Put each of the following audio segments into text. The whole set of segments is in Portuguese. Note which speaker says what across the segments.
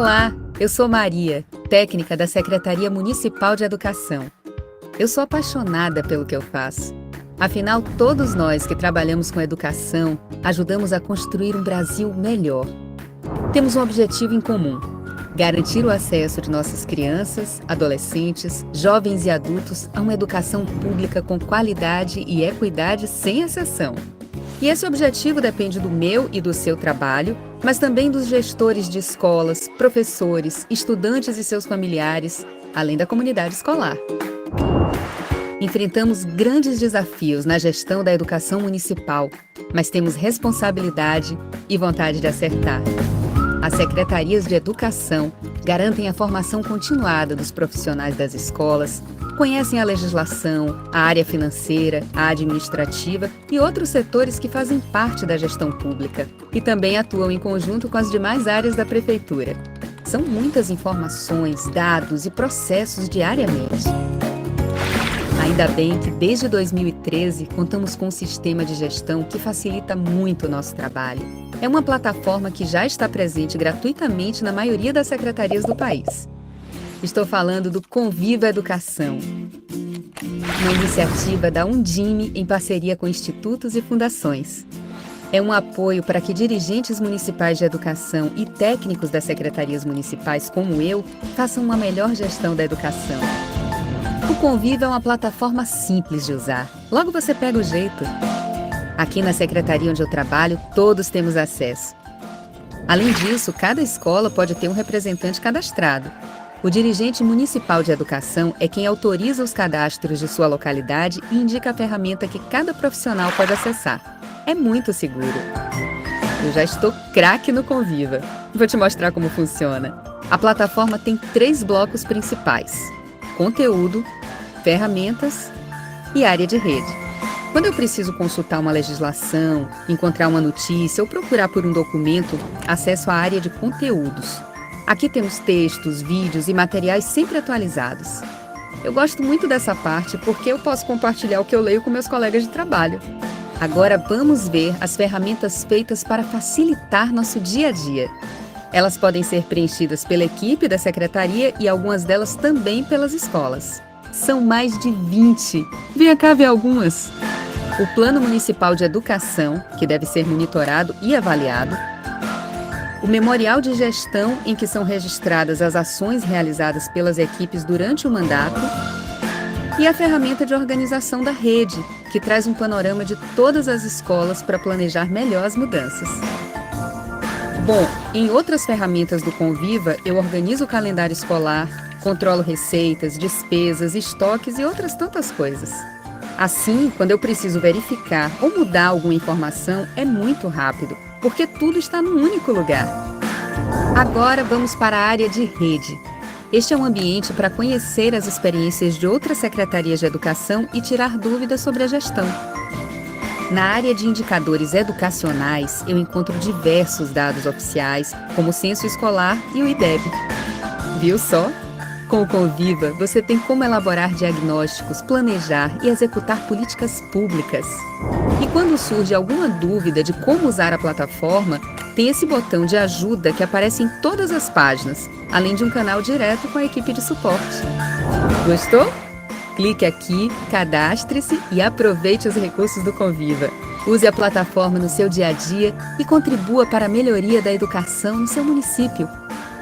Speaker 1: Olá, eu sou Maria, técnica da Secretaria Municipal de Educação. Eu sou apaixonada pelo que eu faço. Afinal, todos nós que trabalhamos com educação ajudamos a construir um Brasil melhor. Temos um objetivo em comum: garantir o acesso de nossas crianças, adolescentes, jovens e adultos a uma educação pública com qualidade e equidade sem exceção. E esse objetivo depende do meu e do seu trabalho, mas também dos gestores de escolas, professores, estudantes e seus familiares, além da comunidade escolar. Enfrentamos grandes desafios na gestão da educação municipal, mas temos responsabilidade e vontade de acertar. As secretarias de educação garantem a formação continuada dos profissionais das escolas, conhecem a legislação, a área financeira, a administrativa e outros setores que fazem parte da gestão pública e também atuam em conjunto com as demais áreas da prefeitura. São muitas informações, dados e processos diariamente. Ainda bem que desde 2013 contamos com um sistema de gestão que facilita muito o nosso trabalho. É uma plataforma que já está presente gratuitamente na maioria das secretarias do país. Estou falando do Conviva Educação, uma iniciativa da Undime em parceria com institutos e fundações. É um apoio para que dirigentes municipais de educação e técnicos das secretarias municipais, como eu, façam uma melhor gestão da educação. O Conviva é uma plataforma simples de usar. Logo você pega o jeito. Aqui na secretaria onde eu trabalho, todos temos acesso. Além disso, cada escola pode ter um representante cadastrado. O dirigente municipal de educação é quem autoriza os cadastros de sua localidade e indica a ferramenta que cada profissional pode acessar. É muito seguro. Eu já estou craque no Conviva. Vou te mostrar como funciona. A plataforma tem 3 blocos principais: conteúdo, ferramentas e área de rede. Quando eu preciso consultar uma legislação, encontrar uma notícia ou procurar por um documento, acesso à área de conteúdos. Aqui temos textos, vídeos e materiais sempre atualizados. Eu gosto muito dessa parte porque eu posso compartilhar o que eu leio com meus colegas de trabalho. Agora vamos ver as ferramentas feitas para facilitar nosso dia a dia. Elas podem ser preenchidas pela equipe da secretaria e algumas delas também pelas escolas. São mais de 20. Venha cá ver algumas. O Plano Municipal de Educação, que deve ser monitorado e avaliado. O memorial de gestão, em que são registradas as ações realizadas pelas equipes durante o mandato. E a ferramenta de organização da rede, que traz um panorama de todas as escolas para planejar melhor as mudanças. Bom, em outras ferramentas do Conviva, eu organizo o calendário escolar, controlo receitas, despesas, estoques e outras tantas coisas. Assim, quando eu preciso verificar ou mudar alguma informação, é muito rápido, porque tudo está num único lugar. Agora vamos para a área de rede. Este é um ambiente para conhecer as experiências de outras secretarias de educação e tirar dúvidas sobre a gestão. Na área de indicadores educacionais, eu encontro diversos dados oficiais, como o censo escolar e o IDEB. Viu só? Com o Conviva, você tem como elaborar diagnósticos, planejar e executar políticas públicas. E quando surge alguma dúvida de como usar a plataforma, tem esse botão de ajuda que aparece em todas as páginas, além de um canal direto com a equipe de suporte. Gostou? Clique aqui, cadastre-se e aproveite os recursos do Conviva. Use a plataforma no seu dia a dia e contribua para a melhoria da educação no seu município.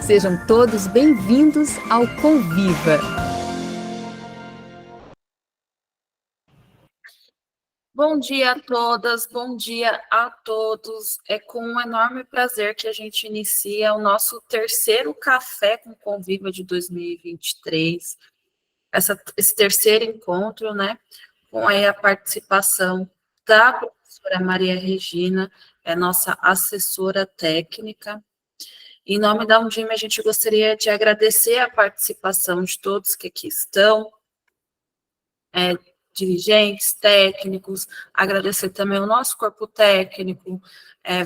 Speaker 1: Sejam todos bem-vindos ao Conviva!
Speaker 2: Bom dia a todas, bom dia a todos. É com um enorme prazer que a gente inicia o nosso terceiro Café com Conviva de 2023. Esse terceiro encontro, né, com aí a participação da professora Maria Regina, nossa assessora técnica. Em nome da Undime, a gente gostaria de agradecer a participação de todos que aqui estão, dirigentes, técnicos, agradecer também o nosso corpo técnico,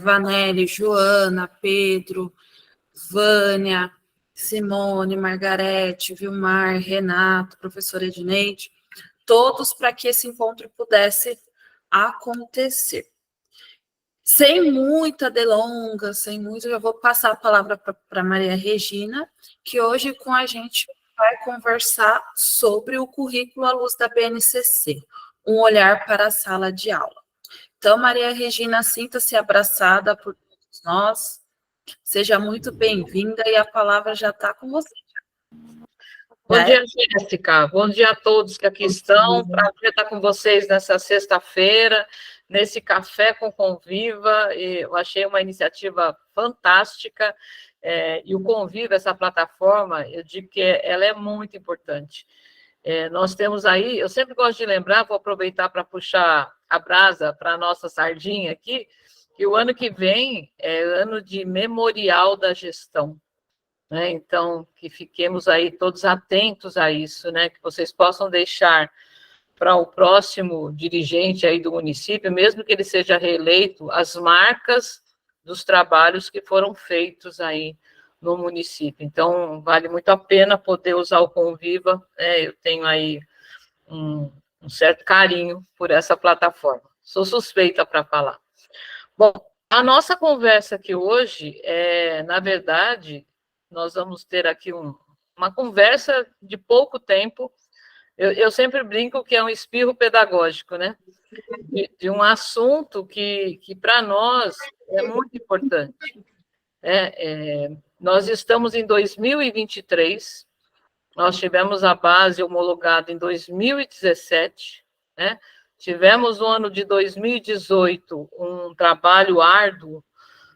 Speaker 2: Vanelli, Joana, Pedro, Vânia, Simone, Margarete, Vilmar, Renato, professora Edneide, todos para que esse encontro pudesse acontecer. Sem muita delonga, eu vou passar a palavra para Maria Regina, que hoje com a gente vai conversar sobre o currículo à luz da BNCC, um olhar para a sala de aula. Então, Maria Regina, sinta-se abraçada por todos nós, seja muito bem-vinda e a palavra já está com você.
Speaker 3: Bom dia, Jéssica. Bom dia a todos que aqui estão. Prazer estar com vocês nessa sexta-feira, nesse Café com Conviva. Eu achei uma iniciativa fantástica. E o Conviva, essa plataforma, eu digo que ela é muito importante. Nós temos aí, eu sempre gosto de lembrar, vou aproveitar para puxar a brasa para a nossa sardinha aqui, que o ano que vem é ano de memorial da gestão. Né? Então, que fiquemos aí todos atentos a isso, né? Que vocês possam deixar para o próximo dirigente aí do município, mesmo que ele seja reeleito, as marcas dos trabalhos que foram feitos aí no município. Então, vale muito a pena poder usar o Conviva, eu tenho aí um certo carinho por essa plataforma. Sou suspeita para falar. Bom, a nossa conversa aqui hoje na verdade, nós vamos ter aqui uma conversa de pouco tempo. Eu sempre brinco que é um espirro pedagógico, né? De um assunto que para nós é muito importante. Nós estamos em 2023, nós tivemos a base homologada em 2017, né? Tivemos no ano de 2018 um trabalho árduo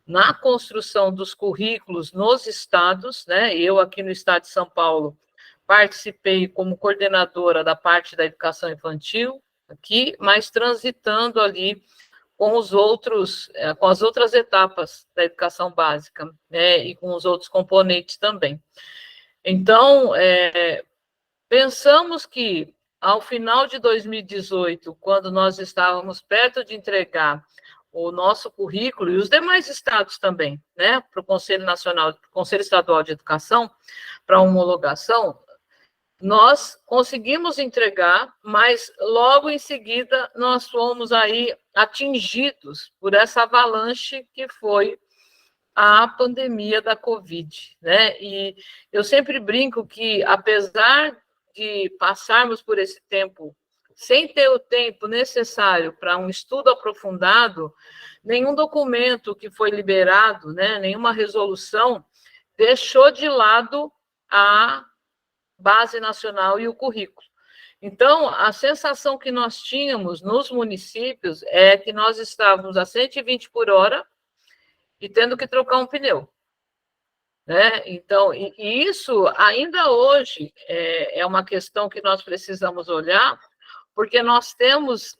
Speaker 3: na construção dos currículos nos estados, né? Eu aqui no estado de São Paulo participei como coordenadora da parte da educação infantil aqui, mas transitando ali com os outros, com as outras etapas da educação básica, né? E com os outros componentes também. Então, pensamos que ao final de 2018, quando nós estávamos perto de entregar o nosso currículo, e os demais estados também, né, para o Conselho Nacional, Conselho Estadual de Educação, para homologação, nós conseguimos entregar, mas logo em seguida nós fomos aí atingidos por essa avalanche que foi a pandemia da Covid, né? E eu sempre brinco que, apesar de passarmos por esse tempo sem ter o tempo necessário para um estudo aprofundado, nenhum documento que foi liberado, né, nenhuma resolução, deixou de lado a base nacional e o currículo. Então, a sensação que nós tínhamos nos municípios é que nós estávamos a 120 por hora e tendo que trocar um pneu. Né? Então, e isso ainda hoje é uma questão que nós precisamos olhar, porque nós temos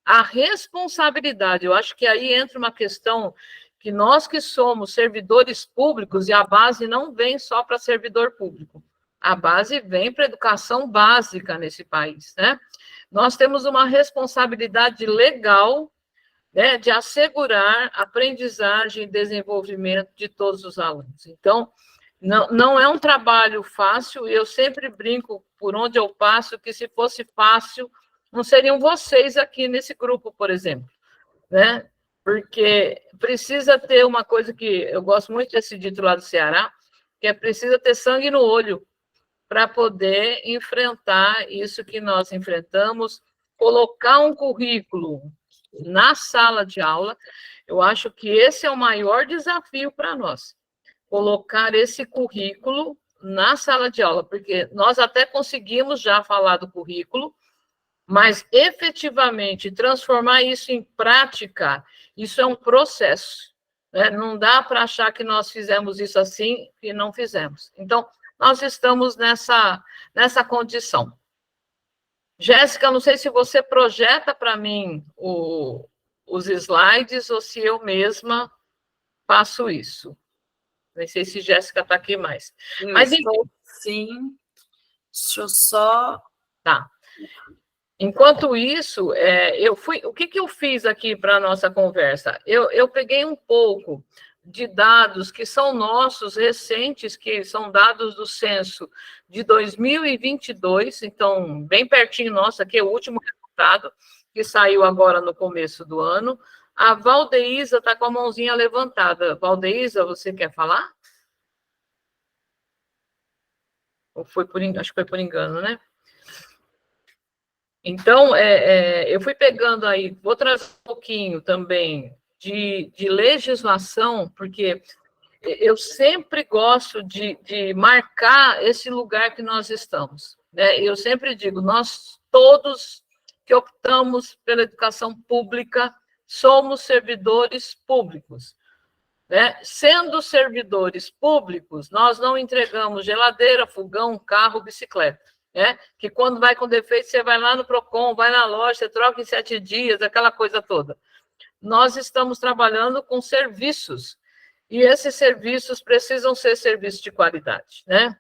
Speaker 3: a responsabilidade. Eu acho que aí entra uma questão que nós que somos servidores públicos, e a base não vem só para servidor público, a base vem para a educação básica nesse país, né? Nós temos uma responsabilidade legal, né, de assegurar aprendizagem e desenvolvimento de todos os alunos. Então, não é um trabalho fácil, e eu sempre brinco por onde eu passo, que se fosse fácil, não seriam vocês aqui nesse grupo, por exemplo, né? Porque precisa ter uma coisa que eu gosto muito desse dito lá do Ceará, que precisa ter sangue no olho para poder enfrentar isso que nós enfrentamos, colocar um currículo na sala de aula. Eu acho que esse é o maior desafio para nós, colocar esse currículo na sala de aula, porque nós até conseguimos já falar do currículo, mas efetivamente transformar isso em prática, isso é um processo, né? Não dá para achar que nós fizemos isso assim e não fizemos. Então, nós estamos nessa condição. Jéssica, não sei se você projeta para mim os slides ou se eu mesma faço isso. Nem sei se Jéssica está aqui mais. Mas,
Speaker 2: sim. Deixa eu só...
Speaker 3: Tá. Enquanto isso, o que eu fiz aqui para a nossa conversa? Eu peguei um pouco de dados que são nossos, recentes, que são dados do censo de 2022, então, bem pertinho nosso, aqui é o último resultado, que saiu agora no começo do ano, A Valdeísa está com a mãozinha levantada. Valdeísa, você quer falar? Ou foi acho que foi por engano, né? Então, eu fui pegando aí, vou trazer um pouquinho também de legislação, porque eu sempre gosto de marcar esse lugar que nós estamos, né? Eu sempre digo, nós todos que optamos pela educação pública somos servidores públicos, né? Sendo servidores públicos, nós não entregamos geladeira, fogão, carro, bicicleta, né? Que quando vai com defeito, você vai lá no Procon, vai na loja, você troca em 7 dias, aquela coisa toda. Nós estamos trabalhando com serviços, e esses serviços precisam ser serviços de qualidade, né?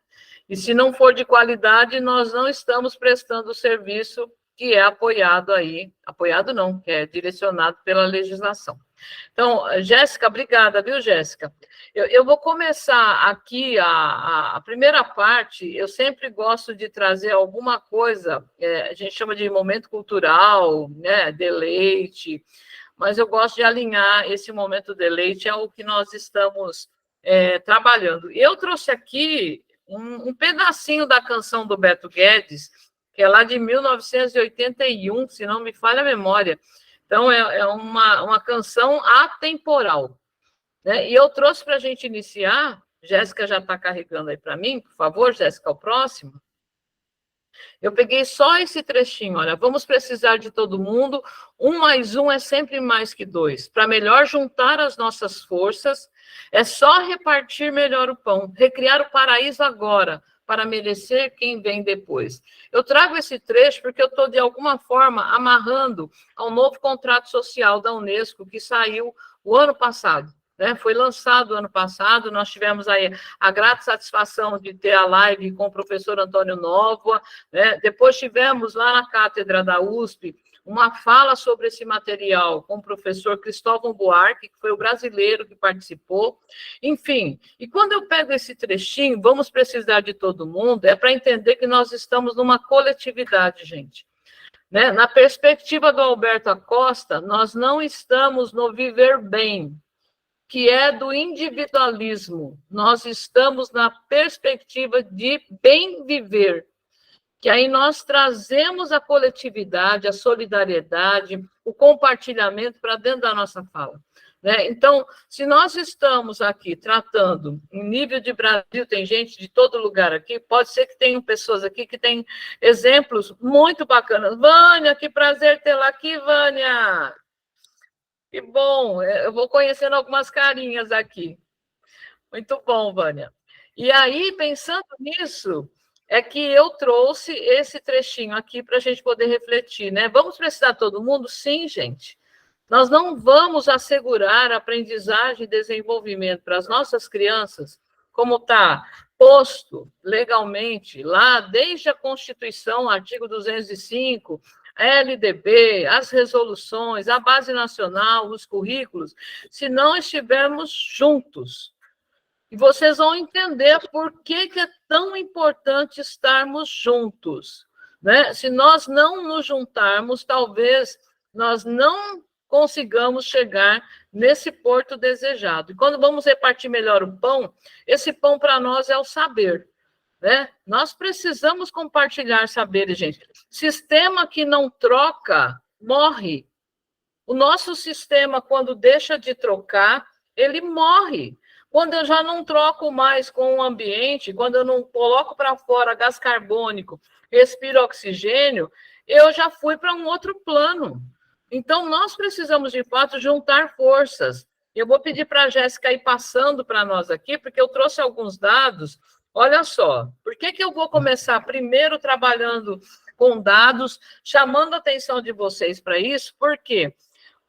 Speaker 3: E se não for de qualidade, nós não estamos prestando o serviço que é apoiado aí, apoiado não, que é direcionado pela legislação. Então, Jéssica, obrigada, viu, Jéssica? Eu vou começar aqui a primeira parte, eu sempre gosto de trazer alguma coisa, a gente chama de momento cultural, né, deleite, mas eu gosto de alinhar esse momento deleite ao que nós estamos trabalhando. Eu trouxe aqui um pedacinho da canção do Beto Guedes, que é lá de 1981, se não me falha a memória. Então, é uma canção atemporal, né? E eu trouxe para a gente iniciar, Jéssica já está carregando aí para mim, por favor, Jéssica, o próximo. Eu peguei só esse trechinho, olha, vamos precisar de todo mundo, 1 mais 1 é sempre mais que 2. Para melhor juntar as nossas forças, é só repartir melhor o pão, recriar o paraíso agora, para merecer quem vem depois. Eu trago esse trecho porque eu estou, de alguma forma, amarrando ao novo contrato social da Unesco, que saiu o ano passado, né? Foi lançado ano passado, nós tivemos aí a grata satisfação de ter a live com o professor Antônio Nóvoa, né? Depois tivemos lá na cátedra da USP uma fala sobre esse material com o professor Cristóvão Buarque, que foi o brasileiro que participou. Enfim, e quando eu pego esse trechinho, vamos precisar de todo mundo, é para entender que nós estamos numa coletividade, gente. Né? Na perspectiva do Alberto Acosta, nós não estamos no viver bem, que é do individualismo. Nós estamos na perspectiva de bem viver, que aí nós trazemos a coletividade, a solidariedade, o compartilhamento para dentro da nossa fala, né? Então, se nós estamos aqui tratando em nível de Brasil, tem gente de todo lugar aqui, pode ser que tenham pessoas aqui que têm exemplos muito bacanas. Vânia, que prazer tê-la aqui, Vânia! Que bom, eu vou conhecendo algumas carinhas aqui. Muito bom, Vânia. E aí, pensando nisso, é que eu trouxe esse trechinho aqui para a gente poder refletir, né? Vamos precisar de todo mundo? Sim, gente. Nós não vamos assegurar aprendizagem e desenvolvimento para as nossas crianças, como está posto legalmente lá desde a Constituição, artigo 205, a LDB, as resoluções, a base nacional, os currículos, se não estivermos juntos. E vocês vão entender por que é tão importante estarmos juntos, né? Se nós não nos juntarmos, talvez nós não consigamos chegar nesse porto desejado. E quando vamos repartir melhor o pão, esse pão para nós é o saber, né? Nós precisamos compartilhar saberes, gente. Sistema que não troca, morre. O nosso sistema, quando deixa de trocar, ele morre. Quando eu já não troco mais com o ambiente, quando eu não coloco para fora gás carbônico, respiro oxigênio, eu já fui para um outro plano. Então, nós precisamos, de fato, juntar forças. Eu vou pedir para a Jéssica ir passando para nós aqui, porque eu trouxe alguns dados. Olha só, por que eu vou começar primeiro trabalhando com dados, chamando a atenção de vocês para isso? Por quê?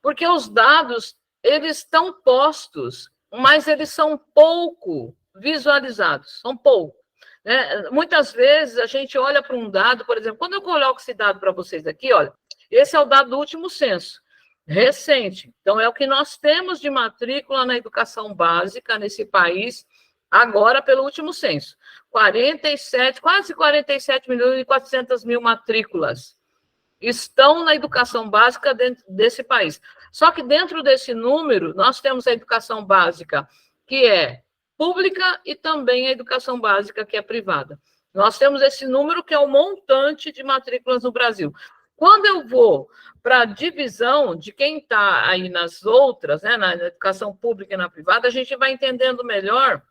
Speaker 3: Porque os dados, eles estão postos, mas eles são pouco visualizados, são pouco, né? Muitas vezes a gente olha para um dado, por exemplo, quando eu coloco esse dado para vocês aqui, olha, esse é o dado do último censo, recente. Então, é o que nós temos de matrícula na educação básica nesse país, agora pelo último censo. Quase 47 milhões e 400 mil matrículas estão na educação básica dentro desse país. Só que dentro desse número, nós temos a educação básica, que é pública, e também a educação básica, que é privada. Nós temos esse número, que é o montante de matrículas no Brasil. Quando eu vou para a divisão de quem está aí nas outras, né, na educação pública e na privada, a gente vai entendendo melhor.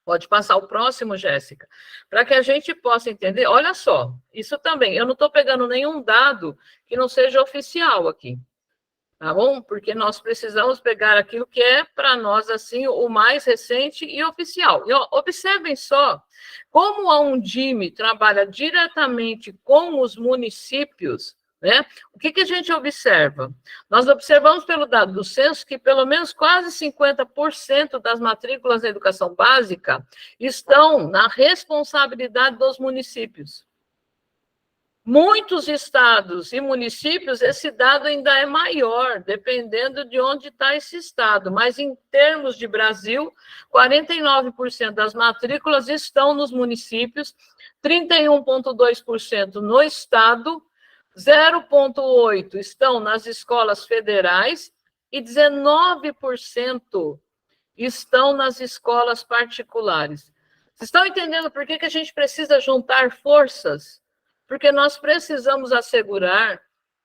Speaker 3: Pode passar o próximo, Jéssica, para que a gente possa entender. Olha só, isso também, eu não estou pegando nenhum dado que não seja oficial aqui, tá bom? Porque nós precisamos pegar aquilo que é, para nós, assim, o mais recente e oficial. E, ó, observem só como a Undime trabalha diretamente com os municípios, né? O que a gente observa? Nós observamos pelo dado do censo que pelo menos quase 50% das matrículas da educação básica estão na responsabilidade dos municípios. Muitos estados e municípios, esse dado ainda é maior, dependendo de onde está esse estado. Mas, em termos de Brasil, 49% das matrículas estão nos municípios, 31,2% no estado, 0,8% estão nas escolas federais e 19% estão nas escolas particulares. Vocês estão entendendo por que a gente precisa juntar forças? Porque nós precisamos assegurar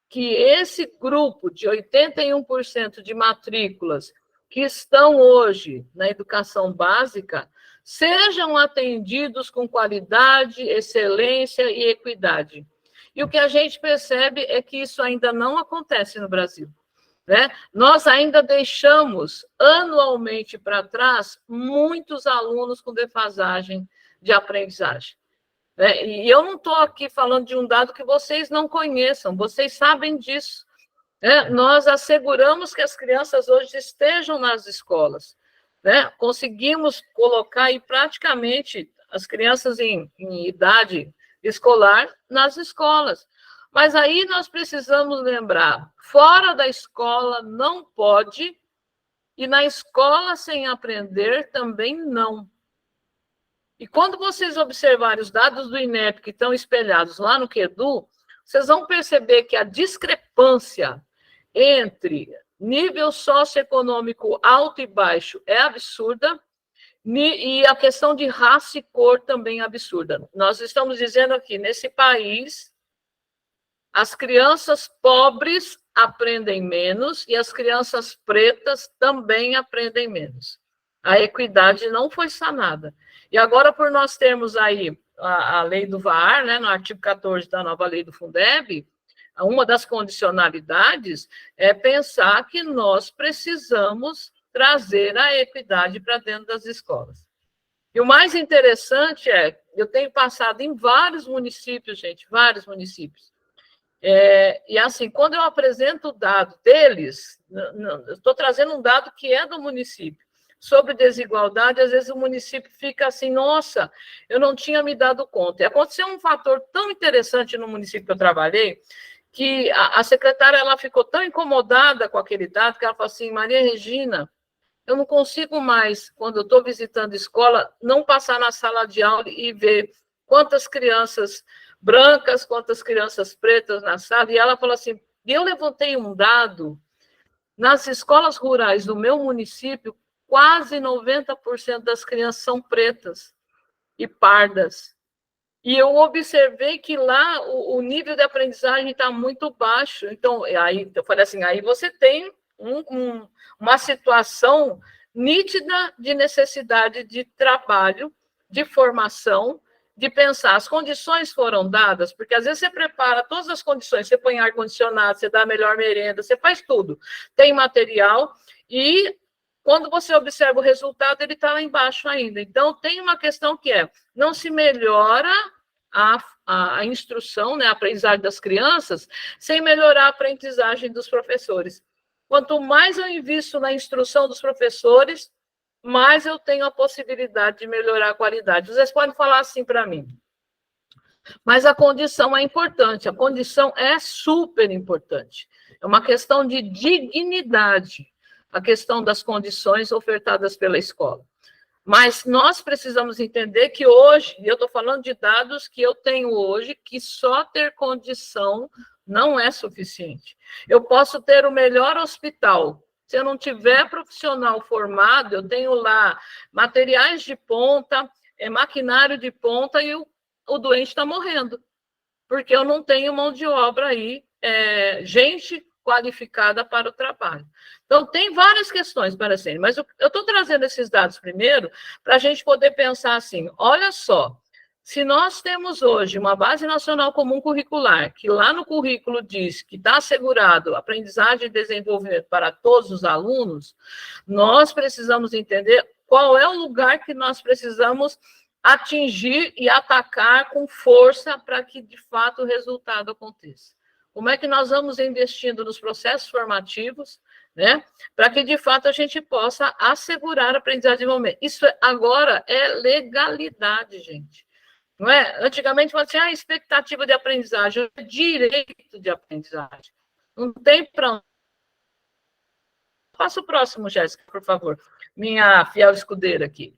Speaker 3: que esse grupo de 81% de matrículas que estão hoje na educação básica sejam atendidos com qualidade, excelência e equidade. E o que a gente percebe é que isso ainda não acontece no Brasil, né? Nós ainda deixamos anualmente para trás muitos alunos com defasagem de aprendizagem. E eu não estou aqui falando de um dado que vocês não conheçam, vocês sabem disso. Né? Nós asseguramos que as crianças hoje estejam nas escolas. Né? Conseguimos colocar aí praticamente as crianças em idade escolar nas escolas. Mas aí nós precisamos lembrar, fora da escola não pode, e na escola sem aprender também não. E quando vocês observarem os dados do INEP que estão espelhados lá no QEDU, vocês vão perceber que a discrepância entre nível socioeconômico alto e baixo é absurda, e a questão de raça e cor também é absurda. Nós estamos dizendo aqui, nesse país, as crianças pobres aprendem menos e as crianças pretas também aprendem menos. A equidade não foi sanada. E agora, por nós termos aí a lei do VAR, né, no artigo 14 da nova lei do Fundeb, uma das condicionalidades é pensar que nós precisamos trazer a equidade para dentro das escolas. E o mais interessante é, eu tenho passado em vários municípios, gente, vários municípios, e assim, quando eu apresento o dado deles, eu estou trazendo um dado que é do município, sobre desigualdade, às vezes o município fica assim, nossa, eu não tinha me dado conta. E aconteceu um fator tão interessante no município que eu trabalhei, que a secretária ela ficou tão incomodada com aquele dado, que ela falou assim, Maria Regina, eu não consigo mais, quando eu estou visitando escola, não passar na sala de aula e ver quantas crianças brancas, quantas crianças pretas na sala. E ela falou assim, e eu levantei um dado, nas escolas rurais do meu município, quase 90% das crianças são pretas e pardas. E eu observei que lá o nível de aprendizagem está muito baixo. Então, aí eu falei assim, aí você tem uma situação nítida de necessidade de trabalho, de formação, de pensar, as condições foram dadas, porque às vezes você prepara todas as condições, você põe ar-condicionado, você dá a melhor merenda, você faz tudo, tem material, e quando você observa o resultado, ele está lá embaixo ainda. Então, tem uma questão que é, não se melhora a instrução, né, a aprendizagem das crianças, sem melhorar a aprendizagem dos professores. Quanto mais eu invisto na instrução dos professores, mais eu tenho a possibilidade de melhorar a qualidade. Vocês podem falar assim para mim, mas a condição é importante, a condição é super importante. É uma questão de dignidade, a questão das condições ofertadas pela escola. Mas nós precisamos entender que hoje, eu estou falando de dados que eu tenho hoje, que só ter condição não é suficiente. Eu posso ter o melhor hospital. Se eu não tiver profissional formado, eu tenho lá materiais de ponta, maquinário de ponta e o doente está morrendo, porque eu não tenho mão de obra aí, gente qualificada para o trabalho. Então, tem várias questões para serem, mas eu estou trazendo esses dados primeiro para a gente poder pensar assim, olha só, se nós temos hoje uma base nacional comum curricular, que lá no currículo diz que está assegurado aprendizagem e desenvolvimento para todos os alunos, nós precisamos entender qual é o lugar que nós precisamos atingir e atacar com força para que, de fato, o resultado aconteça. Como é que nós vamos investindo nos processos formativos, né, para que, de fato, a gente possa assegurar a aprendizagem de desenvolvimento. Isso agora é legalidade, gente. Não é? Antigamente, falava assim, expectativa de aprendizagem, direito de aprendizagem. Não tem para onde. Passa o próximo, Jéssica, por favor. Minha fiel escudeira aqui.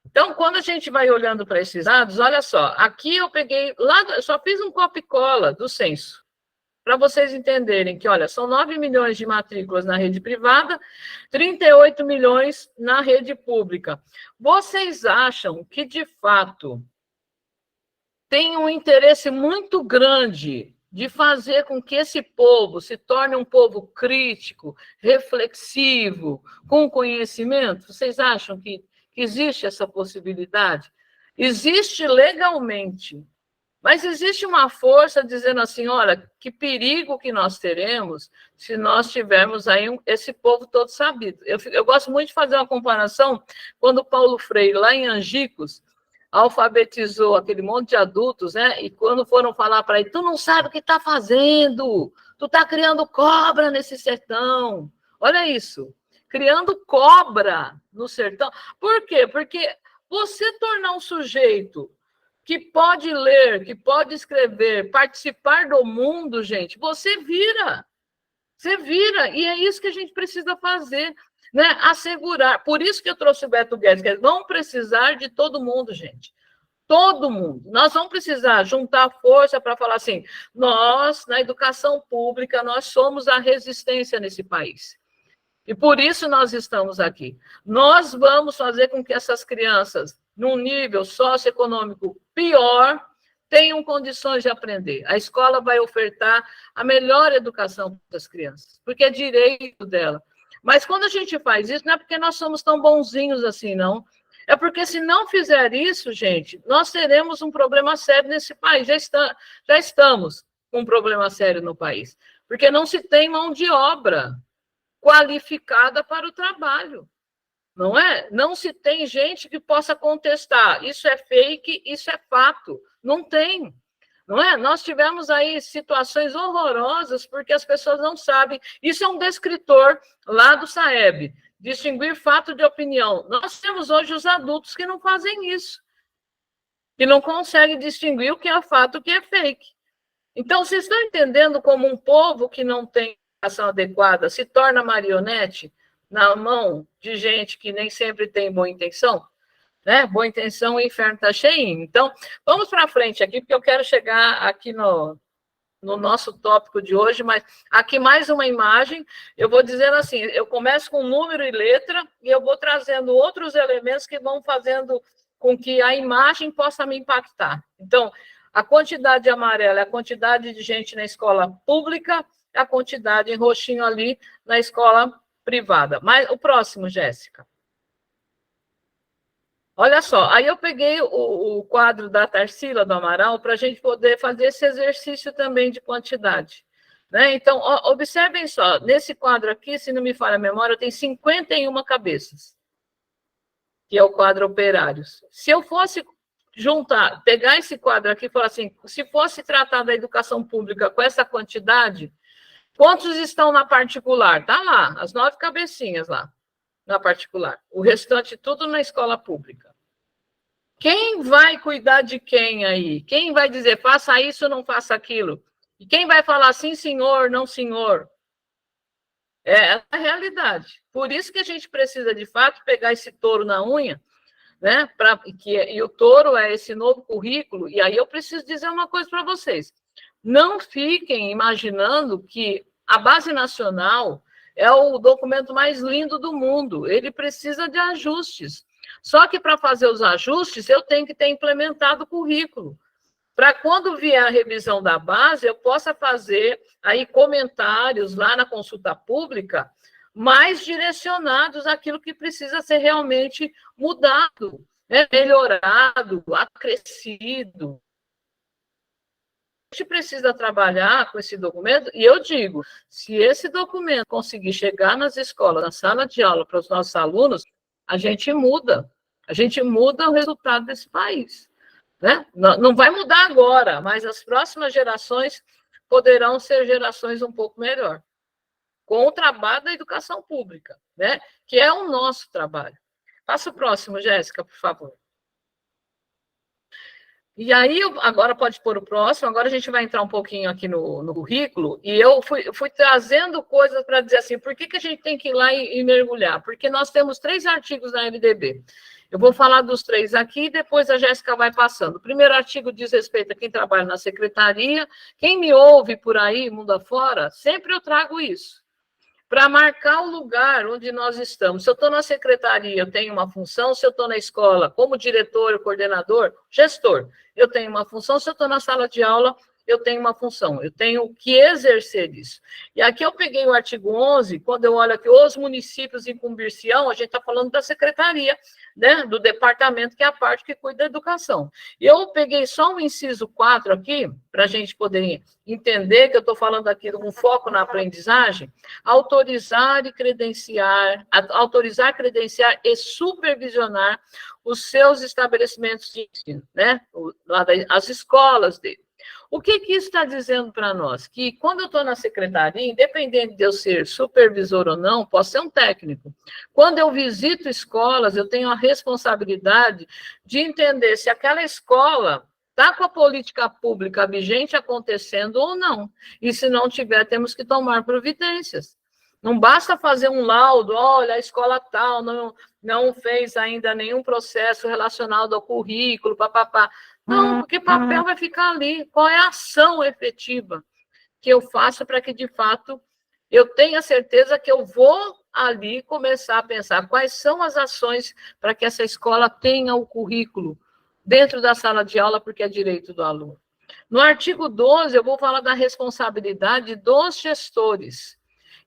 Speaker 3: Então, quando a gente vai olhando para esses dados, olha só, aqui eu peguei, eu só fiz um copia e cola do censo, para vocês entenderem que, olha, são 9 milhões de matrículas na rede privada, 38 milhões na rede pública. Vocês acham que, de fato, tem um interesse muito grande de fazer com que esse povo se torne um povo crítico, reflexivo, com conhecimento? Vocês acham que existe essa possibilidade? Existe legalmente, mas existe uma força dizendo assim, olha, que perigo que nós teremos se nós tivermos aí esse povo todo sabido. Eu gosto muito de fazer uma comparação quando Paulo Freire, lá em Angicos, alfabetizou aquele monte de adultos, né? E quando foram falar para ele, tu não sabe o que está fazendo, tu está criando cobra nesse sertão. Olha isso, criando cobra no sertão. Por quê? Porque você tornar um sujeito que pode ler, que pode escrever, participar do mundo, gente, você vira, e é isso que a gente precisa fazer, né? Assegurar. Por isso que eu trouxe o Beto Guedes, que vão precisar de todo mundo, gente. Todo mundo. Nós vamos precisar juntar força para falar assim, nós, na educação pública, nós somos a resistência nesse país. E por isso nós estamos aqui. Nós vamos fazer com que essas crianças, num nível socioeconômico pior, tenham condições de aprender. A escola vai ofertar a melhor educação para as crianças, porque é direito dela. Mas quando a gente faz isso, não é porque nós somos tão bonzinhos assim, não. É porque se não fizer isso, gente, nós teremos um problema sério nesse país. Já estamos com um problema sério no país, porque não se tem mão de obra qualificada para o trabalho, não é? Não se tem gente que possa contestar, isso é fake, isso é fato, não tem, não é? Nós tivemos aí situações horrorosas porque as pessoas não sabem, isso é um descritor lá do SAEB, distinguir fato de opinião. Nós temos hoje os adultos que não fazem isso, que não conseguem distinguir o que é fato e o que é fake. Então, vocês estão entendendo como um povo que não tem ação adequada se torna marionete na mão de gente que nem sempre tem boa intenção, né? Boa intenção, o inferno está cheinho. Então, vamos para frente aqui, porque eu quero chegar aqui no nosso tópico de hoje, mas aqui mais uma imagem, eu vou dizendo assim, eu começo com número e letra, e eu vou trazendo outros elementos que vão fazendo com que a imagem possa me impactar. Então, a quantidade amarela é a quantidade de gente na escola pública, a quantidade em roxinho ali na escola privada. Mas o próximo, Jéssica. Olha só, aí eu peguei o quadro da Tarsila do Amaral para a gente poder fazer esse exercício também de quantidade, né? Então, observem só, nesse quadro aqui, se não me falha a memória, tem 51 cabeças, que é o quadro operários. Se eu fosse juntar, pegar esse quadro aqui e falar assim, se fosse tratar da educação pública com essa quantidade, quantos estão na particular? Está lá, as 9 cabecinhas lá, na particular. O restante tudo na escola pública. Quem vai cuidar de quem aí? Quem vai dizer, faça isso, não faça aquilo? E quem vai falar sim, senhor, não, senhor? É a realidade. Por isso que a gente precisa, de fato, pegar esse touro na unha, né? E o touro é esse novo currículo, e aí eu preciso dizer uma coisa para vocês. Não fiquem imaginando que a Base Nacional é o documento mais lindo do mundo. Ele precisa de ajustes. Só que para fazer os ajustes, eu tenho que ter implementado o currículo. Para quando vier a revisão da base, eu possa fazer aí comentários lá na consulta pública mais direcionados àquilo que precisa ser realmente mudado, né? Melhorado, acrescido. A gente precisa trabalhar com esse documento, e eu digo, se esse documento conseguir chegar nas escolas, na sala de aula para os nossos alunos, a gente muda o resultado desse país. Né? Não vai mudar agora, mas as próximas gerações poderão ser gerações um pouco melhor, com o trabalho da educação pública, né? Que é o nosso trabalho. Passa o próximo, Jéssica, por favor. E aí, agora pode pôr o próximo, agora a gente vai entrar um pouquinho aqui no currículo, e eu fui trazendo coisas para dizer assim, por que a gente tem que ir lá e mergulhar? Porque nós temos 3 artigos na LDB. Eu vou falar dos 3 aqui, e depois a Jéssica vai passando. O primeiro artigo diz respeito a quem trabalha na secretaria. Quem me ouve por aí, mundo afora, sempre eu trago isso, para marcar o lugar onde nós estamos. Se eu estou na secretaria, eu tenho uma função. Se eu estou na escola, como diretor, coordenador, gestor, eu tenho uma função. Se eu estou na sala de aula, eu tenho uma função. Eu tenho que exercer isso. E aqui eu peguei o artigo 11, quando eu olho aqui, os municípios incumbir-se-ão, a gente está falando da secretaria, né, do departamento, que é a parte que cuida da educação. E eu peguei só o inciso 4 aqui, para a gente poder entender que eu estou falando aqui com foco na aprendizagem. Autorizar, credenciar e supervisionar os seus estabelecimentos de ensino, né? As escolas dele. O que isso está dizendo para nós? Que quando eu estou na secretaria, independente de eu ser supervisor ou não, posso ser um técnico. Quando eu visito escolas, eu tenho a responsabilidade de entender se aquela escola está com a política pública vigente acontecendo ou não. E se não tiver, temos que tomar providências. Não basta fazer um laudo, olha, a escola tal não fez ainda nenhum processo relacionado ao currículo, papapá. Não, porque papel vai ficar ali. Qual é a ação efetiva que eu faço para que, de fato, eu tenha certeza que eu vou ali começar a pensar quais são as ações para que essa escola tenha o currículo dentro da sala de aula, porque é direito do aluno. No artigo 12, eu vou falar da responsabilidade dos gestores.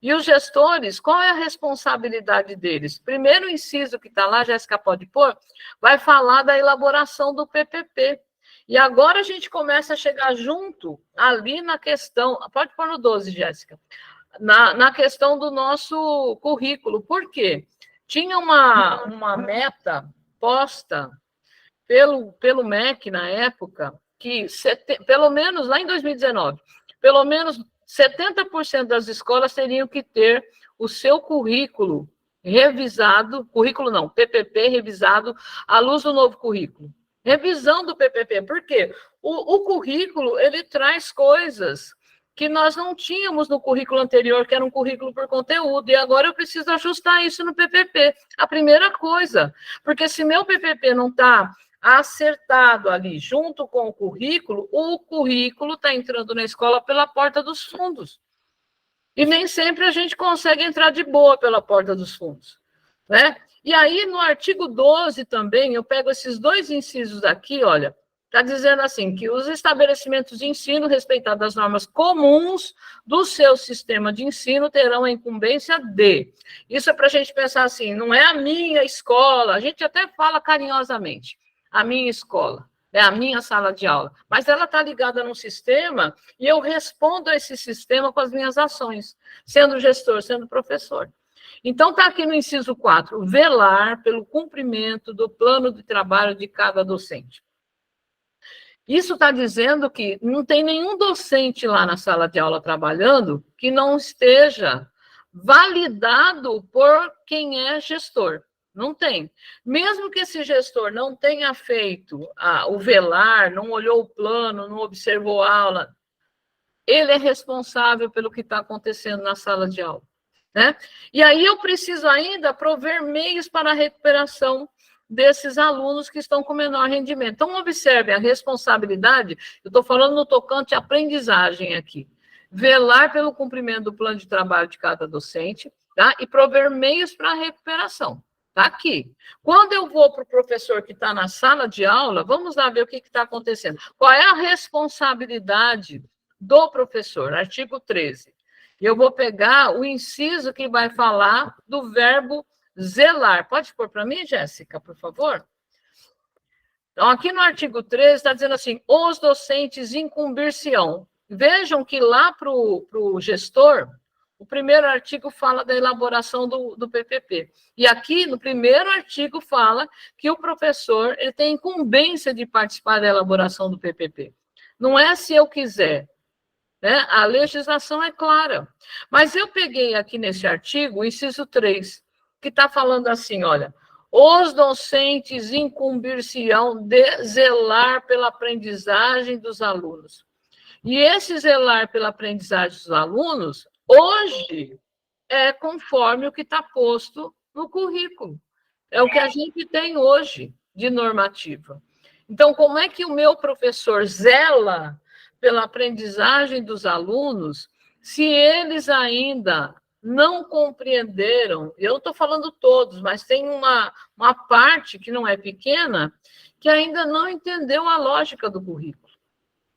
Speaker 3: E os gestores, qual é a responsabilidade deles? Primeiro inciso que está lá, Jéssica pode pôr, vai falar da elaboração do PPP. E agora a gente começa a chegar junto ali na questão, pode pôr no 12, Jéssica, na questão do nosso currículo. Por quê? Tinha uma meta posta pelo MEC na época, que pelo menos lá em 2019, pelo menos 70% das escolas teriam que ter o seu currículo revisado, PPP revisado à luz do novo currículo. Revisão do PPP, por quê? O currículo, ele traz coisas que nós não tínhamos no currículo anterior, que era um currículo por conteúdo, e agora eu preciso ajustar isso no PPP. A primeira coisa, porque se meu PPP não está acertado ali, junto com o currículo está entrando na escola pela porta dos fundos. E nem sempre a gente consegue entrar de boa pela porta dos fundos, né? E aí, no artigo 12 também, eu pego esses 2 incisos aqui, olha, está dizendo assim, que os estabelecimentos de ensino, respeitadas as normas comuns do seu sistema de ensino, terão a incumbência de. Isso é para a gente pensar assim, não é a minha escola, a gente até fala carinhosamente, a minha escola, é a minha sala de aula, mas ela está ligada num sistema e eu respondo a esse sistema com as minhas ações, sendo gestor, sendo professor. Então, está aqui no inciso 4, velar pelo cumprimento do plano de trabalho de cada docente. Isso está dizendo que não tem nenhum docente lá na sala de aula trabalhando que não esteja validado por quem é gestor. Não tem. Mesmo que esse gestor não tenha feito o velar, não olhou o plano, não observou a aula, ele é responsável pelo que está acontecendo na sala de aula, né? E aí eu preciso ainda prover meios para a recuperação desses alunos que estão com menor rendimento. Então, observem a responsabilidade, eu estou falando no tocante à aprendizagem aqui. Velar pelo cumprimento do plano de trabalho de cada docente, tá? E prover meios para a recuperação. Está aqui. Quando eu vou para o professor que está na sala de aula, vamos lá ver o que está acontecendo. Qual é a responsabilidade do professor? Artigo 13. Eu vou pegar o inciso que vai falar do verbo zelar. Pode pôr para mim, Jéssica, por favor? Então, aqui no artigo 13 está dizendo assim, os docentes incumbir-se-ão. Vejam que lá para o gestor, o primeiro artigo fala da elaboração do PPP. E aqui, no primeiro artigo, fala que o professor ele tem incumbência de participar da elaboração do PPP. Não é se eu quiser, né? A legislação é clara. Mas eu peguei aqui nesse artigo o inciso 3, que está falando assim, olha, os docentes incumbir-se-ão de zelar pela aprendizagem dos alunos. E esse zelar pela aprendizagem dos alunos, hoje, é conforme o que está posto no currículo. É o que a gente tem hoje de normativa. Então, como é que o meu professor zela pela aprendizagem dos alunos se eles ainda não compreenderam? Eu estou falando todos, mas tem uma parte que não é pequena que ainda não entendeu a lógica do currículo.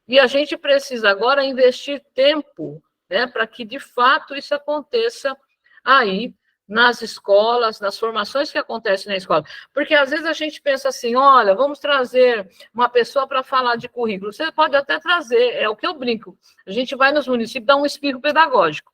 Speaker 3: E a gente precisa agora investir tempo, né, para que, de fato, isso aconteça aí nas escolas, nas formações que acontecem na escola. Porque, às vezes, a gente pensa assim, olha, vamos trazer uma pessoa para falar de currículo. Você pode até trazer, é o que eu brinco. A gente vai nos municípios dar um espirro pedagógico.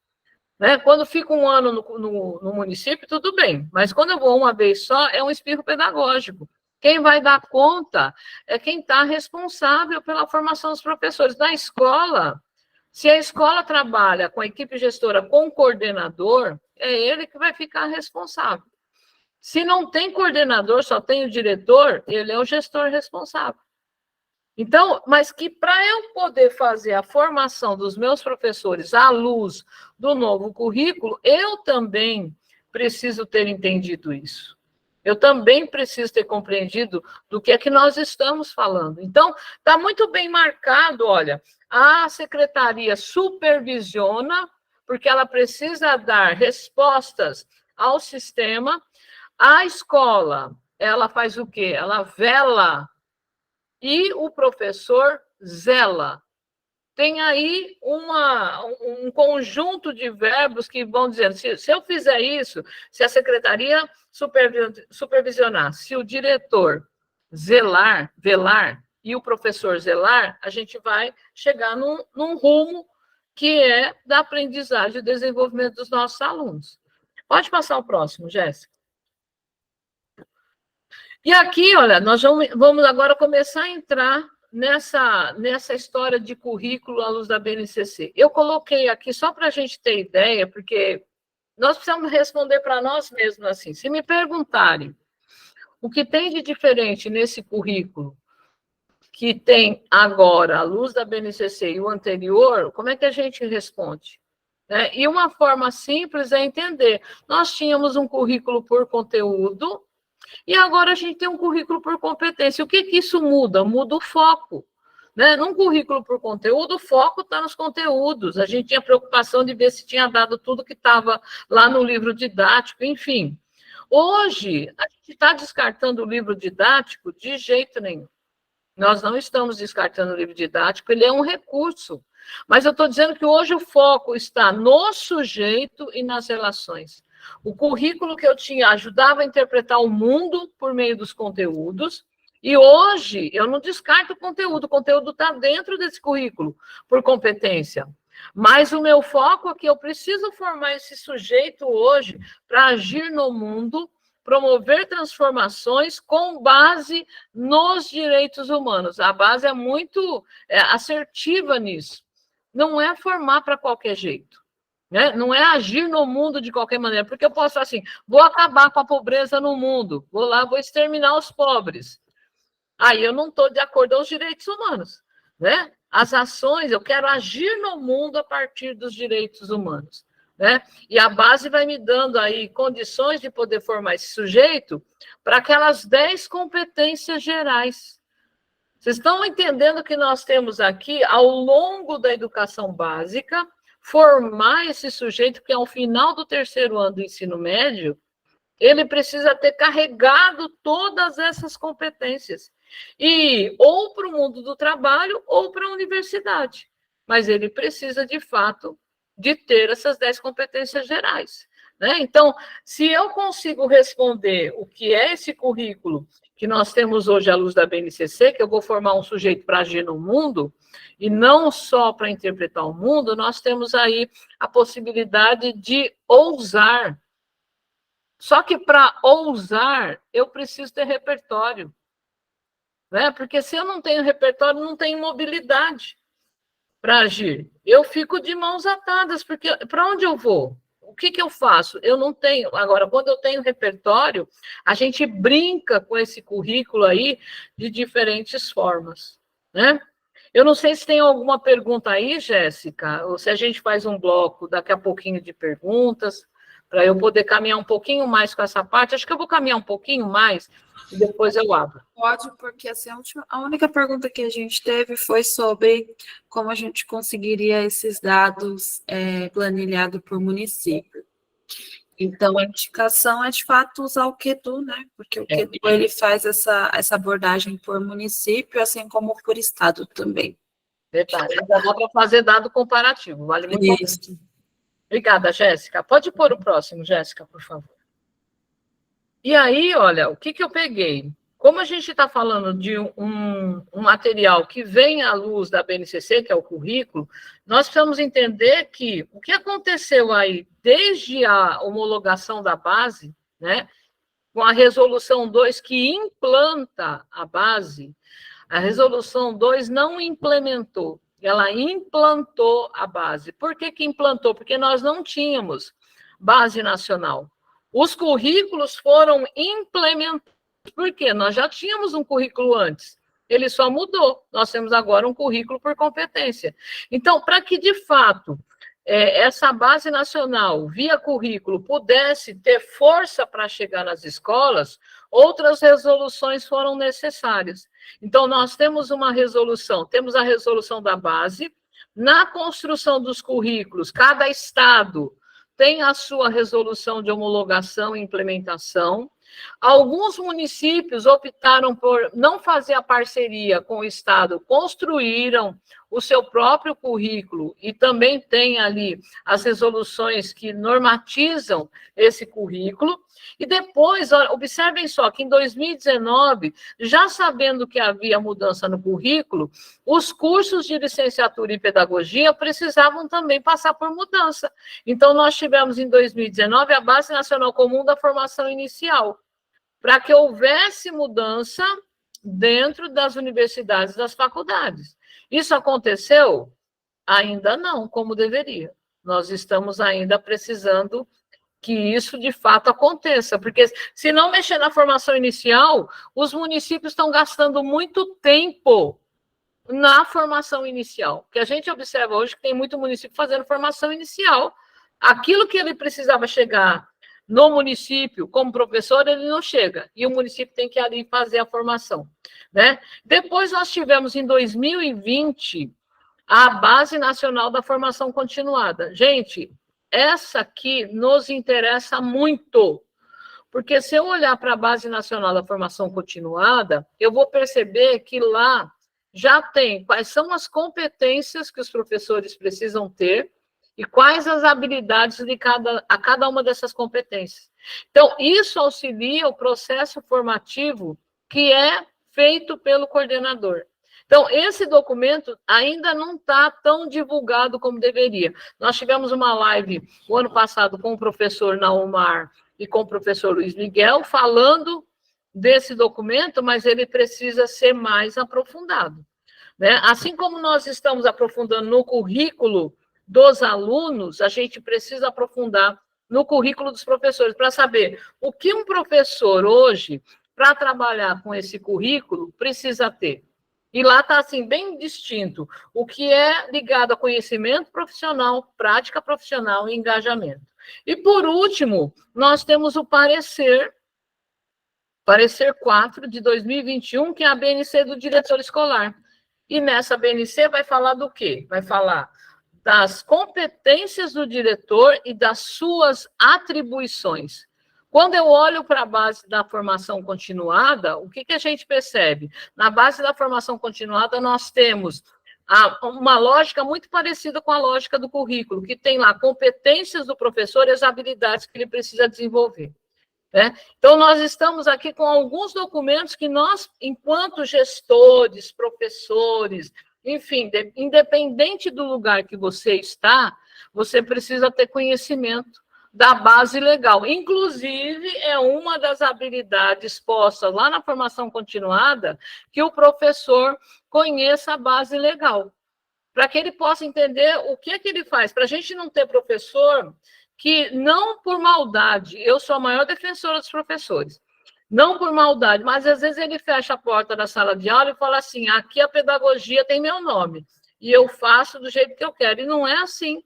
Speaker 3: Né? Quando fica um ano no município, tudo bem. Mas quando eu vou uma vez só, é um espirro pedagógico. Quem vai dar conta é quem está responsável pela formação dos professores. Na escola, se a escola trabalha com a equipe gestora, com o coordenador, é ele que vai ficar responsável. Se não tem coordenador, só tem o diretor, ele é o gestor responsável. Então, mas que para eu poder fazer a formação dos meus professores à luz do novo currículo, eu também preciso ter entendido isso. Eu também preciso ter compreendido do que é que nós estamos falando. Então, está muito bem marcado, olha, a secretaria supervisiona, porque ela precisa dar respostas ao sistema. A escola, ela faz o quê? Ela vela e o professor zela. Tem aí um conjunto de verbos que vão dizendo, se eu fizer isso, se a secretaria supervisionar, se o diretor velar, e o professor zelar, a gente vai chegar num rumo que é da aprendizagem e desenvolvimento dos nossos alunos. Pode passar o próximo, Jéssica. E aqui, olha, nós vamos agora começar a entrar nessa história de currículo à luz da BNCC. Eu coloquei aqui só para a gente ter ideia, porque nós precisamos responder para nós mesmos assim. Se me perguntarem o que tem de diferente nesse currículo que tem agora, à luz da BNCC, e o anterior, como é que a gente responde? E uma forma simples é entender. Nós tínhamos um currículo por conteúdo, e agora a gente tem um currículo por competência. O que isso muda? Muda o foco. Né? Num currículo por conteúdo, o foco está nos conteúdos. A gente tinha preocupação de ver se tinha dado tudo que estava lá no livro didático, enfim. Hoje, a gente está descartando o livro didático de jeito nenhum. Nós não estamos descartando o livro didático, ele é um recurso. Mas eu estou dizendo que hoje o foco está no sujeito e nas relações. O currículo que eu tinha ajudava a interpretar o mundo por meio dos conteúdos, e hoje eu não descarto o conteúdo está dentro desse currículo, por competência. Mas o meu foco é que eu preciso formar esse sujeito hoje para agir no mundo, promover transformações com base nos direitos humanos. A base é muito assertiva nisso. Não é formar para qualquer jeito. Né? Não é agir no mundo de qualquer maneira, porque eu posso falar assim, vou acabar com a pobreza no mundo, vou lá, vou exterminar os pobres. Aí eu não estou de acordo aos direitos humanos. Né? As ações, eu quero agir no mundo a partir dos direitos humanos. né? E a base vai me dando aí condições de poder formar esse sujeito para aquelas 10 competências gerais. Vocês estão entendendo que nós temos aqui, ao longo da educação básica, formar esse sujeito que, ao final do terceiro ano do ensino médio, ele precisa ter carregado todas essas competências. E ou para o mundo do trabalho ou para a universidade. Mas ele precisa, de fato, de ter essas 10 competências gerais, né? Então, se eu consigo responder o que é esse currículo que nós temos hoje à luz da BNCC, que eu vou formar um sujeito para agir no mundo, e não só para interpretar o mundo, nós temos aí a possibilidade de ousar. Só que para ousar, eu preciso ter repertório, né? Porque se eu não tenho repertório, não tenho mobilidade para agir. Eu fico de mãos atadas, porque para onde eu vou? O que eu faço? Eu não tenho. Agora, quando eu tenho repertório, a gente brinca com esse currículo aí de diferentes formas, né? Eu não sei se tem alguma pergunta aí, Jéssica, ou se a gente faz um bloco daqui a pouquinho de perguntas, para eu poder caminhar um pouquinho mais com essa parte. Acho que eu vou caminhar um pouquinho mais e depois eu abro.
Speaker 2: Pode, porque assim, a única pergunta que a gente teve foi sobre como a gente conseguiria esses dados planilhados por município. Então, a indicação é, de fato, usar o QEDU, né? Porque o QEDU, ele faz essa abordagem por município, assim como por estado também.
Speaker 3: Verdade. Ainda dá para fazer dado comparativo. Vale muito a pena. Obrigada, Jéssica. Pode pôr o próximo, Jéssica, por favor. E aí, olha, o que eu peguei? Como a gente está falando de um material que vem à luz da BNCC, que é o currículo, nós precisamos entender que o que aconteceu aí desde a homologação da base, né, com a resolução 2 que implanta a base, a resolução 2 não implementou, ela implantou a base. Por que implantou? Porque nós não tínhamos base nacional. Os currículos foram implementados. Por quê? Nós já tínhamos um currículo antes. Ele só mudou. Nós temos agora um currículo por competência. Então, para que, de fato, essa base nacional, via currículo, pudesse ter força para chegar nas escolas, outras resoluções foram necessárias. Então, nós temos uma resolução, temos a resolução da base, na construção dos currículos, cada estado tem a sua resolução de homologação e implementação. Alguns municípios optaram por não fazer a parceria com o Estado, construíram o seu próprio currículo e também tem ali as resoluções que normatizam esse currículo. E depois, observem só que em 2019, já sabendo que havia mudança no currículo, os cursos de licenciatura em pedagogia precisavam também passar por mudança. Então, nós tivemos em 2019 a Base Nacional Comum da Formação Inicial, para que houvesse mudança dentro das universidades e das faculdades. Isso aconteceu? Ainda não, como deveria. Nós estamos ainda precisando que isso, de fato, aconteça, porque se não mexer na formação inicial, os municípios estão gastando muito tempo na formação inicial, porque a gente observa hoje que tem muito município fazendo formação inicial. Aquilo que ele precisava chegar no município, como professor, ele não chega, e o município tem que ali fazer a formação, né? Depois nós tivemos, em 2020, a Base Nacional da Formação Continuada. Gente, essa aqui nos interessa muito, porque se eu olhar para a Base Nacional da Formação Continuada, eu vou perceber que lá já tem quais são as competências que os professores precisam ter, e quais as habilidades de cada uma dessas competências. Então, isso auxilia o processo formativo que é feito pelo coordenador. Então, esse documento ainda não está tão divulgado como deveria. Nós tivemos uma live o ano passado com o professor Naumar e com o professor Luiz Miguel falando desse documento, mas ele precisa ser mais aprofundado, né? Assim como nós estamos aprofundando no currículo dos alunos, a gente precisa aprofundar no currículo dos professores, para saber o que um professor hoje, para trabalhar com esse currículo, precisa ter. E lá está assim, bem distinto, o que é ligado a conhecimento profissional, prática profissional e engajamento. E, por último, nós temos o parecer 4 de 2021, que é a BNC do diretor escolar. E nessa BNC vai falar do quê? Vai falar das competências do diretor e das suas atribuições. Quando eu olho para a base da formação continuada, o que a gente percebe? Na base da formação continuada, nós temos uma lógica muito parecida com a lógica do currículo, que tem lá competências do professor e as habilidades que ele precisa desenvolver. Né? Então, nós estamos aqui com alguns documentos que nós, enquanto gestores, professores, enfim, independente do lugar que você está, você precisa ter conhecimento da base legal. Inclusive, é uma das habilidades postas lá na formação continuada que o professor conheça a base legal, para que ele possa entender o que é que ele faz. Para a gente não ter professor que, não por maldade, eu sou a maior defensora dos professores, não por maldade, mas às vezes ele fecha a porta da sala de aula e fala assim, aqui a pedagogia tem meu nome, e eu faço do jeito que eu quero, e não é assim.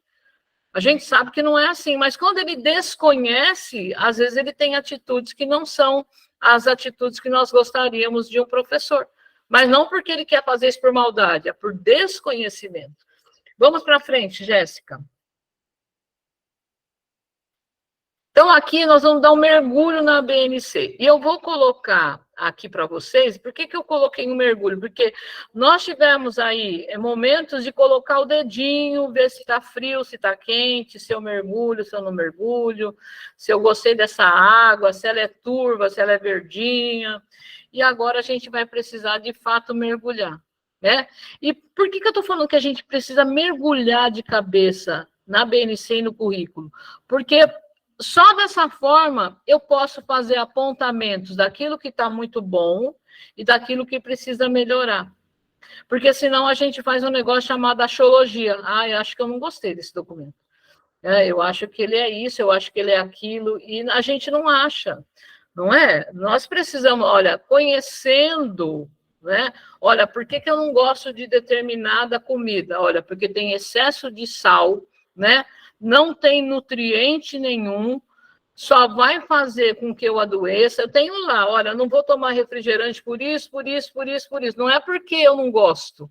Speaker 3: A gente sabe que não é assim, mas quando ele desconhece, às vezes ele tem atitudes que não são as atitudes que nós gostaríamos de um professor. Mas não porque ele quer fazer isso por maldade, é por desconhecimento. Vamos para frente, Jéssica. Então, aqui nós vamos dar um mergulho na BNC. E eu vou colocar aqui para vocês, por que eu coloquei um mergulho? Porque nós tivemos aí momentos de colocar o dedinho, ver se está frio, se está quente, se eu mergulho, se eu não mergulho, se eu gostei dessa água, se ela é turva, se ela é verdinha. E agora a gente vai precisar, de fato, mergulhar. Né? E por que eu estou falando que a gente precisa mergulhar de cabeça na BNC e no currículo? Porque só dessa forma eu posso fazer apontamentos daquilo que está muito bom e daquilo que precisa melhorar. Porque senão a gente faz um negócio chamado axiologia. Eu acho que eu não gostei desse documento. Eu acho que ele é isso, eu acho que ele é aquilo, e a gente não acha, não é? Nós precisamos, olha, conhecendo, né? Olha, por que eu não gosto de determinada comida? Olha, porque tem excesso de sal, né? Não tem nutriente nenhum, só vai fazer com que eu adoeça. Eu tenho lá, olha, não vou tomar refrigerante por isso. Não é porque eu não gosto,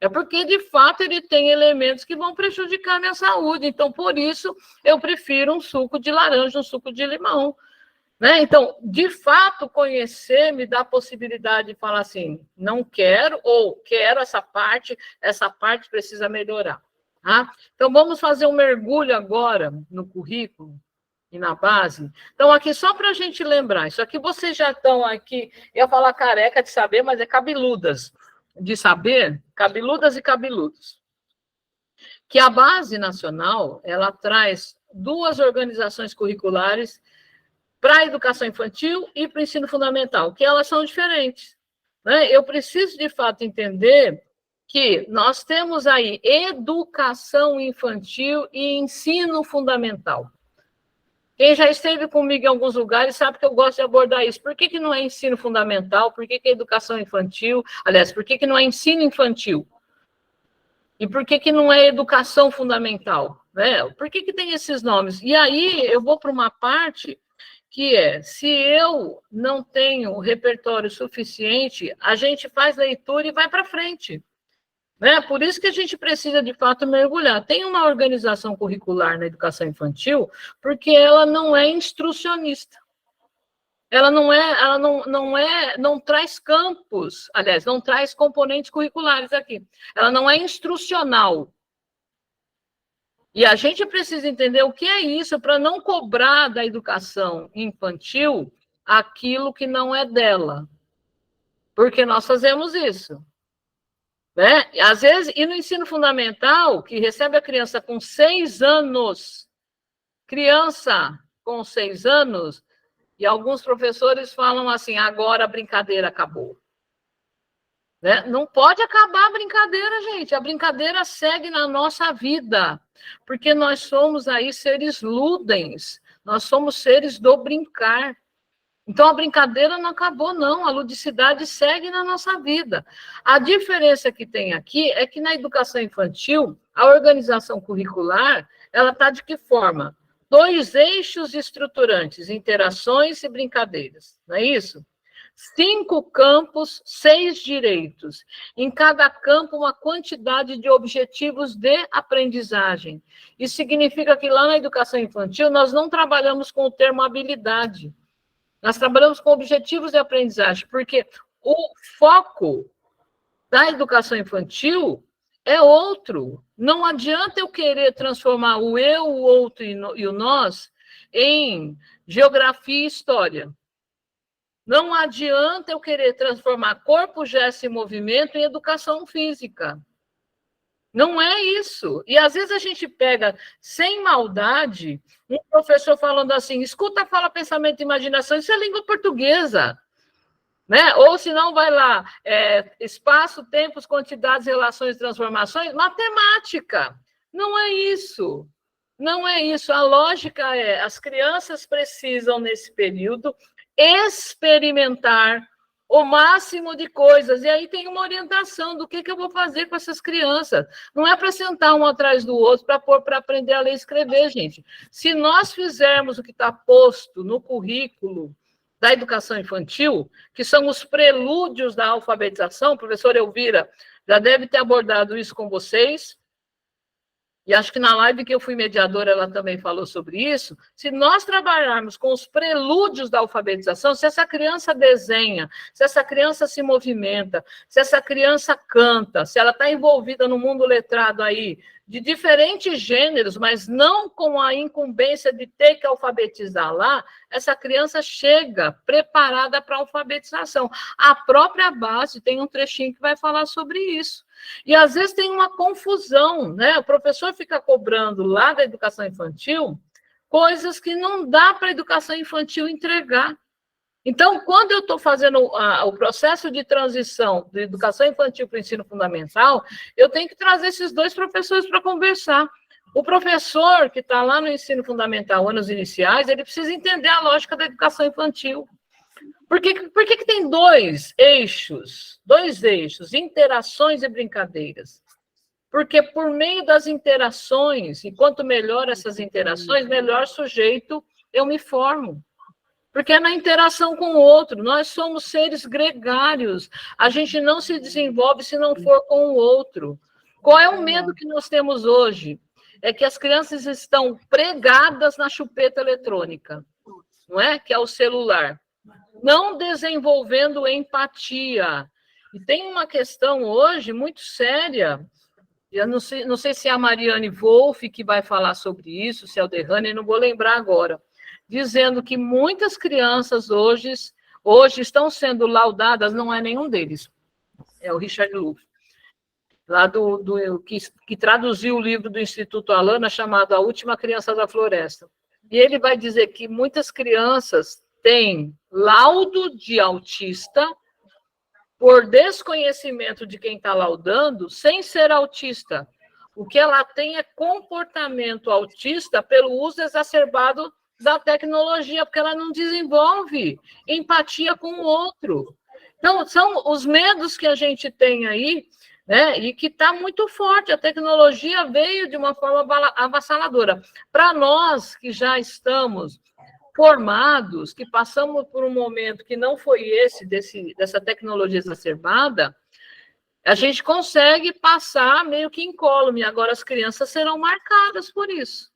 Speaker 3: é porque, de fato, ele tem elementos que vão prejudicar a minha saúde. Então, por isso, eu prefiro um suco de laranja, um suco de limão. Né? Então, de fato, conhecer me dá a possibilidade de falar assim, não quero, ou quero essa parte precisa melhorar. Tá? Então, vamos fazer um mergulho agora no currículo e na base. Então, aqui, só para a gente lembrar, isso aqui vocês já estão aqui, eu ia falar careca de saber, mas é cabeludas de saber, cabeludas e cabeludos. Que a Base Nacional, ela traz 2 organizações curriculares para a educação infantil e para o ensino fundamental, que elas são diferentes. Né? Eu preciso, de fato, entender que nós temos aí educação infantil e ensino fundamental. Quem já esteve comigo em alguns lugares sabe que eu gosto de abordar isso. Por que não é ensino fundamental? Por que é educação infantil? Aliás, por que não é ensino infantil? E por que não é educação fundamental? Né? Por que tem esses nomes? E aí eu vou para uma parte que é, se eu não tenho repertório suficiente, a gente faz leitura e vai para frente. Né? Por isso que a gente precisa, de fato, mergulhar. Tem uma organização curricular na educação infantil, porque ela não é instrucionista. Ela não traz campos, aliás, não traz componentes curriculares aqui. Ela não é instrucional. E a gente precisa entender o que é isso para não cobrar da educação infantil aquilo que não é dela. Porque nós fazemos isso. Né? Às vezes, e no ensino fundamental, que recebe a criança com 6 anos, e alguns professores falam assim, agora a brincadeira acabou. Né? Não pode acabar a brincadeira, gente. A brincadeira segue na nossa vida, porque nós somos aí seres ludens, nós somos seres do brincar. Então, a brincadeira não acabou, não. A ludicidade segue na nossa vida. A diferença que tem aqui é que na educação infantil, a organização curricular, ela está de que forma? 2 eixos estruturantes, interações e brincadeiras, não é isso? 5 campos, 6 direitos. Em cada campo, uma quantidade de objetivos de aprendizagem. Isso significa que lá na educação infantil, nós não trabalhamos com o termo habilidade. Nós trabalhamos com objetivos de aprendizagem, porque o foco da educação infantil é outro. Não adianta eu querer transformar o eu, o outro e o nós em geografia e história. Não adianta eu querer transformar corpo, gesto e movimento em educação física. Não é isso. E às vezes a gente pega, sem maldade, um professor falando assim, escuta, fala, pensamento e imaginação, isso é língua portuguesa. Né? Ou se não, vai lá, espaço, tempos, quantidades, relações, transformações, matemática. Não é isso. Não é isso. A lógica é, as crianças precisam, nesse período, experimentar o máximo de coisas, e aí tem uma orientação do que eu vou fazer com essas crianças. Não é para sentar um atrás do outro, para aprender a ler e escrever, gente. Se nós fizermos o que está posto no currículo da educação infantil, que são os prelúdios da alfabetização, a professora Elvira já deve ter abordado isso com vocês, e acho que na live que eu fui mediadora, ela também falou sobre isso. Se nós trabalharmos com os prelúdios da alfabetização, se essa criança desenha, se essa criança se movimenta, se essa criança canta, se ela está envolvida no mundo letrado aí, de diferentes gêneros, mas não com a incumbência de ter que alfabetizar lá, essa criança chega preparada para a alfabetização. A própria base tem um trechinho que vai falar sobre isso. E, às vezes, tem uma confusão, né? O professor fica cobrando lá da educação infantil coisas que não dá para a educação infantil entregar. Então, quando eu estou fazendo o processo de transição da educação infantil para o ensino fundamental, eu tenho que trazer esses 2 professores para conversar. O professor que está lá no ensino fundamental, anos iniciais, ele precisa entender a lógica da educação infantil. Por que tem 2 eixos? 2 eixos, interações e brincadeiras. Porque por meio das interações, e quanto melhor essas interações, melhor sujeito eu me formo. Porque é na interação com o outro, nós somos seres gregários, a gente não se desenvolve se não for com o outro. Qual é o medo que nós temos hoje? É que as crianças estão pregadas na chupeta eletrônica, não é? Que é o celular. Não desenvolvendo empatia. E tem uma questão hoje muito séria, eu não sei se é a Mariane Wolff que vai falar sobre isso, se é o Derrane, não vou lembrar agora, dizendo que muitas crianças hoje estão sendo laudadas, não é nenhum deles, é o Richard Louv, lá que traduziu o livro do Instituto Alana, chamado A Última Criança da Floresta. E ele vai dizer que muitas crianças têm laudo de autista por desconhecimento de quem está laudando, sem ser autista. O que ela tem é comportamento autista pelo uso exacerbado da tecnologia, porque ela não desenvolve empatia com o outro. Então, são os medos que a gente tem aí, né, e que está muito forte. A tecnologia veio de uma forma avassaladora. Para nós que já estamos formados, que passamos por um momento que não foi dessa tecnologia exacerbada, a gente consegue passar meio que incólume. Agora as crianças serão marcadas por isso.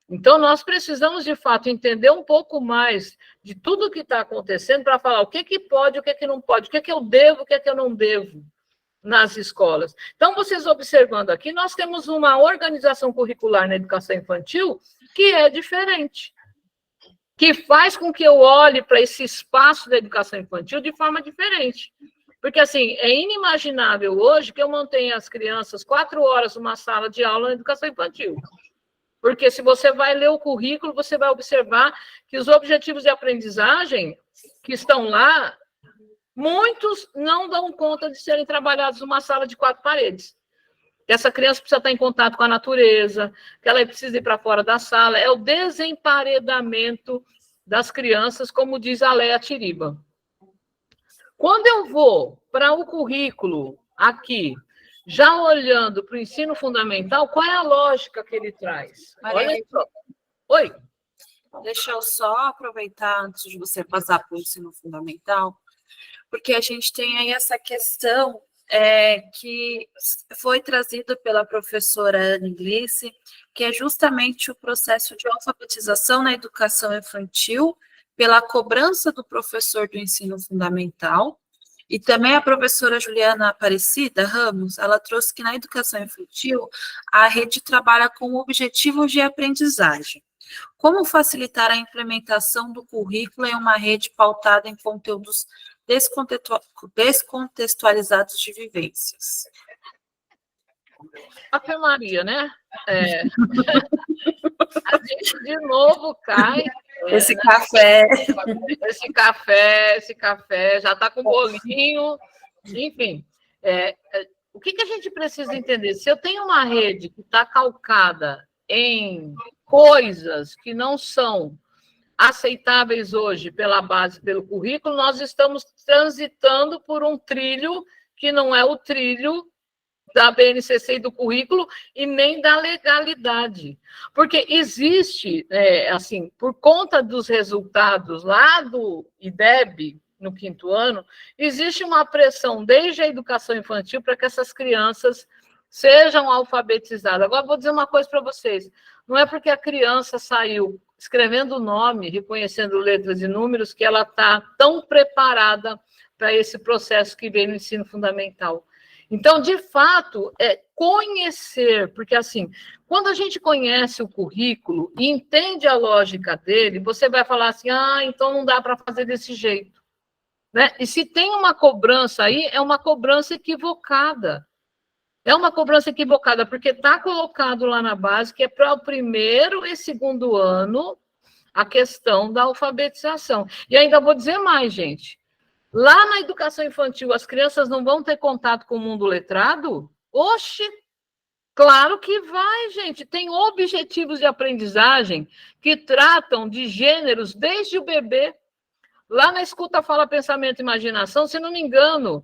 Speaker 3: Então, nós precisamos, de fato, entender um pouco mais de tudo o que está acontecendo para falar o que pode, o que não pode, o que eu devo, o que eu não devo nas escolas. Então, vocês observando aqui, nós temos uma organização curricular na educação infantil que é diferente, que faz com que eu olhe para esse espaço da educação infantil de forma diferente. Porque, assim, é inimaginável hoje que eu mantenha as crianças 4 horas numa sala de aula na educação infantil. Porque se você vai ler o currículo, você vai observar que os objetivos de aprendizagem que estão lá, muitos não dão conta de serem trabalhados numa sala de 4 paredes. Essa criança precisa estar em contato com a natureza, que ela precisa ir para fora da sala. É o desemparedamento das crianças, como diz a Léa Tiriba. Quando eu vou para o currículo aqui, já olhando para o ensino fundamental, qual é a lógica que ele traz? Olha só. Oi.
Speaker 2: Deixa eu só aproveitar antes de você passar para o ensino fundamental, porque a gente tem aí essa questão que foi trazida pela professora Anne Glice, que é justamente o processo de alfabetização na educação infantil pela cobrança do professor do ensino fundamental. E também a professora Juliana Aparecida Ramos, ela trouxe que na educação infantil a rede trabalha com objetivos de aprendizagem. Como facilitar a implementação do currículo em uma rede pautada em conteúdos descontextualizados de vivências?
Speaker 3: Ave Maria, né? A gente de novo cai.
Speaker 2: Esse café.
Speaker 3: Esse café já está com bolinho. Enfim, o que a gente precisa entender? Se eu tenho uma rede que está calcada em coisas que não são aceitáveis hoje pela base, pelo currículo, nós estamos transitando por um trilho que não é o trilho da BNCC e do currículo e nem da legalidade. Porque existe, assim, por conta dos resultados lá do IDEB, no 5º ano, existe uma pressão desde a educação infantil para que essas crianças sejam alfabetizadas. Agora, vou dizer uma coisa para vocês. Não é porque a criança saiu escrevendo o nome, reconhecendo letras e números, que ela está tão preparada para esse processo que vem no ensino fundamental. Então, de fato, conhecer, porque assim, quando a gente conhece o currículo e entende a lógica dele, você vai falar assim, então não dá para fazer desse jeito. Né? E se tem uma cobrança aí, é uma cobrança equivocada. É uma cobrança equivocada, porque está colocado lá na base que é para o 1º e 2º ano a questão da alfabetização. E ainda vou dizer mais, gente. Lá na educação infantil, as crianças não vão ter contato com o mundo letrado? Oxe, claro que vai, gente. Tem objetivos de aprendizagem que tratam de gêneros desde o bebê. Lá na escuta, fala, pensamento e imaginação, se não me engano,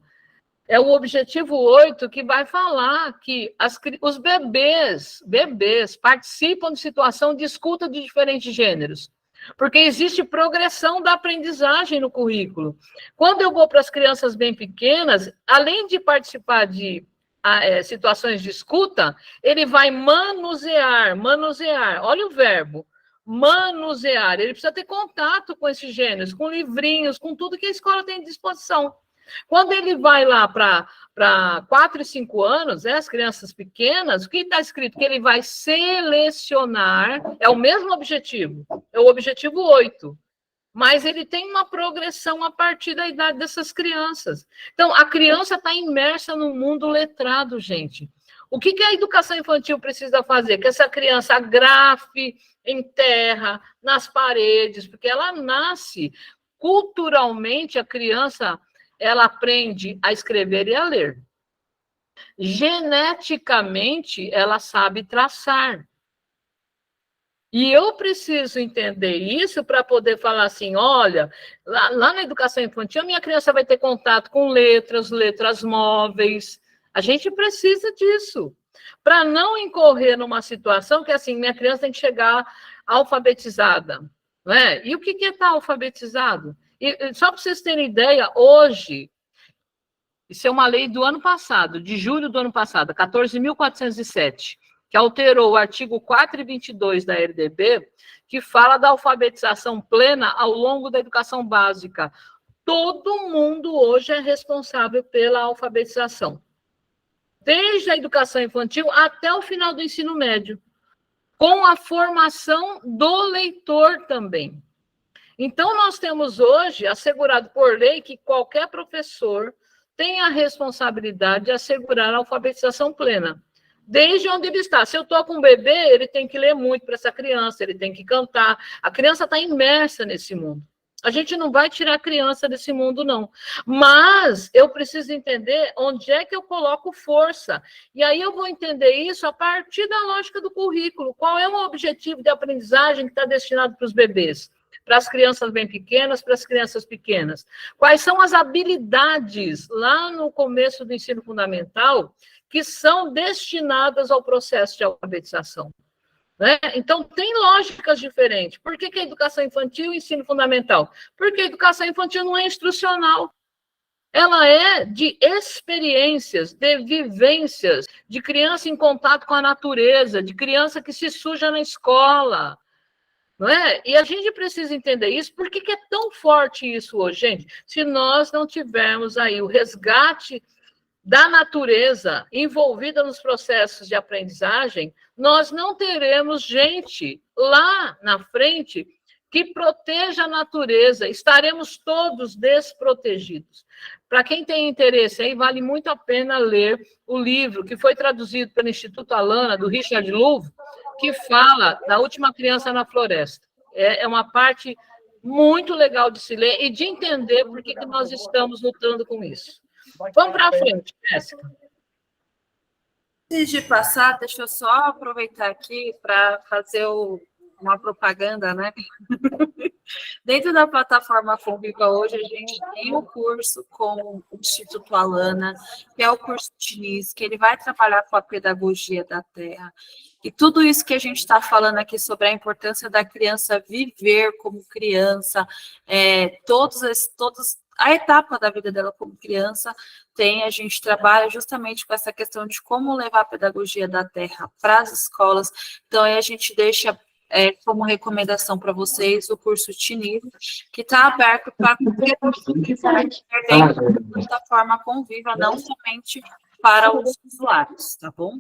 Speaker 3: é o objetivo 8 que vai falar que os bebês participam de situação de escuta de diferentes gêneros. Porque existe progressão da aprendizagem no currículo. Quando eu vou para as crianças bem pequenas, além de participar de situações de escuta, ele vai manusear, olha o verbo, manusear, ele precisa ter contato com esses gêneros, com livrinhos, com tudo que a escola tem à disposição. Quando ele vai lá para 4 e 5 anos, as crianças pequenas, o que está escrito? Que ele vai selecionar, é o mesmo objetivo, é o objetivo 8, mas ele tem uma progressão a partir da idade dessas crianças. Então, a criança está imersa no mundo letrado, gente. O que a educação infantil precisa fazer? Que essa criança grafe em terra, nas paredes, porque ela nasce, culturalmente, a criança ela aprende a escrever e a ler. Geneticamente, ela sabe traçar. E eu preciso entender isso para poder falar assim, olha, lá na educação infantil, a minha criança vai ter contato com letras móveis. A gente precisa disso. Para não incorrer numa situação que, assim, minha criança tem que chegar alfabetizada. Não é? E o que é estar alfabetizado? E só para vocês terem ideia, hoje, isso é uma lei do ano passado, de julho do ano passado, 14.407, que alterou o artigo 422 da LDB, que fala da alfabetização plena ao longo da educação básica. Todo mundo hoje é responsável pela alfabetização, desde a educação infantil até o final do ensino médio, com a formação do leitor também. Então, nós temos hoje, assegurado por lei, que qualquer professor tem a responsabilidade de assegurar a alfabetização plena, desde onde ele está. Se eu estou com um bebê, ele tem que ler muito para essa criança, ele tem que cantar. A criança está imersa nesse mundo. A gente não vai tirar a criança desse mundo, não. Mas eu preciso entender onde é que eu coloco força. E aí eu vou entender isso a partir da lógica do currículo. Qual é o objetivo de aprendizagem que está destinado para os bebês? para as crianças bem pequenas, para as crianças pequenas? Quais são as habilidades lá no começo do ensino fundamental que são destinadas ao processo de alfabetização? Né? Então, tem lógicas diferentes. Por que a educação infantil e ensino fundamental? Porque a educação infantil não é instrucional. Ela é de experiências, de vivências, de criança em contato com a natureza, de criança que se suja na escola, não é? E a gente precisa entender isso. Por que é tão forte isso hoje, gente? Se nós não tivermos aí o resgate da natureza envolvida nos processos de aprendizagem, nós não teremos gente lá na frente que proteja a natureza, estaremos todos desprotegidos. Para quem tem interesse, aí vale muito a pena ler o livro que foi traduzido pelo Instituto Alana, do Richard Louv, que fala da última criança na floresta. É uma parte muito legal de se ler e de entender por que nós estamos lutando com isso. Vamos para frente, Jéssica.
Speaker 2: Antes de passar, deixa eu só aproveitar aqui para fazer uma propaganda, né? Dentro da plataforma Conviva hoje, a gente tem um curso com o Instituto Alana, que é o curso TINIS, que ele vai trabalhar com a pedagogia da terra. E tudo isso que a gente está falando aqui sobre a importância da criança viver como criança, todos a etapa da vida dela como criança, a gente trabalha justamente com essa questão de como levar a pedagogia da terra para as escolas. Então, aí a gente deixa como recomendação para vocês o curso TINIS, que está aberto para qualquer quiser dentro da plataforma Conviva, não somente para os usuários, tá bom?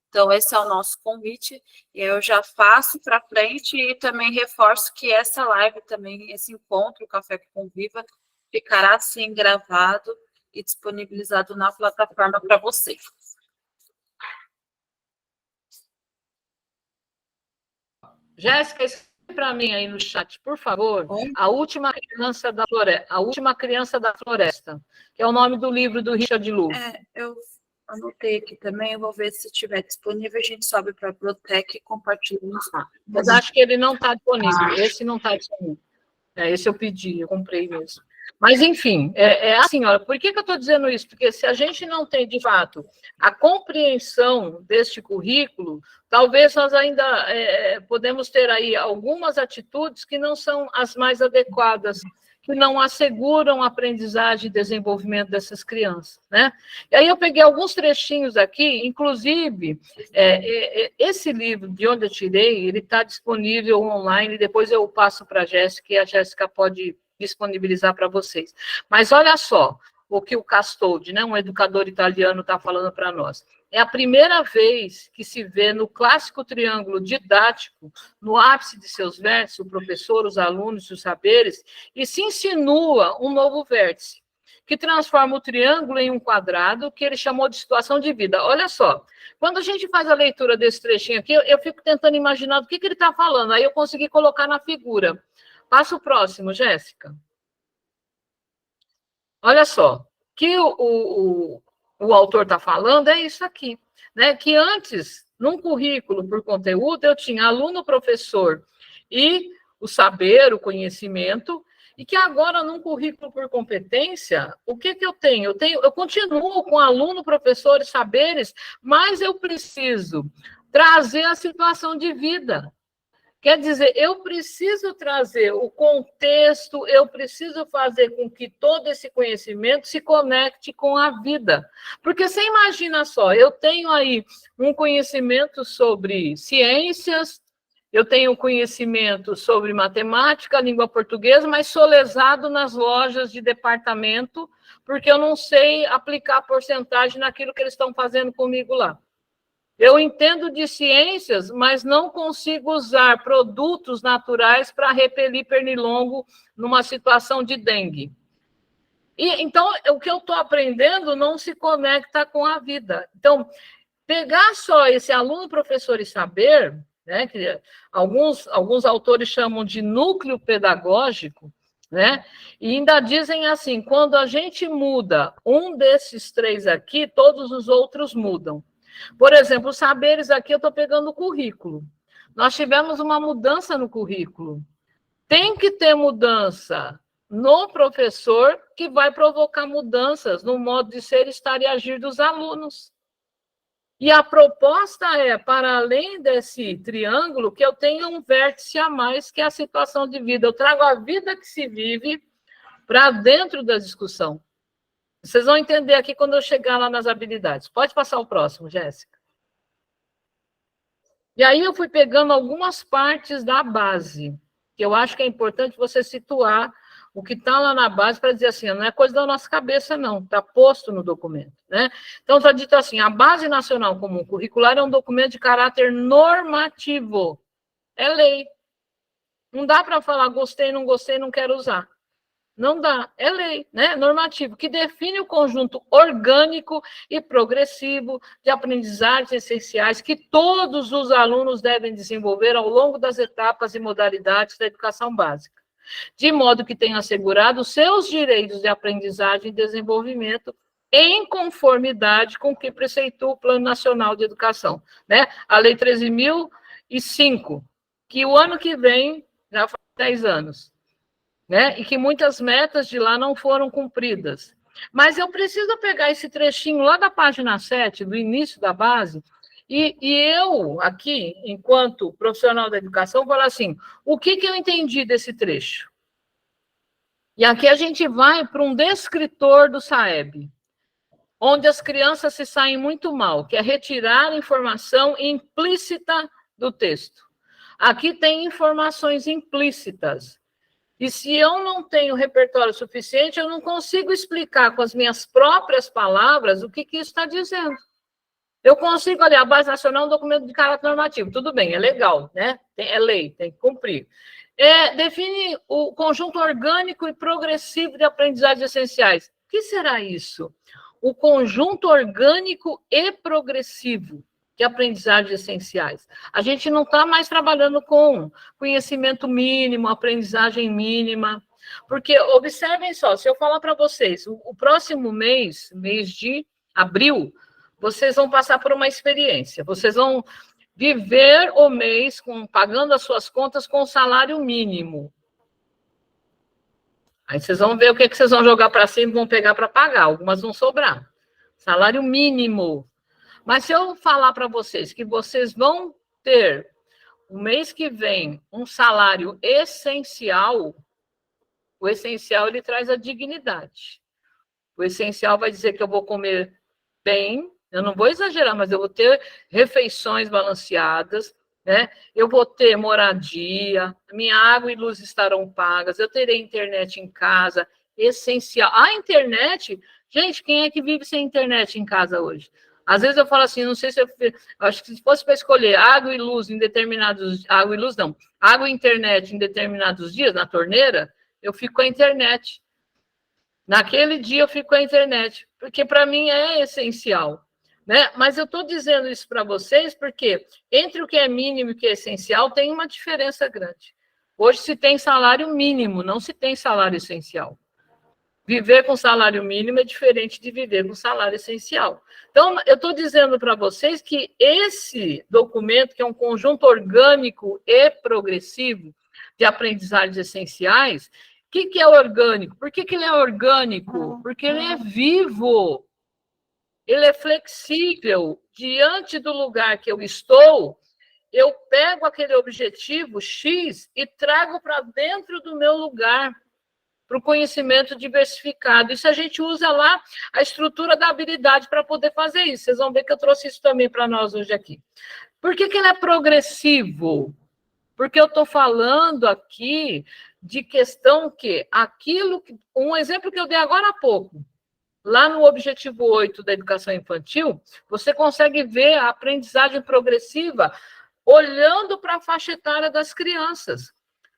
Speaker 2: Então, esse é o nosso convite, e eu já faço para frente e também reforço que essa live também, esse encontro, o Café com Conviva, ficará, sim, gravado e disponibilizado na plataforma para vocês.
Speaker 3: Jéssica, escreve para mim aí no chat, por favor, A Última Criança da Floresta, que é o nome do livro do Richard Louv.
Speaker 2: Eu anotei aqui também, eu vou ver se estiver disponível, a gente sobe para a biblioteca e compartilhamos lá.
Speaker 3: Mas acho que ele não está disponível, esse não está disponível. Esse eu pedi, eu comprei mesmo. Mas, enfim, assim, olha, por que eu estou dizendo isso? Porque se a gente não tem, de fato, a compreensão deste currículo, talvez nós ainda podemos ter aí algumas atitudes que não são as mais adequadas, que não asseguram a aprendizagem e desenvolvimento dessas crianças, né? E aí eu peguei alguns trechinhos aqui, inclusive, esse livro, de onde eu tirei, ele está disponível online, depois eu passo para a Jéssica, e a Jéssica pode disponibilizar para vocês. Mas olha só o que o Castoldi, né, um educador italiano, está falando para nós. É a primeira vez que se vê no clássico triângulo didático, no ápice de seus vértices, o professor, os alunos e os saberes, e se insinua um novo vértice, que transforma o triângulo em um quadrado, que ele chamou de situação de vida. Olha só, quando a gente faz a leitura desse trechinho aqui, eu fico tentando imaginar do que ele está falando, aí eu consegui colocar na figura. Passa o próximo, Jéssica. Olha só, que o autor está falando é isso aqui, né? Que antes, num currículo por conteúdo, eu tinha aluno, professor e o saber, o conhecimento, e que agora, num currículo por competência, o que eu tenho? Eu continuo com aluno, professor e saberes, mas eu preciso trazer a situação de vida. Quer dizer, eu preciso trazer o contexto, eu preciso fazer com que todo esse conhecimento se conecte com a vida. Porque você imagina só, eu tenho aí um conhecimento sobre ciências, eu tenho conhecimento sobre matemática, língua portuguesa, mas sou lesado nas lojas de departamento, porque eu não sei aplicar a porcentagem naquilo que eles estão fazendo comigo lá. Eu entendo de ciências, mas não consigo usar produtos naturais para repelir pernilongo numa situação de dengue. Então, o que eu estou aprendendo não se conecta com a vida. Então, pegar só esse aluno, professor e saber, né, que alguns autores chamam de núcleo pedagógico, né, e ainda dizem assim, quando a gente muda um desses três aqui, todos os outros mudam. Por exemplo, os saberes aqui, eu estou pegando o currículo. Nós tivemos uma mudança no currículo. Tem que ter mudança no professor, que vai provocar mudanças no modo de ser, estar e agir dos alunos. E a proposta é, para além desse triângulo, que eu tenha um vértice a mais, que é a situação de vida. Eu trago a vida que se vive para dentro da discussão. Vocês vão entender aqui quando eu chegar lá nas habilidades. Pode passar o próximo, Jéssica. E aí eu fui pegando algumas partes da base, que eu acho que é importante você situar o que está lá na base para dizer assim, não é coisa da nossa cabeça, não, está posto no documento, né? Então, está dito assim, a Base Nacional Comum Curricular é um documento de caráter normativo, é lei. Não dá para falar gostei, não quero usar. Não dá, é lei, né? Normativo, que define o conjunto orgânico e progressivo de aprendizagens essenciais que todos os alunos devem desenvolver ao longo das etapas e modalidades da educação básica, de modo que tenha assegurado seus direitos de aprendizagem e desenvolvimento em conformidade com o que preceitua o Plano Nacional de Educação, né? A Lei 13.005, que o ano que vem já faz 10 anos. Né? E que muitas metas de lá não foram cumpridas. Mas eu preciso pegar esse trechinho lá da página 7, do início da base, e eu, aqui, enquanto profissional da educação, falar assim, o que eu entendi desse trecho? E aqui a gente vai para um descritor do SAEB, onde as crianças se saem muito mal, que é retirar a informação implícita do texto. Aqui tem informações implícitas. E se eu não tenho repertório suficiente, eu não consigo explicar com as minhas próprias palavras o que isso está dizendo. Eu consigo, olha, a Base Nacional é um documento de caráter normativo. Tudo bem, é legal, né? É lei, tem que cumprir. Define o conjunto orgânico e progressivo de aprendizagens essenciais. O que será isso? O conjunto orgânico e progressivo de aprendizagens essenciais. A gente não está mais trabalhando com conhecimento mínimo, aprendizagem mínima, porque, observem só, se eu falar para vocês, o próximo mês de abril, vocês vão passar por uma experiência, vocês vão viver o mês pagando as suas contas com salário mínimo. Aí vocês vão ver o que vocês vão jogar para cima e vão pegar para pagar, algumas vão sobrar. Salário mínimo. Mas se eu falar para vocês que vocês vão ter, o mês que vem, um salário essencial, o essencial, ele traz a dignidade. O essencial vai dizer que eu vou comer bem, eu não vou exagerar, mas eu vou ter refeições balanceadas, né? Eu vou ter moradia, minha água e luz estarão pagas, eu terei internet em casa, essencial. A internet, gente, quem é que vive sem internet em casa hoje? Às vezes eu falo assim, não sei se eu acho que se fosse para escolher água e luz em determinados... Água e luz não. Água e internet em determinados dias, na torneira, eu fico com a internet. Naquele dia eu fico com a internet, porque para mim é essencial. Né? Mas eu estou dizendo isso para vocês porque entre o que é mínimo e o que é essencial tem uma diferença grande. Hoje se tem salário mínimo, não se tem salário essencial. Viver com salário mínimo é diferente de viver com salário essencial. Então, eu estou dizendo para vocês que esse documento, que é um conjunto orgânico e progressivo de aprendizagens essenciais, o que é orgânico? Por que ele é orgânico? Porque ele é vivo, ele é flexível. Diante do lugar que eu estou, eu pego aquele objetivo X e trago para dentro do meu lugar, para o conhecimento diversificado. Isso a gente usa lá a estrutura da habilidade para poder fazer isso. Vocês vão ver que eu trouxe isso também para nós hoje aqui. Por que ele é progressivo? Porque eu estou falando aqui de questão que um exemplo que eu dei agora há pouco, lá no objetivo 8 da educação infantil, você consegue ver a aprendizagem progressiva olhando para a faixa etária das crianças.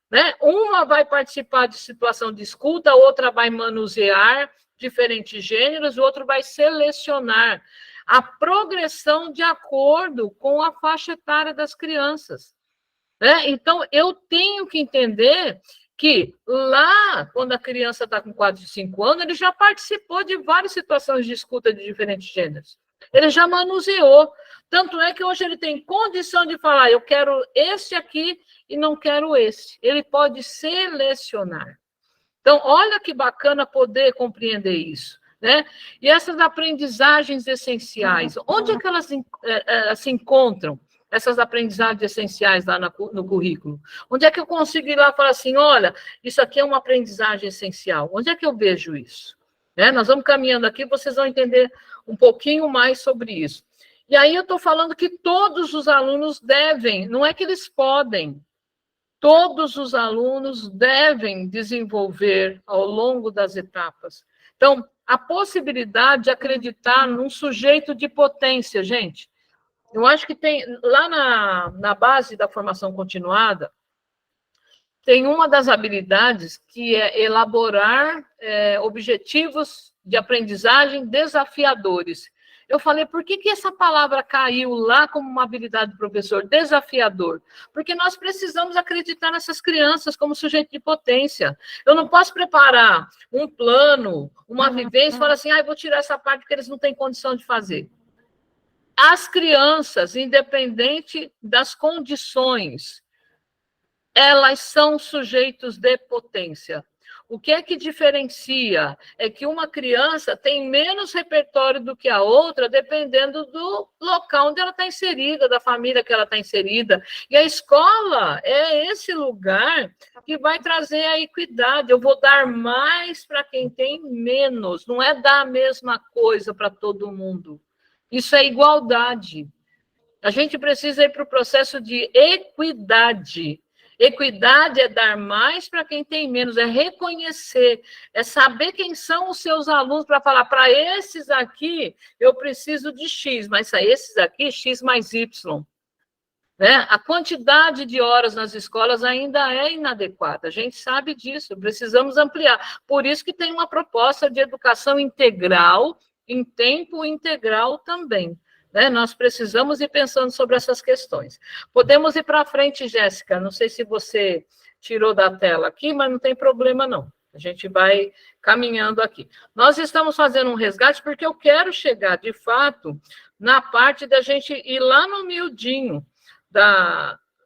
Speaker 3: Né? Uma vai participar de situação de escuta, outra vai manusear diferentes gêneros, o outro vai selecionar a progressão de acordo com a faixa etária das crianças. Né? Então, eu tenho que entender que lá, quando a criança está com 4 de 5 anos, ele já participou de várias situações de escuta de diferentes gêneros. Ele já manuseou. Tanto é que hoje ele tem condição de falar, eu quero esse aqui e não quero esse. Ele pode selecionar. Então, olha que bacana poder compreender isso, né? E essas aprendizagens essenciais, onde é que elas se encontram? Essas aprendizagens essenciais lá no currículo. Onde é que eu consigo ir lá e falar assim, olha, isso aqui é uma aprendizagem essencial. Onde é que eu vejo isso? Né? Nós vamos caminhando aqui, vocês vão entender um pouquinho mais sobre isso. E aí eu estou falando que todos os alunos devem, não é que eles podem, todos os alunos devem desenvolver ao longo das etapas. Então, a possibilidade de acreditar num sujeito de potência, gente. Eu acho que tem, lá na base da formação continuada, tem uma das habilidades que é elaborar objetivos de aprendizagem desafiadores. Eu falei, por que essa palavra caiu lá como uma habilidade do professor? Desafiador. Porque nós precisamos acreditar nessas crianças como sujeito de potência. Eu não posso preparar um plano, uma vivência, e falar assim, vou tirar essa parte porque eles não têm condição de fazer. As crianças, independente das condições, elas são sujeitos de potência. O que é que diferencia? É que uma criança tem menos repertório do que a outra, dependendo do local onde ela está inserida, da família que ela está inserida. E a escola é esse lugar que vai trazer a equidade. Eu vou dar mais para quem tem menos. Não é dar a mesma coisa para todo mundo. Isso é igualdade. A gente precisa ir para o processo de equidade. Equidade é dar mais para quem tem menos, é reconhecer, é saber quem são os seus alunos para falar, para esses aqui eu preciso de X, mas para esses aqui, X mais Y. Né? A quantidade de horas nas escolas ainda é inadequada, a gente sabe disso, precisamos ampliar. Por isso que tem uma proposta de educação integral, em tempo integral também. Né? Nós precisamos ir pensando sobre essas questões. Podemos ir para frente, Jéssica. Não sei se você tirou da tela aqui, mas não tem problema, não. A gente vai caminhando aqui. Nós estamos fazendo um resgate porque eu quero chegar, de fato, na parte da gente ir lá no miudinho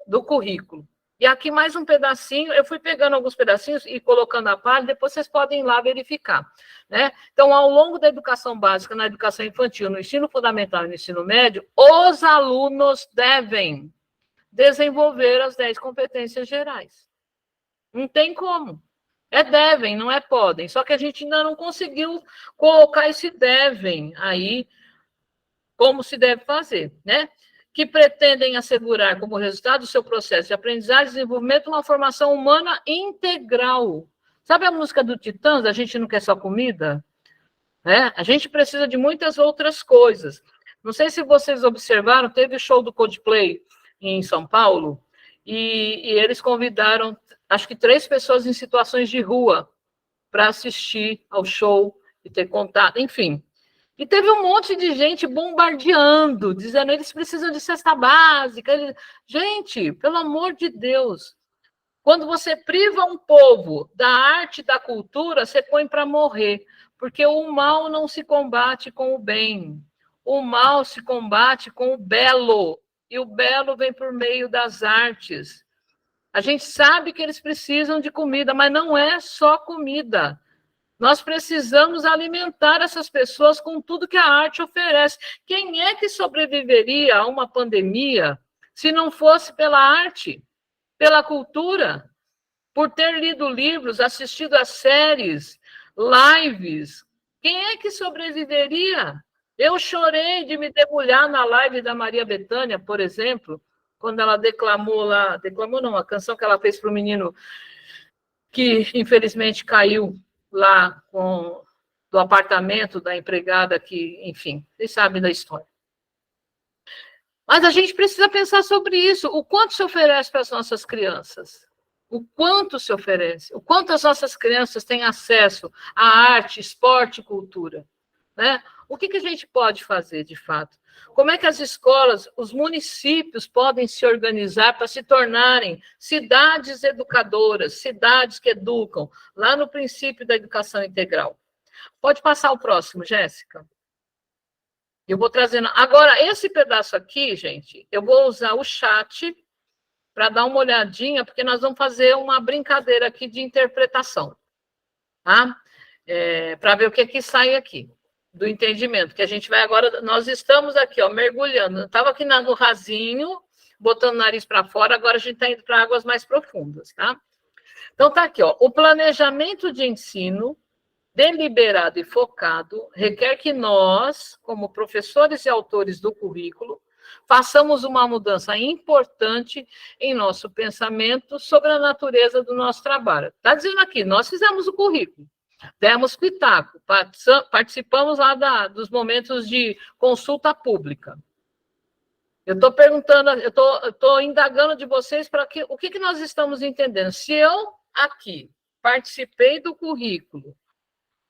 Speaker 3: do currículo. E aqui mais um pedacinho, eu fui pegando alguns pedacinhos e colocando a palha, depois vocês podem ir lá verificar. Né? Então, ao longo da educação básica, na educação infantil, no ensino fundamental e no ensino médio, os alunos devem desenvolver as 10 competências gerais. Não tem como. É devem, não é podem. Só que a gente ainda não conseguiu colocar esse devem aí, como se deve fazer, né? Que pretendem assegurar como resultado do seu processo de aprendizagem e desenvolvimento uma formação humana integral. Sabe a música do Titãs, A Gente Não Quer Só Comida? Né? A gente precisa de muitas outras coisas. Não sei se vocês observaram, teve o show do Coldplay em São Paulo, e eles convidaram, acho que 3 pessoas em situações de rua para assistir ao show e ter contato, enfim. E teve um monte de gente bombardeando, dizendo eles precisam de cesta básica. Gente, pelo amor de Deus, quando você priva um povo da arte e da cultura, você põe para morrer, porque o mal não se combate com o bem, o mal se combate com o belo, e o belo vem por meio das artes. A gente sabe que eles precisam de comida, mas não é só comida. Nós precisamos alimentar essas pessoas com tudo que a arte oferece. Quem é que sobreviveria a uma pandemia se não fosse pela arte, pela cultura, por ter lido livros, assistido a séries, lives? Quem é que sobreviveria? Eu chorei de me debulhar na live da Maria Bethânia, por exemplo, quando ela declamou lá, declamou não, a canção que ela fez para o menino que infelizmente caiu lá do apartamento da empregada que, enfim, vocês sabem da história. Mas a gente precisa pensar sobre isso. O quanto se oferece para as nossas crianças? O quanto se oferece? O quanto as nossas crianças têm acesso à arte, esporte e cultura? Né? O que a gente pode fazer, de fato? Como é que as escolas, os municípios podem se organizar para se tornarem cidades educadoras, cidades que educam, lá no princípio da educação integral? Pode passar o próximo, Jéssica. Eu vou trazendo. Agora, esse pedaço aqui, gente, eu vou usar o chat para dar uma olhadinha, porque nós vamos fazer uma brincadeira aqui de interpretação, tá? Para ver o que sai aqui, do entendimento, que a gente vai agora, nós estamos aqui, ó, mergulhando, estava aqui no rasinho, botando o nariz para fora, agora a gente está indo para águas mais profundas, tá? Então, tá aqui, ó, o planejamento de ensino deliberado e focado requer que nós, como professores e autores do currículo, façamos uma mudança importante em nosso pensamento sobre a natureza do nosso trabalho. Está dizendo aqui, nós fizemos o currículo, demos pitaco, participamos lá dos momentos de consulta pública. Eu estou perguntando, eu estou indagando de vocês para o que nós estamos entendendo. Se eu aqui participei do currículo,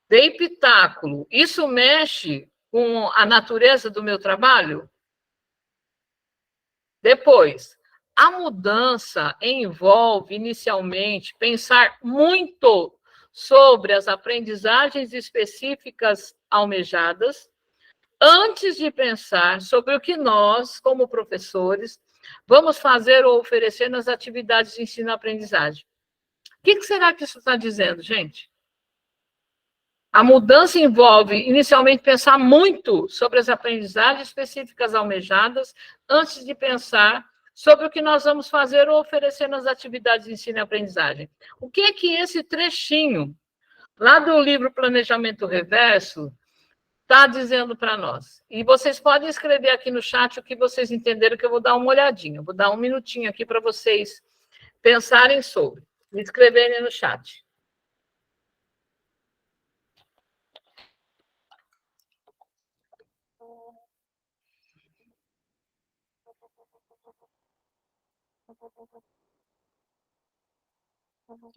Speaker 3: dei pitaco, isso mexe com a natureza do meu trabalho? Depois, a mudança envolve, inicialmente, pensar muito sobre as aprendizagens específicas almejadas, antes de pensar sobre o que nós, como professores, vamos fazer ou oferecer nas atividades de ensino-aprendizagem. O que será que isso está dizendo, gente? A mudança envolve, inicialmente, pensar muito sobre as aprendizagens específicas almejadas, antes de pensar sobre o que nós vamos fazer ou oferecer nas atividades de ensino e aprendizagem. O que é que esse trechinho, lá do livro Planejamento Reverso, está dizendo para nós? E vocês podem escrever aqui no chat o que vocês entenderam, que eu vou dar uma olhadinha. Vou dar um minutinho aqui para vocês pensarem sobre. E escreverem no chat.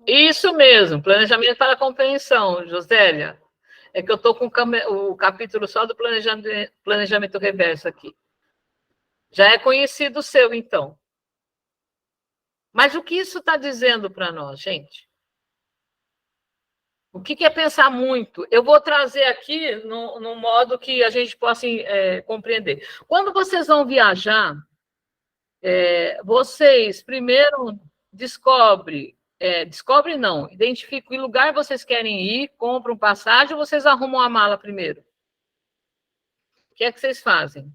Speaker 3: Isso mesmo, planejamento para a compreensão, Josélia. É que eu estou com o capítulo só do planejamento reverso aqui. Já é conhecido o seu, então. Mas o que isso está dizendo para nós, gente? O que é pensar muito? Eu vou trazer aqui no modo que a gente possa compreender. Quando vocês vão viajar, vocês primeiro descobrem não, identificam que lugar vocês querem ir, compram passagem, ou vocês arrumam a mala primeiro? O que é que vocês fazem?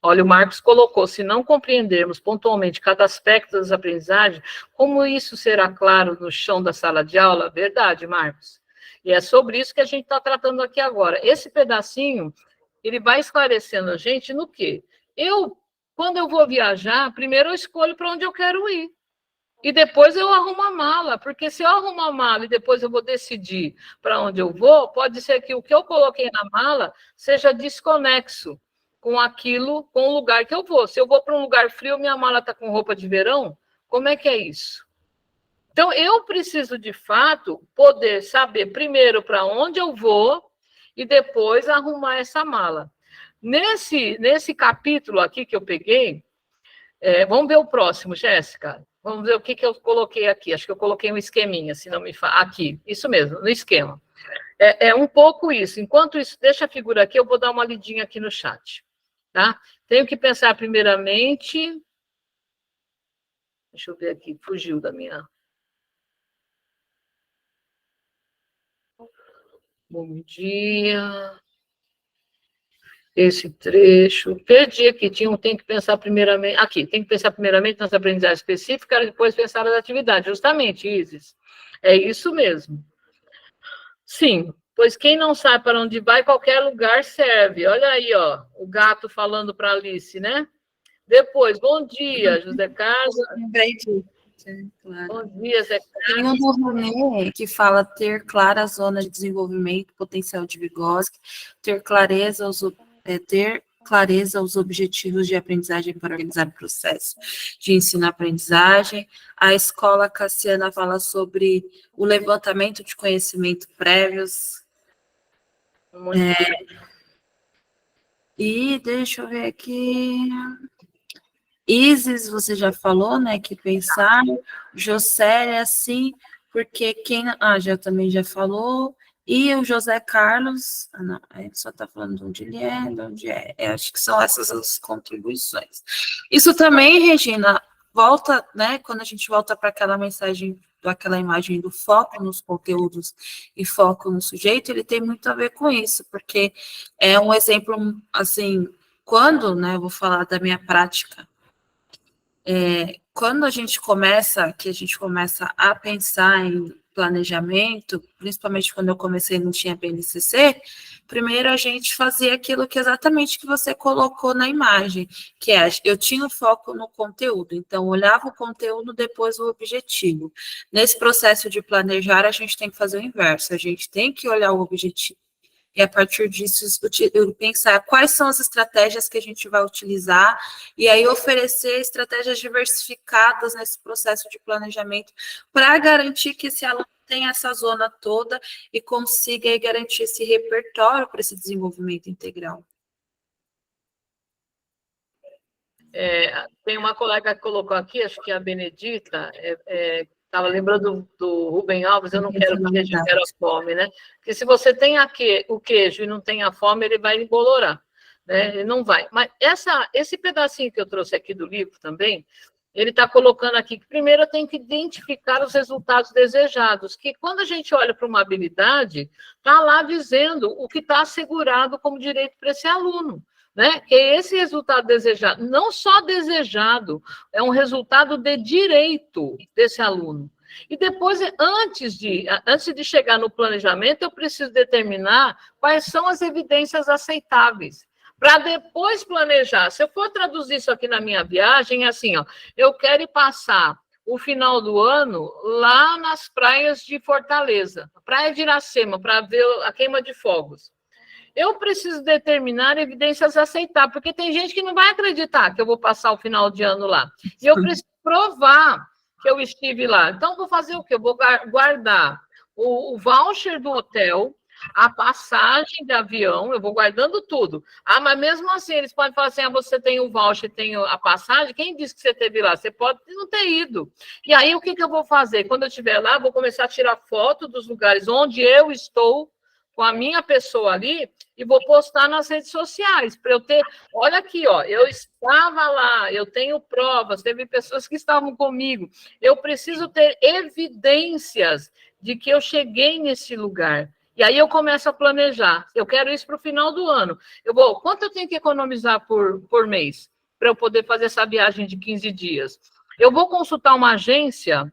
Speaker 3: Olha, o Marcos colocou, se não compreendermos pontualmente cada aspecto das aprendizagens, como isso será claro no chão da sala de aula? Verdade, Marcos. E é sobre isso que a gente está tratando aqui agora. Esse pedacinho, ele vai esclarecendo a gente no quê? Quando eu vou viajar, primeiro eu escolho para onde eu quero ir. E depois eu arrumo a mala, porque se eu arrumo a mala e depois eu vou decidir para onde eu vou, pode ser que o que eu coloquei na mala seja desconexo com aquilo, com o lugar que eu vou. Se eu vou para um lugar frio, minha mala está com roupa de verão, como é que é isso? Então, eu preciso, de fato, poder saber primeiro para onde eu vou e depois arrumar essa mala. Nesse capítulo aqui que eu peguei, vamos ver o próximo, Jéssica. Vamos ver o que eu coloquei aqui. Acho que eu coloquei um esqueminha, se não me fala. Aqui, isso mesmo, no esquema. É um pouco isso. Enquanto isso, deixa a figura aqui, eu vou dar uma lidinha aqui no chat. Tá? Tenho que pensar primeiramente... Deixa eu ver aqui, fugiu da minha... Bom dia... Esse trecho, perdi aqui, tem que pensar primeiramente, aqui, tem que pensar primeiramente nas aprendizagens específicas, depois pensar nas atividades, justamente, Isis, é isso mesmo. Sim, pois quem não sabe para onde vai, qualquer lugar serve, olha aí, ó, o gato falando para Alice, né? Depois, bom dia, José Carlos.
Speaker 4: Lembrei disso. Claro.
Speaker 3: Bom dia, Zé Carlos.
Speaker 4: Tem um do René que fala ter clara a zona de desenvolvimento potencial de Vygotsky, ter clareza os objetivos de aprendizagem para organizar o processo de ensino-aprendizagem. A escola Cassiana fala sobre o levantamento de conhecimento prévios. E deixa eu ver aqui... Isis, você já falou, né, que pensar. Jocélia, sim, porque quem... já também já falou. E o José Carlos, não, ele só está falando de onde é. Acho que são essas as contribuições. Isso também, Regina, volta, né, quando a gente volta para aquela mensagem, aquela imagem do foco nos conteúdos e foco no sujeito, ele tem muito a ver com isso, porque é um exemplo, assim, quando, né, eu vou falar da minha prática, quando a gente começa a pensar em planejamento, principalmente quando eu comecei não tinha BNCC, primeiro a gente fazia aquilo que exatamente que você colocou na imagem, que é, eu tinha o foco no conteúdo, então olhava o conteúdo, depois o objetivo. Nesse processo de planejar, a gente tem que fazer o inverso, a gente tem que olhar o objetivo, e a partir disso pensar quais são as estratégias que a gente vai utilizar, e aí oferecer estratégias diversificadas nesse processo de planejamento, para garantir que esse aluno tenha essa zona toda e consiga aí garantir esse repertório para esse desenvolvimento integral.
Speaker 3: Tem uma colega que colocou aqui, acho que é a Benedita, estava lembrando do Rubem Alves, eu não quero queijo, eu quero a fome, né? Porque se você tem o queijo e não tem a fome, ele vai embolorar, né? Ele não vai. Mas esse pedacinho que eu trouxe aqui do livro também, ele está colocando aqui que primeiro eu tenho que identificar os resultados desejados, que quando a gente olha para uma habilidade, está lá dizendo o que está assegurado como direito para esse aluno. Né? Que esse resultado desejado, não só desejado, é um resultado de direito desse aluno. E depois, antes de chegar no planejamento, eu preciso determinar quais são as evidências aceitáveis, para depois planejar. Se eu for traduzir isso aqui na minha viagem, é assim, ó, eu quero ir passar o final do ano lá nas praias de Fortaleza, Praia de Iracema, para ver a queima de fogos. Eu preciso determinar evidências aceitáveis, porque tem gente que não vai acreditar que eu vou passar o final de ano lá. E eu preciso provar que eu estive lá. Então, vou fazer o quê? Eu vou guardar o voucher do hotel, a passagem de avião, eu vou guardando tudo. Ah, mas mesmo assim, eles podem falar assim, você tem o voucher, tem a passagem, quem disse que você esteve lá? Você pode não ter ido. E aí, o que eu vou fazer? Quando eu estiver lá, vou começar a tirar foto dos lugares onde eu estou, com a minha pessoa ali, e vou postar nas redes sociais, para eu ter, olha aqui, ó, eu estava lá, eu tenho provas, teve pessoas que estavam comigo, eu preciso ter evidências de que eu cheguei nesse lugar, e aí eu começo a planejar, eu quero isso para o final do ano, quanto eu tenho que economizar por mês, para eu poder fazer essa viagem de 15 dias? Eu vou consultar uma agência,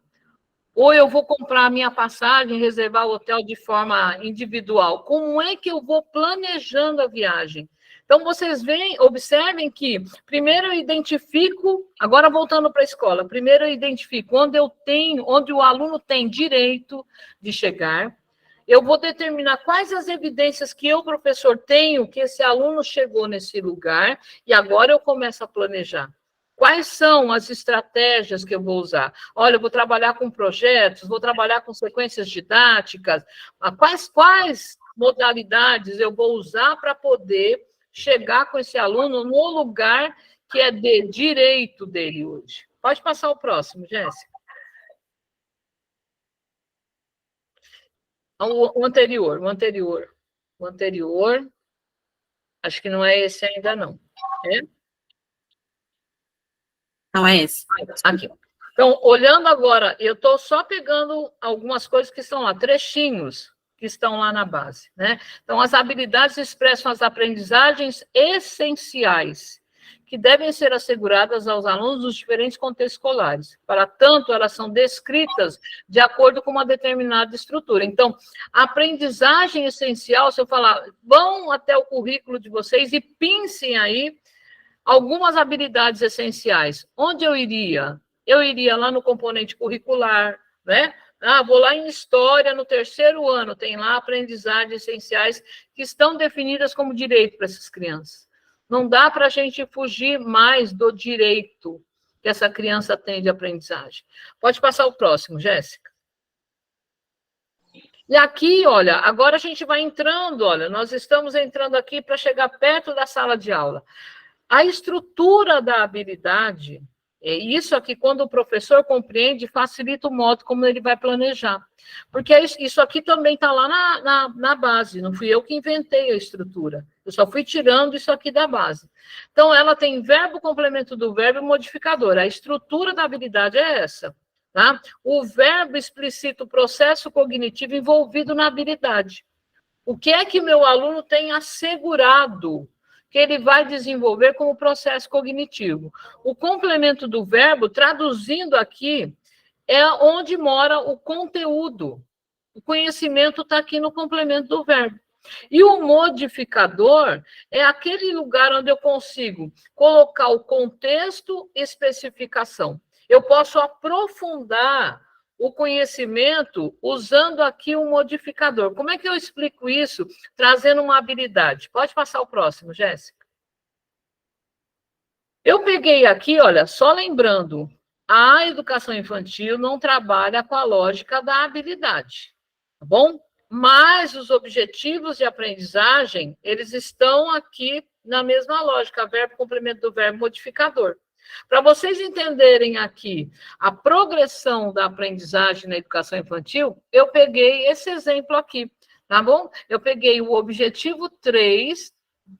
Speaker 3: ou eu vou comprar a minha passagem, reservar o hotel de forma individual. Como é que eu vou planejando a viagem? Então, vocês observem que, primeiro eu identifico, agora voltando para a escola, primeiro eu identifico onde o aluno tem direito de chegar, eu vou determinar quais as evidências que eu, professor, tenho que esse aluno chegou nesse lugar, e agora eu começo a planejar. Quais são as estratégias que eu vou usar? Olha, eu vou trabalhar com projetos, vou trabalhar com sequências didáticas. Quais modalidades eu vou usar para poder chegar com esse aluno no lugar que é de direito dele hoje? Pode passar o próximo, Jéssica. O anterior. Acho que não é esse ainda, não. É?
Speaker 4: Não é esse.
Speaker 3: Aqui. Então, olhando agora, eu estou só pegando algumas coisas que estão lá, trechinhos que estão lá na base, né? Então, as habilidades expressam as aprendizagens essenciais que devem ser asseguradas aos alunos dos diferentes contextos escolares. Para tanto, elas são descritas de acordo com uma determinada estrutura. Então, a aprendizagem essencial, se eu falar, vão até o currículo de vocês e pincem aí algumas habilidades essenciais. Onde eu iria? Eu iria lá no componente curricular, né? Vou lá em História, no 3º ano, tem lá aprendizagens essenciais que estão definidas como direito para essas crianças. Não dá para a gente fugir mais do direito que essa criança tem de aprendizagem. Pode passar o próximo, Jéssica. E aqui, olha, agora a gente vai entrando, olha, nós estamos entrando aqui para chegar perto da sala de aula. A estrutura da habilidade, Isso aqui, quando o professor compreende, facilita o modo como ele vai planejar. Porque isso aqui também está lá na base, não fui eu que inventei a estrutura. Eu só fui tirando isso aqui da base. Então, ela tem verbo, complemento do verbo e modificador. A estrutura da habilidade é essa. Tá? O verbo explicita o processo cognitivo envolvido na habilidade. O que é que meu aluno tem assegurado que ele vai desenvolver como processo cognitivo? O complemento do verbo, traduzindo aqui, é onde mora o conteúdo. O conhecimento está aqui no complemento do verbo. E o modificador é aquele lugar onde eu consigo colocar o contexto e especificação. Eu posso aprofundar o conhecimento usando aqui um modificador. Como é que eu explico isso? Trazendo uma habilidade. Pode passar o próximo, Jéssica. Eu peguei aqui, olha, só lembrando, a educação infantil não trabalha com a lógica da habilidade, tá bom? Mas os objetivos de aprendizagem, eles estão aqui na mesma lógica, verbo, complemento do verbo, modificador. Para vocês entenderem aqui a progressão da aprendizagem na educação infantil, eu peguei esse exemplo aqui, tá bom? Eu peguei o objetivo 3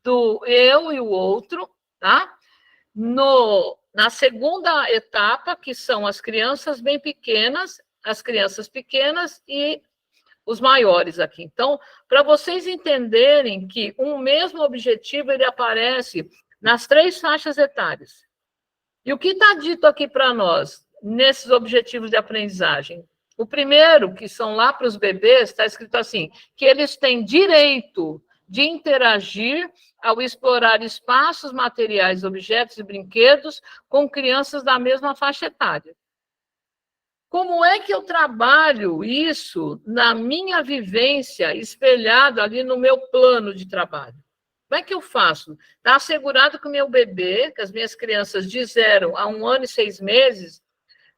Speaker 3: do eu e o outro, tá? Na segunda etapa, que são as crianças bem pequenas, as crianças pequenas e os maiores aqui. Então, para vocês entenderem que um mesmo objetivo, ele aparece nas 3 faixas etárias. E o que está dito aqui para nós, nesses objetivos de aprendizagem? O primeiro, que são lá para os bebês, está escrito assim, que eles têm direito de interagir ao explorar espaços, materiais, objetos e brinquedos com crianças da mesma faixa etária. Como é que eu trabalho isso na minha vivência, espelhado ali no meu plano de trabalho? Como é que eu faço? Está assegurado que o meu bebê, que as minhas crianças de 0 a 1 ano e 6 meses,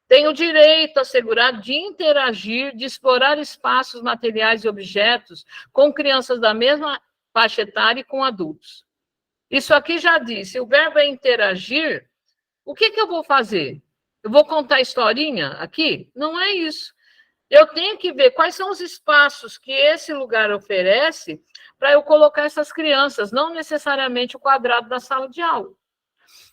Speaker 3: têm o direito assegurado de interagir, de explorar espaços, materiais e objetos com crianças da mesma faixa etária e com adultos. Isso aqui já disse, o verbo é interagir, o que eu vou fazer? Eu vou contar historinha aqui? Não é isso. Eu tenho que ver quais são os espaços que esse lugar oferece para eu colocar essas crianças, não necessariamente o quadrado da sala de aula.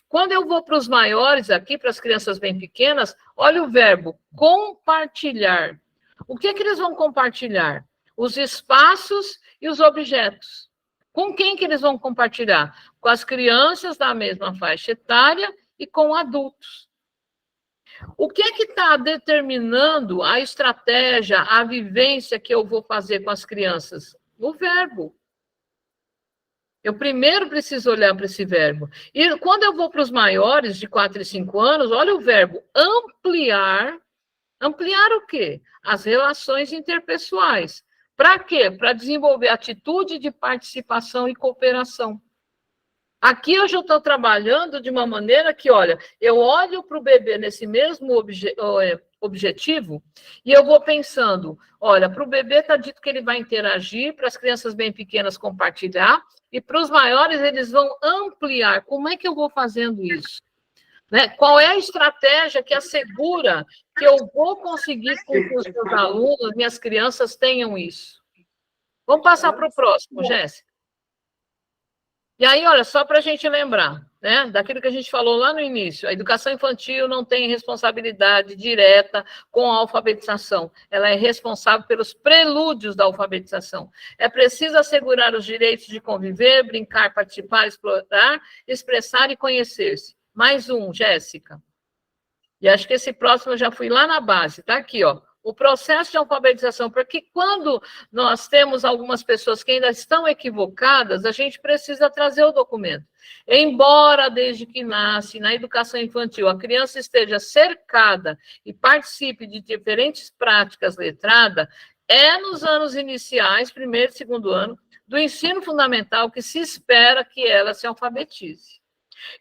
Speaker 3: Quando eu vou para os maiores aqui, para as crianças bem pequenas, olha o verbo compartilhar. O que eles vão compartilhar? Os espaços e os objetos. Com quem que eles vão compartilhar? Com as crianças da mesma faixa etária e com adultos. O que está determinando a estratégia, a vivência que eu vou fazer com as crianças? O verbo. Eu primeiro preciso olhar para esse verbo. E quando eu vou para os maiores, de 4 e 5 anos, olha o verbo ampliar. Ampliar o quê? As relações interpessoais. Para quê? Para desenvolver atitude de participação e cooperação. Aqui eu já estou trabalhando de uma maneira que, olha, eu olho para o bebê nesse mesmo objetivo e eu vou pensando, olha, para o bebê está dito que ele vai interagir, para as crianças bem pequenas compartilhar, e para os maiores eles vão ampliar. Como é que eu vou fazendo isso? Né? Qual é a estratégia que assegura que eu vou conseguir com que os meus alunos, minhas crianças tenham isso? Vamos passar para o próximo, Jéssica. E aí, olha, só para a gente lembrar, né, daquilo que a gente falou lá no início, a educação infantil não tem responsabilidade direta com a alfabetização, ela é responsável pelos prelúdios da alfabetização. É preciso assegurar os direitos de conviver, brincar, participar, explorar, expressar e conhecer-se. Mais um, Jéssica. E acho que esse próximo eu já fui lá na base, tá aqui, ó. O processo de alfabetização, porque quando nós temos algumas pessoas que ainda estão equivocadas, a gente precisa trazer o documento. Embora, desde que nasce, na educação infantil, a criança esteja cercada e participe de diferentes práticas letradas, é nos anos iniciais, 1º e 2º ano, do ensino fundamental que se espera que ela se alfabetize.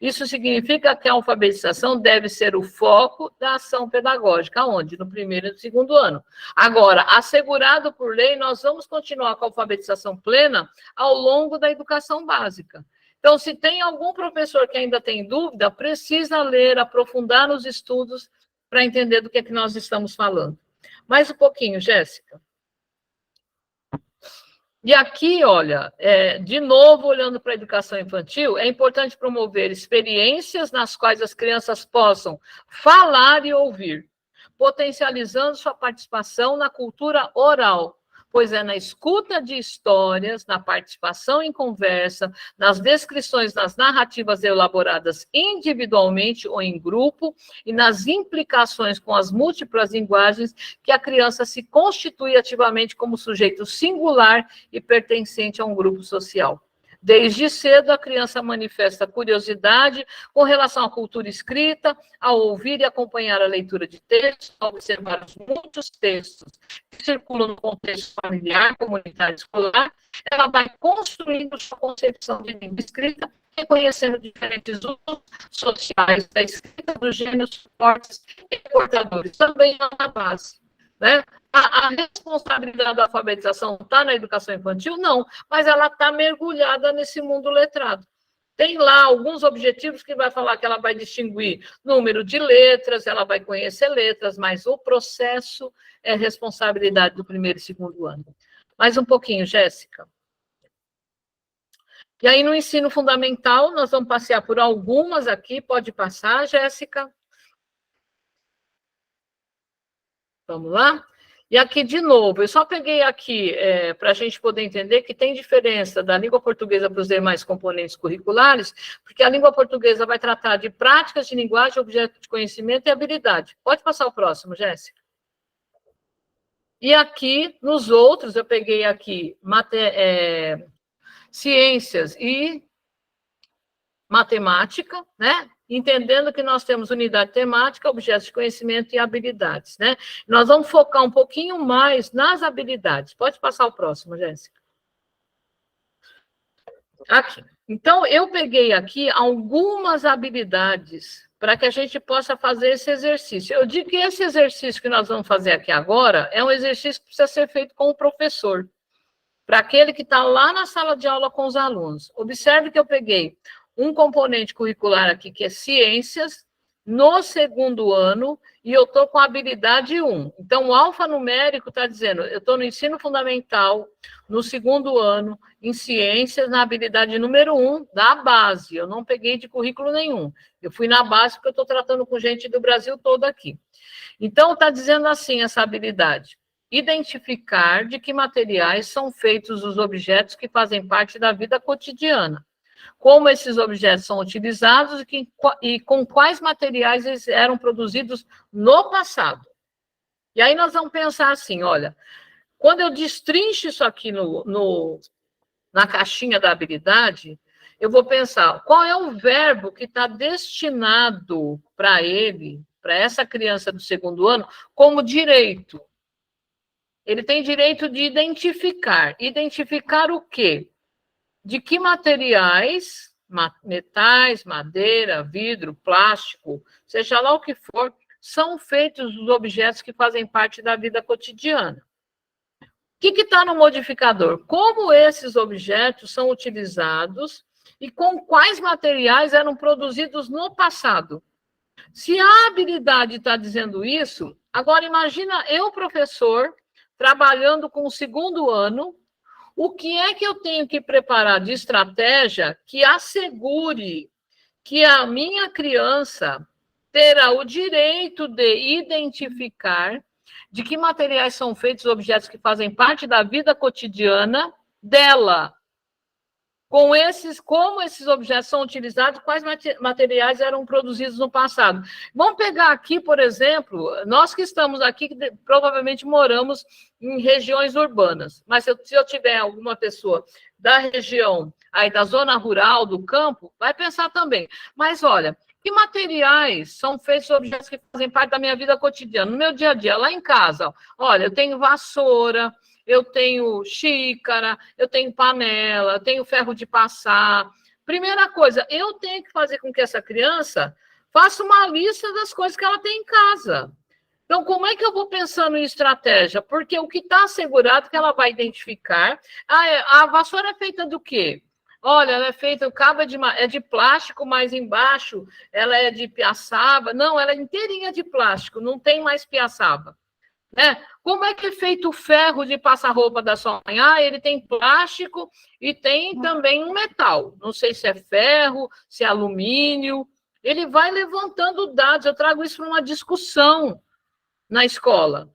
Speaker 3: Isso significa que a alfabetização deve ser o foco da ação pedagógica, onde? No 1º e no 2º ano. Agora, assegurado por lei, nós vamos continuar com a alfabetização plena ao longo da educação básica. Então, se tem algum professor que ainda tem dúvida, precisa ler, aprofundar nos estudos para entender do que é que nós estamos falando. Mais um pouquinho, Jéssica. E aqui, olha, de novo, olhando para a educação infantil, é importante promover experiências nas quais as crianças possam falar e ouvir, potencializando sua participação na cultura oral, pois é na escuta de histórias, na participação em conversa, nas descrições, nas narrativas elaboradas individualmente ou em grupo e nas implicações com as múltiplas linguagens que a criança se constitui ativamente como sujeito singular e pertencente a um grupo social. Desde cedo, a criança manifesta curiosidade com relação à cultura escrita, ao ouvir e acompanhar a leitura de textos, ao observar os muitos textos que circulam no contexto familiar, comunitário, escolar, ela vai construindo sua concepção de língua escrita, reconhecendo diferentes usos sociais da escrita dos gêneros fortes e portadores, também na base. Né? A responsabilidade da alfabetização está na educação infantil? Não, mas ela está mergulhada nesse mundo letrado. Tem lá alguns objetivos que vai falar que ela vai distinguir número de letras, ela vai conhecer letras, mas o processo é responsabilidade do primeiro e segundo ano. Mais um pouquinho, Jéssica. E aí, no ensino fundamental, nós vamos passear por algumas aqui, pode passar, Jéssica. Vamos lá? E aqui, de novo, eu só peguei aqui para a gente poder entender que tem diferença da língua portuguesa para os demais componentes curriculares, porque a língua portuguesa vai tratar de práticas de linguagem, objeto de conhecimento e habilidade. Pode passar o próximo, Jéssica. E aqui, nos outros, eu peguei aqui ciências e matemática, né? Entendendo que nós temos unidade temática, objetos de conhecimento e habilidades, né? Nós vamos focar um pouquinho mais nas habilidades. Pode passar o próximo, Jéssica. Aqui. Então, eu peguei aqui algumas habilidades para que a gente possa fazer esse exercício. Eu digo que esse exercício que nós vamos fazer aqui agora é um exercício que precisa ser feito com o professor, para aquele que está lá na sala de aula com os alunos. Observe que eu peguei um componente curricular aqui, que é ciências, no segundo ano, e eu estou com a habilidade 1. Então, o alfanumérico está dizendo, eu estou no ensino fundamental, no segundo ano, em ciências, na habilidade número 1, da base. Eu não peguei de currículo nenhum. Eu fui na base, porque eu estou tratando com gente do Brasil todo aqui. Então, está dizendo assim, essa habilidade. Identificar de que materiais são feitos os objetos que fazem parte da vida cotidiana. Como esses objetos são utilizados e com quais materiais eles eram produzidos no passado. E aí nós vamos pensar assim, olha, quando eu destrincho isso aqui na caixinha da habilidade, eu vou pensar, qual é o verbo que está destinado para ele, para essa criança do segundo ano, como direito? Ele tem direito de identificar. Identificar o quê? De que materiais, metais, madeira, vidro, plástico, seja lá o que for, são feitos os objetos que fazem parte da vida cotidiana. O que está no modificador? Como esses objetos são utilizados e com quais materiais eram produzidos no passado. Se a habilidade está dizendo isso, agora imagina eu, professor, trabalhando com o segundo ano, o que é que eu tenho que preparar de estratégia que assegure que a minha criança terá o direito de identificar de que materiais são feitos objetos que fazem parte da vida cotidiana dela? Como esses objetos são utilizados, quais materiais eram produzidos no passado. Vamos pegar aqui, por exemplo, nós que estamos aqui, que provavelmente moramos em regiões urbanas, mas se eu tiver alguma pessoa da região, aí da zona rural, do campo, vai pensar também. Mas olha, que materiais são feitos objetos que fazem parte da minha vida cotidiana, no meu dia a dia, lá em casa? Olha, eu tenho vassoura, eu tenho xícara, eu tenho panela, eu tenho ferro de passar. Primeira coisa, eu tenho que fazer com que essa criança faça uma lista das coisas que ela tem em casa. Então, como é que eu vou pensando em estratégia? Porque o que está assegurado é que ela vai identificar. A vassoura é feita do quê? Olha, ela é feita, o cabo é de plástico, mas embaixo ela é de piaçaba. Não, ela é inteirinha de plástico, não tem mais piaçaba. Né? Como é que é feito o ferro de passar roupa da sua mãe? Ah, ele tem plástico e tem também um metal. Não sei se é ferro, se é alumínio. Ele vai levantando dados. Eu trago isso para uma discussão na escola.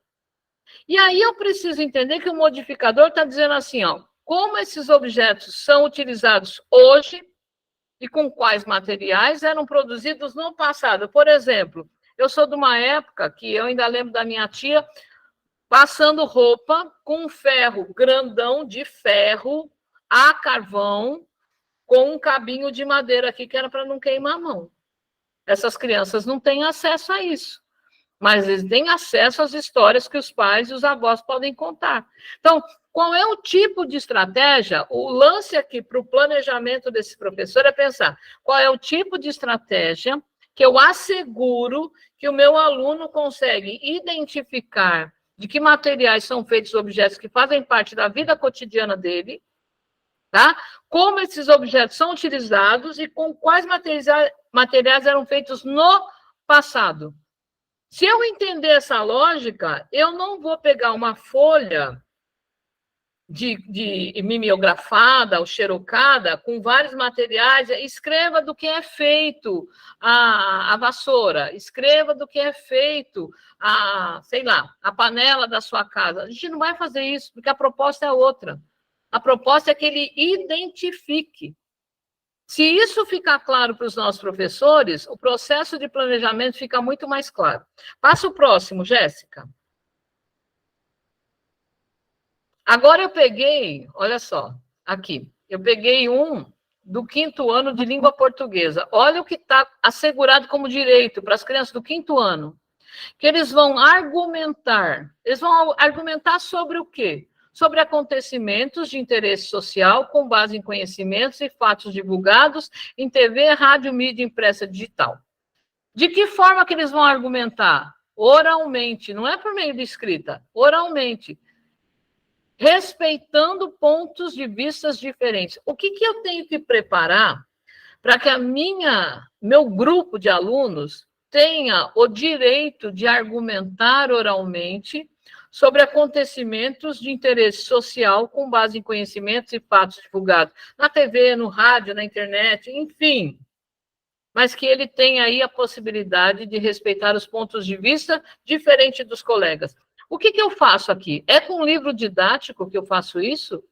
Speaker 3: E aí eu preciso entender que o modificador está dizendo assim, ó, como esses objetos são utilizados hoje e com quais materiais eram produzidos no passado. Por exemplo, eu sou de uma época que eu ainda lembro da minha tia passando roupa com um ferro grandão de ferro a carvão com um cabinho de madeira aqui que era para não queimar a mão. Essas crianças não têm acesso a isso, mas eles têm acesso às histórias que os pais e os avós podem contar. Então, qual é o tipo de estratégia? O lance aqui para o planejamento desse professor é pensar qual é o tipo de estratégia que eu asseguro que o meu aluno consegue identificar de que materiais são feitos objetos que fazem parte da vida cotidiana dele, tá? Como esses objetos são utilizados e com quais materiais eram feitos no passado. Se eu entender essa lógica, eu não vou pegar uma folha de mimeografada ou xerocada com vários materiais, escreva do que é feito a vassoura, escreva do que é feito sei lá, a panela da sua casa. A gente não vai fazer isso, porque a proposta é outra. A proposta é que ele identifique. Se isso ficar claro para os nossos professores, o processo de planejamento fica muito mais claro. Passa o próximo, Jéssica. Agora eu peguei, olha só, aqui, eu peguei um do 5º ano de língua portuguesa. Olha o que está assegurado como direito para as crianças do 5º ano. Que eles vão argumentar. Eles vão argumentar sobre o quê? Sobre acontecimentos de interesse social com base em conhecimentos e fatos divulgados em TV, rádio, mídia impressa digital. De que forma que eles vão argumentar? Oralmente, não é por meio de escrita, oralmente. Respeitando pontos de vista diferentes. O que eu tenho que preparar para que meu grupo de alunos tenha o direito de argumentar oralmente sobre acontecimentos de interesse social com base em conhecimentos e fatos divulgados na TV, no rádio, na internet, enfim. Mas que ele tenha aí a possibilidade de respeitar os pontos de vista diferentes dos colegas. O que eu faço aqui? É com um livro didático que eu faço isso?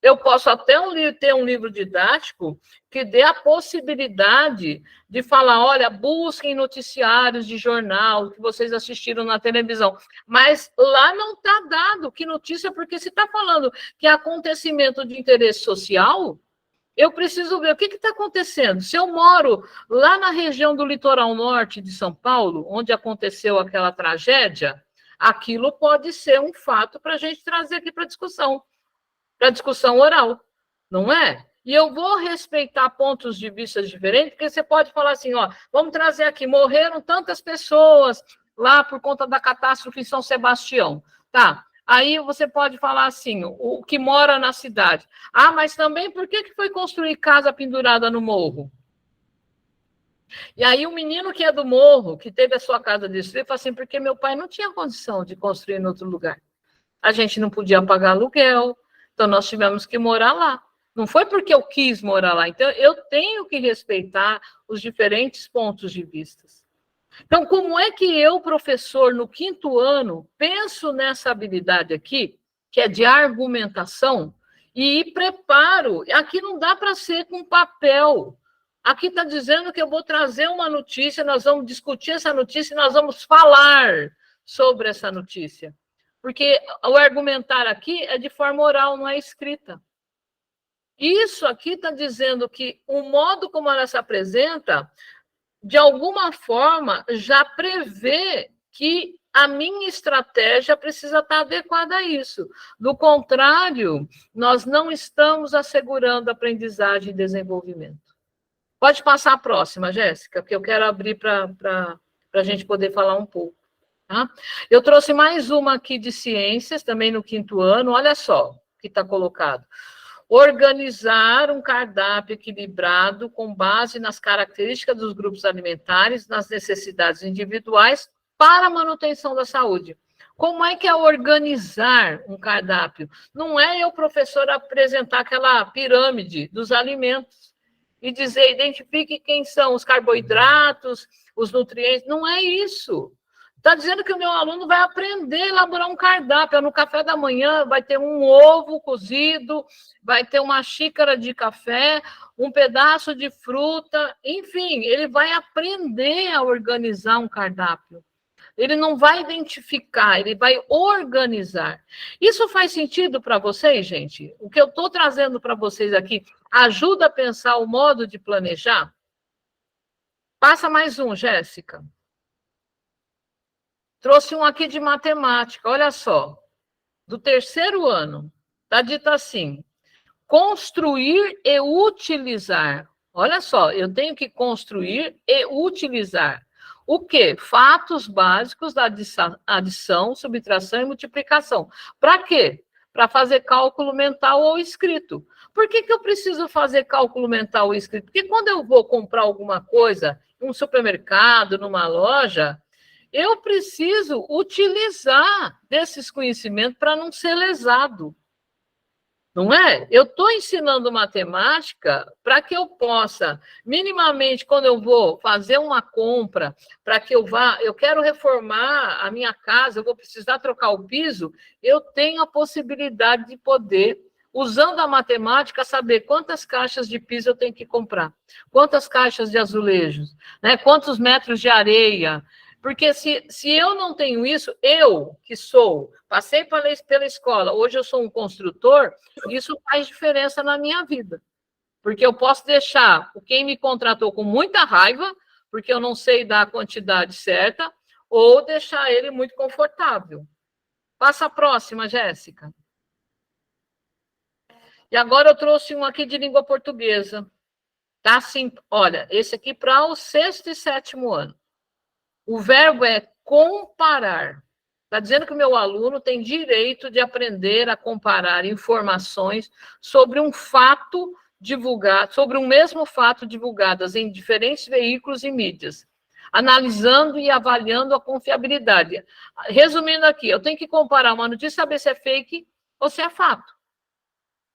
Speaker 3: Eu posso até ter um livro didático que dê a possibilidade de falar, olha, busquem noticiários de jornal que vocês assistiram na televisão. Mas lá não está dado que notícia, porque se está falando que é acontecimento de interesse social, eu preciso ver o que está acontecendo. Se eu moro lá na região do litoral norte de São Paulo, onde aconteceu aquela tragédia, aquilo pode ser um fato para a gente trazer aqui para discussão oral, não é? E eu vou respeitar pontos de vista diferentes, porque você pode falar assim, ó, vamos trazer aqui, morreram tantas pessoas lá por conta da catástrofe em São Sebastião, tá? Aí você pode falar assim, o que mora na cidade. Ah, mas também por que foi construir casa pendurada no morro? E aí o menino que é do morro, que teve a sua casa destruída, fala assim, porque meu pai não tinha condição de construir em outro lugar. A gente não podia pagar aluguel, então nós tivemos que morar lá. Não foi porque eu quis morar lá. Então eu tenho que respeitar os diferentes pontos de vista. Então, como é que eu, professor, no 5º ano, penso nessa habilidade aqui, que é de argumentação, e preparo? Aqui não dá para ser com papel. Aqui está dizendo que eu vou trazer uma notícia, nós vamos discutir essa notícia e nós vamos falar sobre essa notícia. Porque o argumentar aqui é de forma oral, não é escrita. Isso aqui está dizendo que o modo como ela se apresenta, de alguma forma, já prevê que a minha estratégia precisa estar adequada a isso. Do contrário, nós não estamos assegurando aprendizagem e desenvolvimento. Pode passar a próxima, Jéssica, que eu quero abrir para a gente poder falar um pouco. Tá? Eu trouxe mais uma aqui de ciências, também no 5º ano, olha só o que está colocado. organizar um cardápio equilibrado com base nas características dos grupos alimentares, nas necessidades individuais para a manutenção da saúde. Como é que é organizar um cardápio? Não é eu, professor, apresentar aquela pirâmide dos alimentos e dizer, identifique quem são os carboidratos, os nutrientes. Não é isso. Está dizendo que o meu aluno vai aprender a elaborar um cardápio. No café da manhã vai ter um ovo cozido, vai ter uma xícara de café, um pedaço de fruta, enfim, ele vai aprender a organizar um cardápio. Ele não vai identificar, ele vai organizar. Isso faz sentido para vocês, gente? O que eu estou trazendo para vocês aqui ajuda a pensar o modo de planejar? Passa mais um, Jéssica. Trouxe um aqui de matemática, olha só. Do terceiro ano, está dito assim: construir e utilizar. Olha só, eu tenho que construir e utilizar. O quê? Fatos básicos da adição, subtração e multiplicação. Para quê? Para fazer cálculo mental ou escrito. Por que eu preciso fazer cálculo mental ou escrito? Porque quando eu vou comprar alguma coisa em um supermercado, numa loja, eu preciso utilizar desses conhecimentos para não ser lesado. Não é? Eu estou ensinando matemática para que eu possa, minimamente, quando eu vou fazer uma compra, para que eu quero reformar a minha casa, eu vou precisar trocar o piso, eu tenho a possibilidade de poder, usando a matemática, saber quantas caixas de piso eu tenho que comprar, quantas caixas de azulejos, né? Quantos metros de areia. Porque se eu não tenho isso, eu que passei pela escola, hoje eu sou um construtor, isso faz diferença na minha vida. Porque eu posso deixar quem me contratou com muita raiva, porque eu não sei dar a quantidade certa, ou deixar ele muito confortável. Passa a próxima, Jéssica. E agora eu trouxe um aqui de língua portuguesa. Tá assim, olha, esse aqui para o 6º e 7º ano. O verbo é comparar. Está dizendo que o meu aluno tem direito de aprender a comparar informações sobre um fato divulgado, sobre um mesmo fato divulgadas em diferentes veículos e mídias, analisando e avaliando a confiabilidade. Resumindo aqui, eu tenho que comparar uma notícia e saber se é fake ou se é fato.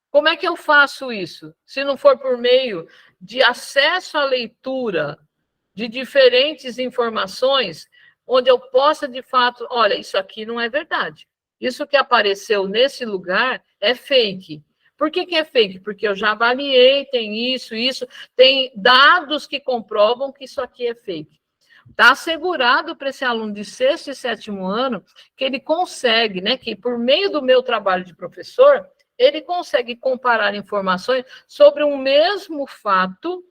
Speaker 3: Como é que eu faço isso? Se não for por meio de acesso à leitura de diferentes informações, onde eu possa, de fato, olha, isso aqui não é verdade. Isso que apareceu nesse lugar é fake. Por que é fake? Porque eu já avaliei, tem isso, tem dados que comprovam que isso aqui é fake. Está assegurado para esse aluno de 6º e 7º ano que ele consegue, né, que por meio do meu trabalho de professor, ele consegue comparar informações sobre um mesmo fato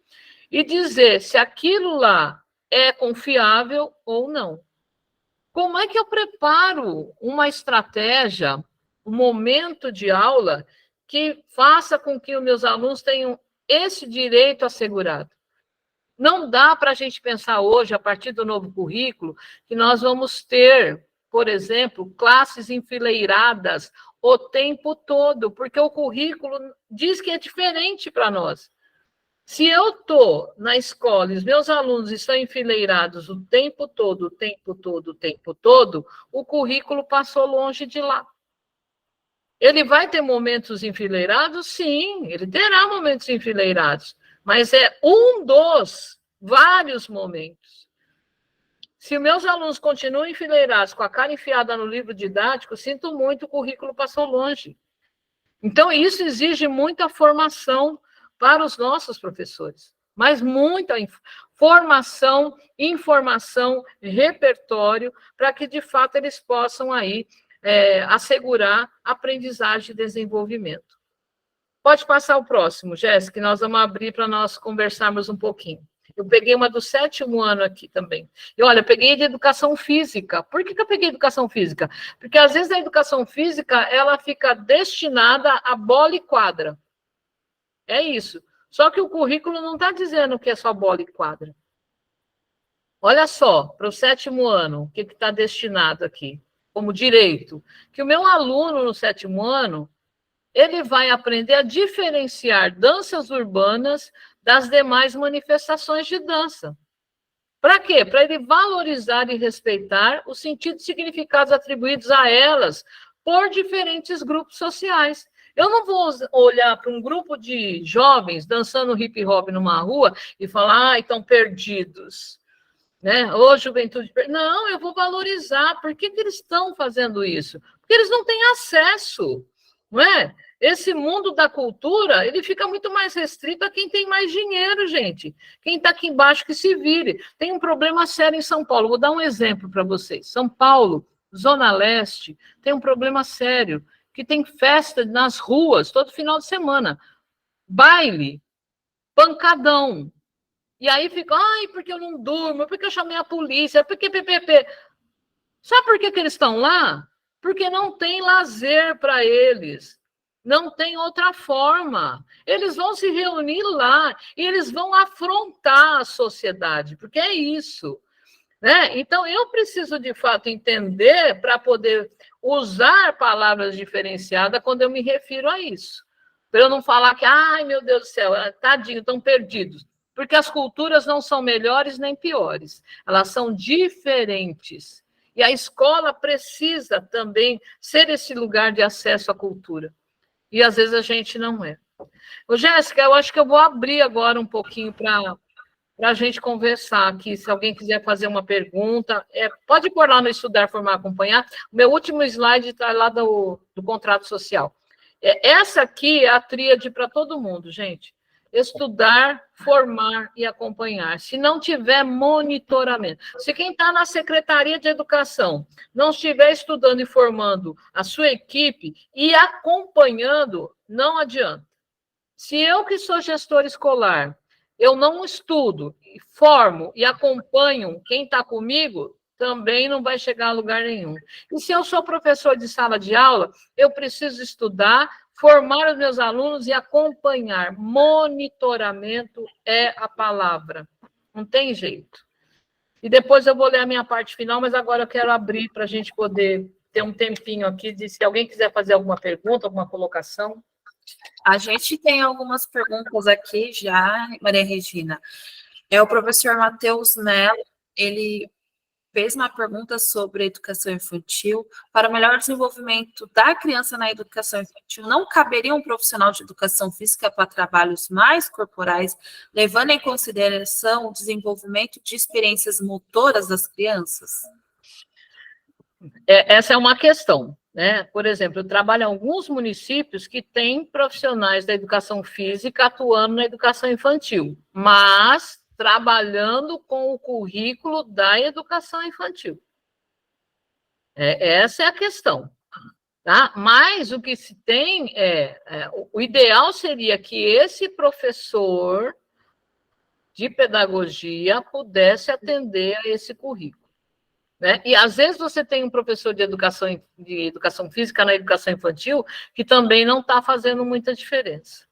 Speaker 3: e dizer se aquilo lá é confiável ou não. Como é que eu preparo uma estratégia, um momento de aula que faça com que os meus alunos tenham esse direito assegurado? Não dá para a gente pensar hoje, a partir do novo currículo, que nós vamos ter, por exemplo, classes enfileiradas o tempo todo, porque o currículo diz que é diferente para nós. Se eu estou na escola e os meus alunos estão enfileirados o tempo todo, o tempo todo, o tempo todo, o currículo passou longe de lá. Ele vai ter momentos enfileirados? Sim, ele terá momentos enfileirados, mas é um dos vários momentos. Se meus alunos continuam enfileirados, com a cara enfiada no livro didático, sinto muito, o currículo passou longe. Então, isso exige muita formação para os nossos professores, mas muita formação, informação, repertório, para que, de fato, eles possam aí assegurar aprendizagem e desenvolvimento. Pode passar o próximo, Jéssica, que nós vamos abrir para nós conversarmos um pouquinho. Eu peguei uma do 7º ano aqui também. E olha, eu peguei de educação física. Por que eu peguei educação física? Porque, às vezes, a educação física, ela fica destinada a bola e quadra. É isso. Só que o currículo não está dizendo que é só bola e quadra. Olha só, para o 7º ano, o que está destinado aqui, como direito. Que o meu aluno no 7º ano, ele vai aprender a diferenciar danças urbanas das demais manifestações de dança. Para quê? Para ele valorizar e respeitar os sentidos e significados atribuídos a elas por diferentes grupos sociais. Eu não vou olhar para um grupo de jovens dançando hip hop numa rua e falar, estão perdidos, né? Ô, juventude. Não, eu vou valorizar. Por que eles estão fazendo isso? Porque eles não têm acesso, não é? Esse mundo da cultura, ele fica muito mais restrito a quem tem mais dinheiro, gente. Quem está aqui embaixo que se vire. Tem um problema sério em São Paulo. Vou dar um exemplo para vocês. São Paulo, Zona Leste, tem um problema sério, que tem festa nas ruas todo final de semana. Baile, pancadão. E aí fica, ai, porque eu não durmo, porque eu chamei a polícia, porque PPP. Sabe por que eles estão lá? Porque não tem lazer para eles. Não tem outra forma. Eles vão se reunir lá e eles vão afrontar a sociedade, porque é isso, né? Então, eu preciso, de fato, entender para poder usar palavras diferenciadas quando eu me refiro a isso. Para eu não falar que, ai, meu Deus do céu, tadinho, estão perdidos. Porque as culturas não são melhores nem piores. Elas são diferentes. E a escola precisa também ser esse lugar de acesso à cultura. E às vezes a gente não é. Ô, Jéssica, eu acho que eu vou abrir agora um pouquinho para a gente conversar aqui. Se alguém quiser fazer uma pergunta, pode pôr lá no Estudar, Formar, Acompanhar. O meu último slide está lá do contrato social. Essa aqui é a tríade para todo mundo, gente. Estudar, formar e acompanhar. Se não tiver monitoramento, se quem está na Secretaria de Educação não estiver estudando e formando a sua equipe e acompanhando, não adianta. Se eu, que sou gestor escolar, eu não estudo, formo e acompanho quem está comigo, também não vai chegar a lugar nenhum. E se eu sou professor de sala de aula, eu preciso estudar, formar os meus alunos e acompanhar. Monitoramento é a palavra. Não tem jeito. E depois eu vou ler a minha parte final, mas agora eu quero abrir para a gente poder ter um tempinho aqui, de se alguém quiser fazer alguma pergunta, alguma colocação.
Speaker 2: A gente tem algumas perguntas aqui já, Maria Regina. O professor Matheus Mello, ele fez uma pergunta sobre educação infantil. Para o melhor desenvolvimento da criança na educação infantil, não caberia um profissional de educação física para trabalhos mais corporais, levando em consideração o desenvolvimento de experiências motoras das crianças?
Speaker 3: Essa é uma questão, né? Por exemplo, eu trabalho em alguns municípios que têm profissionais da educação física atuando na educação infantil, mas trabalhando com o currículo da educação infantil. Essa é a questão. Tá? Mas o que se tem o ideal seria que esse professor de pedagogia pudesse atender a esse currículo. Né? E, às vezes, você tem um professor de educação física na educação infantil que também não está fazendo muita diferença.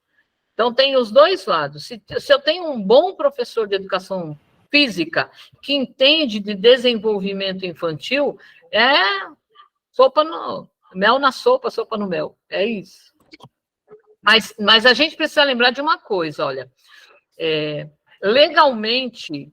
Speaker 3: Então, tem os dois lados. Se eu tenho um bom professor de educação física que entende de desenvolvimento infantil, mel na sopa, sopa no mel. É isso. Mas a gente precisa lembrar de uma coisa, olha. Legalmente,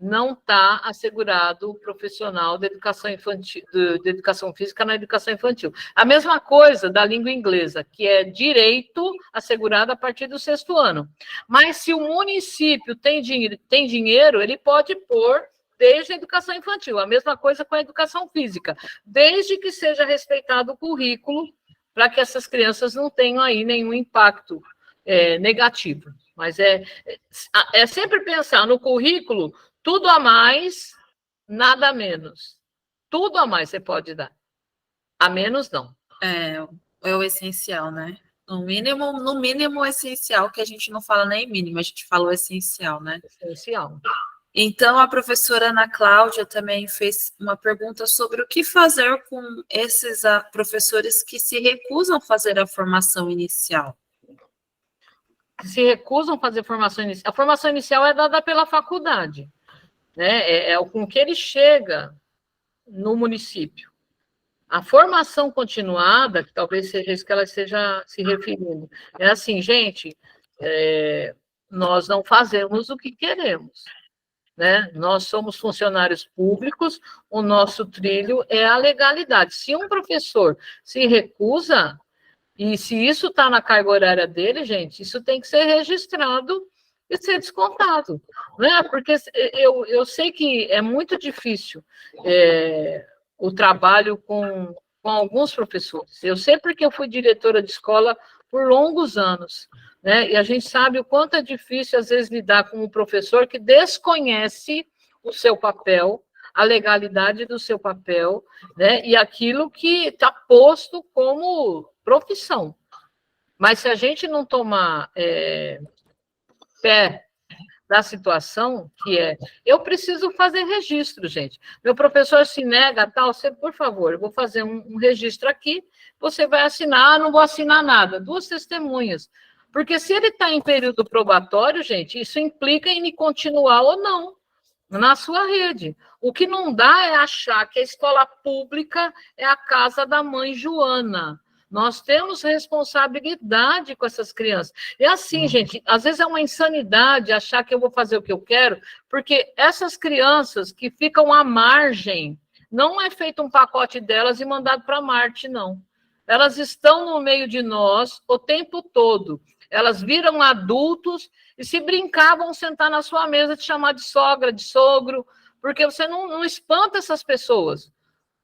Speaker 3: não está assegurado o profissional de educação infantil, de educação física na educação infantil. A mesma coisa da língua inglesa, que é direito assegurado a partir do 6º ano. Mas se o município tem dinheiro, ele pode pôr desde a educação infantil. A mesma coisa com a educação física, desde que seja respeitado o currículo, para que essas crianças não tenham aí nenhum impacto negativo. Mas é sempre pensar no currículo, tudo a mais, nada a menos. Tudo a mais você pode dar. A menos, não.
Speaker 2: É o essencial, né? No mínimo o essencial, que a gente não fala nem mínimo, a gente fala o essencial, né?
Speaker 3: Essencial.
Speaker 2: Então, a professora Ana Cláudia também fez uma pergunta sobre o que fazer com esses professores que se recusam a fazer a formação inicial.
Speaker 3: Se recusam a fazer formação inicial. A formação inicial é dada pela faculdade. Né? Com que ele chega no município. A formação continuada, que talvez seja isso que ela esteja se referindo, é assim, gente, nós não fazemos o que queremos, né? Nós somos funcionários públicos, o nosso trilho é a legalidade. Se um professor se recusa, e se isso está na carga horária dele, gente, isso tem que ser registrado e ser descontado, né? Porque eu sei que é muito difícil o trabalho com alguns professores. Eu sei porque eu fui diretora de escola por longos anos, né? E a gente sabe o quanto é difícil, às vezes, lidar com um professor que desconhece o seu papel, a legalidade do seu papel, né? E aquilo que está posto como profissão. Mas se a gente não tomar pé da situação, que eu preciso fazer registro, gente. Meu professor se nega, tal, você, por favor, eu vou fazer um registro aqui, você vai assinar, não vou assinar nada, 2 testemunhas. Porque se ele está em período probatório, gente, isso implica em me continuar ou não na sua rede. O que não dá é achar que a escola pública é a casa da mãe Joana. Nós temos responsabilidade com essas crianças. E assim, gente, às vezes é uma insanidade achar que eu vou fazer o que eu quero, porque essas crianças que ficam à margem, não é feito um pacote delas e mandado para Marte, não. Elas estão no meio de nós o tempo todo. Elas viram adultos e, se brincar, vão sentar na sua mesa, te chamar de sogra, de sogro, porque você não espanta essas pessoas.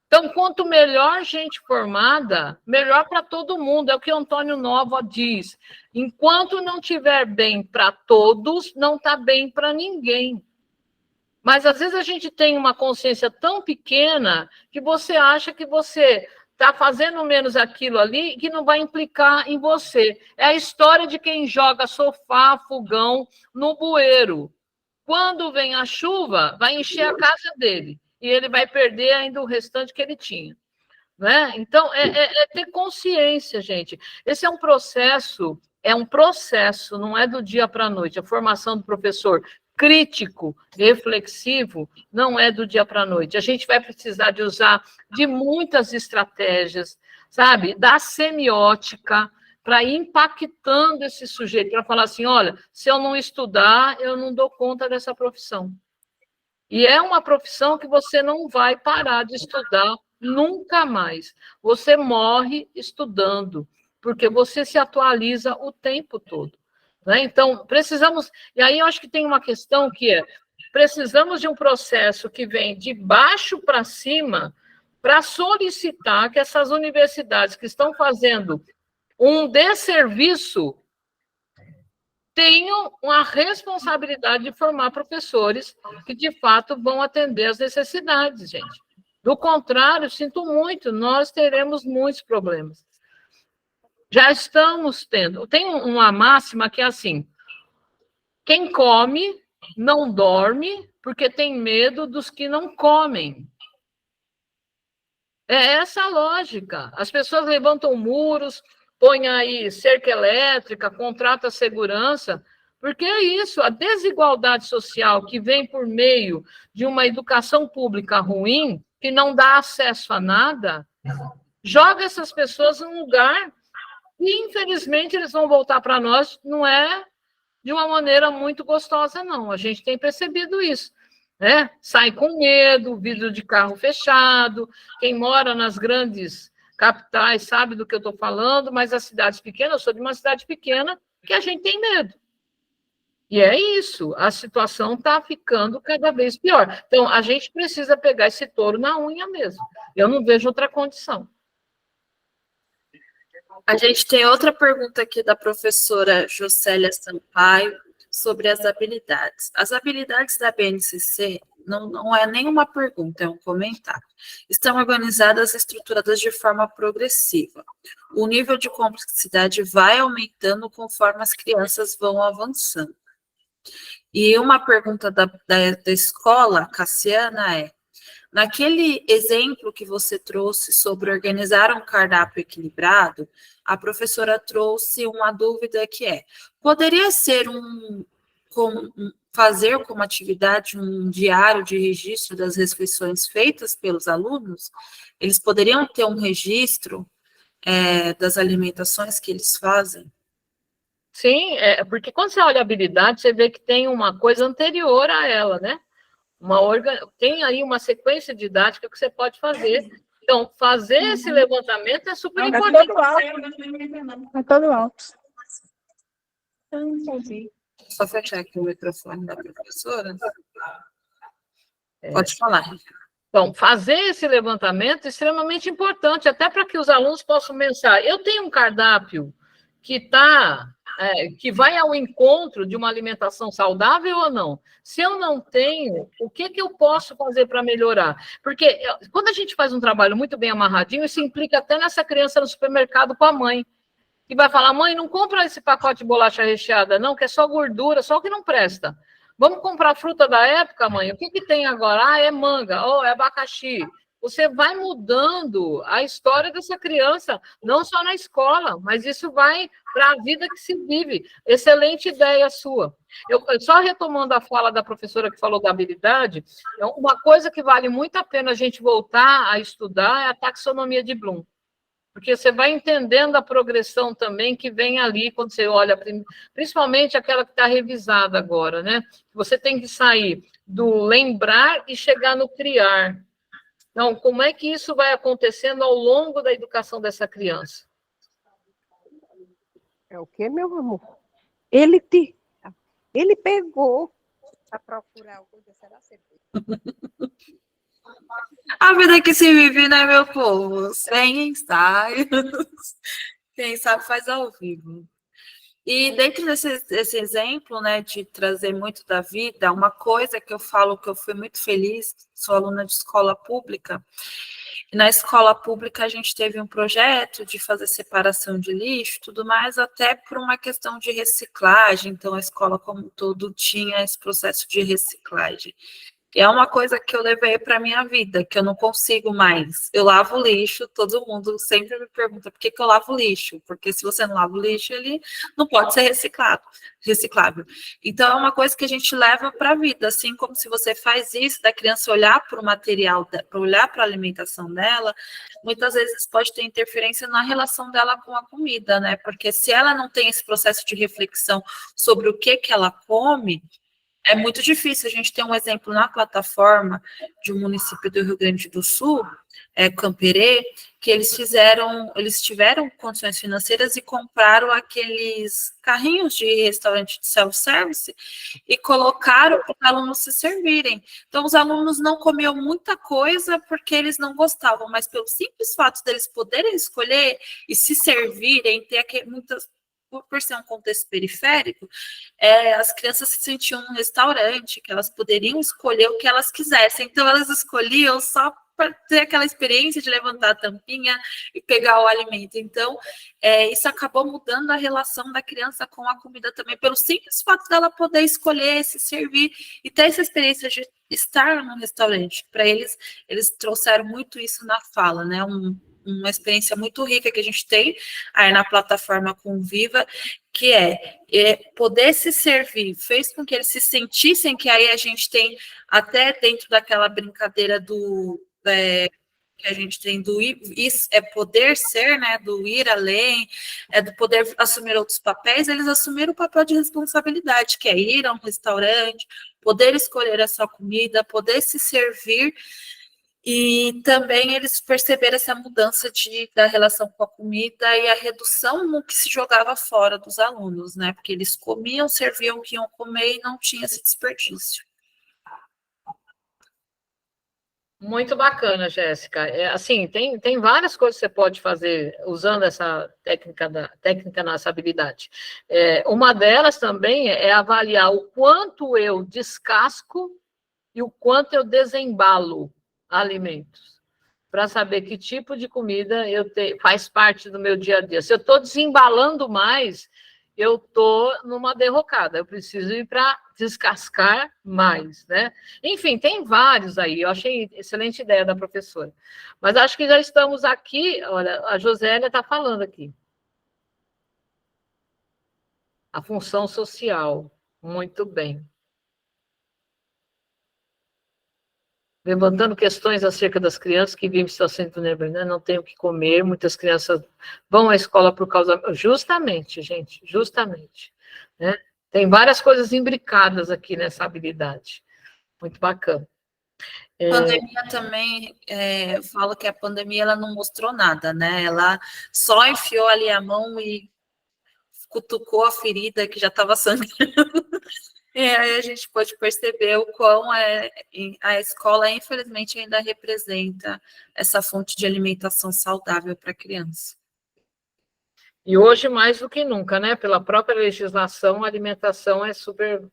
Speaker 3: Então, quanto melhor gente formada, melhor para todo mundo. É o que o Antônio Nova diz. Enquanto não tiver bem para todos, não está bem para ninguém. Mas, às vezes, a gente tem uma consciência tão pequena que você acha que você está fazendo menos aquilo ali que não vai implicar em você. É a história de quem joga sofá, fogão no bueiro. Quando vem a chuva, vai encher a casa dele. E ele vai perder ainda o restante que ele tinha. Né? Então, é ter consciência, gente. Esse é um processo, não é do dia para a noite. A formação do professor crítico, reflexivo, não é do dia para a noite. A gente vai precisar de usar de muitas estratégias, sabe? Da semiótica, para ir impactando esse sujeito, para falar assim, olha, se eu não estudar, eu não dou conta dessa profissão. E é uma profissão que você não vai parar de estudar nunca mais. Você morre estudando, porque você se atualiza o tempo todo. Né? Então, precisamos... E aí eu acho que tem uma questão que precisamos de um processo que vem de baixo para cima para solicitar que essas universidades que estão fazendo um desserviço tenham a responsabilidade de formar professores que, de fato, vão atender às necessidades, gente. Do contrário, sinto muito, nós teremos muitos problemas. Já estamos tendo. Tem uma máxima que é assim, quem come não dorme porque tem medo dos que não comem. É essa a lógica. As pessoas levantam muros, põe aí cerca elétrica, contrata segurança, porque é isso, a desigualdade social que vem por meio de uma educação pública ruim, que não dá acesso a nada, joga essas pessoas num lugar e, infelizmente, eles vão voltar para nós, não é de uma maneira muito gostosa, não. A gente tem percebido isso. Né? Sai com medo, vidro de carro fechado, quem mora nas grandes capitais sabe do que eu estou falando, mas as cidades pequenas, eu sou de uma cidade pequena, que a gente tem medo. E é isso, a situação está ficando cada vez pior. Então, a gente precisa pegar esse touro na unha mesmo. Eu não vejo outra condição.
Speaker 2: A gente tem outra pergunta aqui da professora Jocélia Sampaio sobre as habilidades. As habilidades da BNCC não é nenhuma pergunta, é um comentário. Estão organizadas e estruturadas de forma progressiva. O nível de complexidade vai aumentando conforme as crianças vão avançando. E uma pergunta da escola, Cassiana, naquele exemplo que você trouxe sobre organizar um cardápio equilibrado, a professora trouxe uma dúvida que poderia ser
Speaker 4: fazer como atividade um diário de registro das refeições feitas pelos alunos? Eles poderiam ter um registro das alimentações que eles fazem?
Speaker 3: Sim, porque quando você olha a habilidade, você vê que tem uma coisa anterior a ela, né? Tem aí uma sequência didática que você pode fazer. Então, fazer esse levantamento é super importante.
Speaker 5: É todo alto.
Speaker 4: Só fechar aqui o microfone da professora. Pode falar.
Speaker 3: Então, fazer esse levantamento é extremamente importante, até para que os alunos possam pensar. Eu tenho um cardápio que vai ao encontro de uma alimentação saudável ou não? Se eu não tenho, o que eu posso fazer para melhorar? Porque quando a gente faz um trabalho muito bem amarradinho, isso implica até nessa criança no supermercado com a mãe, que vai falar, mãe, não compra esse pacote de bolacha recheada, não, que é só gordura, só o que não presta. Vamos comprar fruta da época, mãe? O que tem agora? É manga, é abacaxi. Você vai mudando a história dessa criança, não só na escola, mas isso vai para a vida que se vive. Excelente ideia sua. Só retomando a fala da professora que falou da habilidade, uma coisa que vale muito a pena a gente voltar a estudar é a taxonomia de Bloom. Porque você vai entendendo a progressão também que vem ali, quando você olha, principalmente aquela que está revisada agora, né? Você tem que sair do lembrar e chegar no criar. Então, como é que isso vai acontecendo ao longo da educação dessa criança?
Speaker 5: É o que, meu amor? Ele pegou para procurar alguma coisa, será certeza?
Speaker 4: A vida que se vive, né, meu povo? Sem ensaios. Quem sabe faz ao vivo. E dentro desse exemplo, né, de trazer muito da vida, uma coisa que eu falo que eu fui muito feliz, sou aluna de escola pública, e na escola pública a gente teve um projeto de fazer separação de lixo, tudo mais, até por uma questão de reciclagem, então a escola como um todo tinha esse processo de reciclagem. E é uma coisa que eu levei para a minha vida, que eu não consigo mais. Eu lavo lixo, todo mundo sempre me pergunta por que eu lavo lixo, porque se você não lava o lixo, ele não pode ser reciclável. Então, é uma coisa que a gente leva para a vida, assim como se você faz isso, da criança olhar para o material, para olhar para a alimentação dela, muitas vezes pode ter interferência na relação dela com a comida, né? Porque se ela não tem esse processo de reflexão sobre o que ela come, é muito difícil. A gente tem um exemplo na plataforma de um município do Rio Grande do Sul, Camperê, que eles tiveram condições financeiras e compraram aqueles carrinhos de restaurante de self-service e colocaram para os alunos se servirem. Então, os alunos não comiam muita coisa porque eles não gostavam, mas pelo simples fato deles poderem escolher e se servirem, ter muitas... Por ser um contexto periférico, as crianças se sentiam num restaurante, que elas poderiam escolher o que elas quisessem. Então, elas escolhiam só para ter aquela experiência de levantar a tampinha e pegar o alimento. Então, isso acabou mudando a relação da criança com a comida também, pelo simples fato dela poder escolher, se servir e ter essa experiência de estar num restaurante. Para eles trouxeram muito isso na fala, né? Uma experiência muito rica que a gente tem aí na plataforma Conviva, que é poder se servir, fez com que eles se sentissem, que aí a gente tem até dentro daquela brincadeira que a gente tem do poder ser, né, do ir além, do poder assumir outros papéis, eles assumiram o papel de responsabilidade, que é ir a um restaurante, poder escolher a sua comida, poder se servir. E também eles perceberam essa mudança da relação com a comida e a redução no que se jogava fora dos alunos, né? Porque eles comiam, serviam o que iam comer e não tinha esse desperdício.
Speaker 3: Muito bacana, Jéssica. Assim, tem várias coisas que você pode fazer usando essa técnica nessa habilidade. Uma delas também é avaliar o quanto eu descasco e o quanto eu desembalo alimentos, para saber que tipo de comida faz parte do meu dia a dia. Se eu estou desembalando mais, eu estou numa derrocada, eu preciso ir para descascar mais, né? Enfim, tem vários aí, eu achei excelente ideia da professora. Mas acho que já estamos aqui, olha, a Josélia está falando aqui. A função social. Muito bem. Levantando questões acerca das crianças que vivem em situação de vulnerabilidade, não têm o que comer, muitas crianças vão à escola por causa... Justamente, gente, justamente. Né? Tem várias coisas imbricadas aqui nessa habilidade. Muito bacana.
Speaker 2: Pandemia também, eu falo que a pandemia ela não mostrou nada, né? Ela só enfiou ali a mão e cutucou a ferida que já estava sangrando. E aí a gente pode perceber o quão a escola, infelizmente, ainda representa essa fonte de alimentação saudável para a criança.
Speaker 3: E hoje, mais do que nunca, né? Pela própria legislação, a alimentação é super...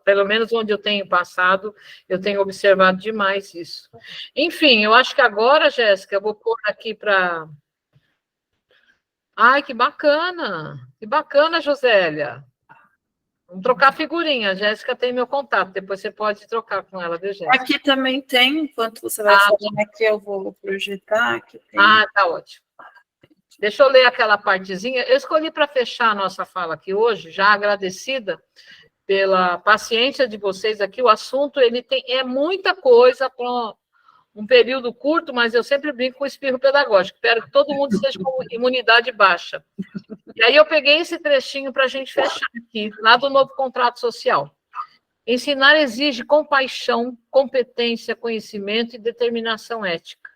Speaker 3: Pelo menos onde eu tenho passado, eu tenho observado demais isso. Enfim, eu acho que agora, Jéssica, eu vou pôr aqui para... Ai, que bacana! Que bacana, Josélia! Vamos trocar figurinha. A Jéssica tem meu contato, depois você pode trocar com ela, viu, Jéssica?
Speaker 2: Aqui também tem, enquanto você vai falando aqui, eu vou projetar. Aqui tem.
Speaker 3: Tá ótimo. Deixa eu ler aquela partezinha. Eu escolhi para fechar a nossa fala aqui hoje, já agradecida pela paciência de vocês aqui. O assunto é muita coisa para um período curto, mas eu sempre brinco com o espirro pedagógico. Espero que todo mundo esteja com imunidade baixa. E aí eu peguei esse trechinho para a gente fechar aqui, lá do novo contrato social. Ensinar exige compaixão, competência, conhecimento e determinação ética.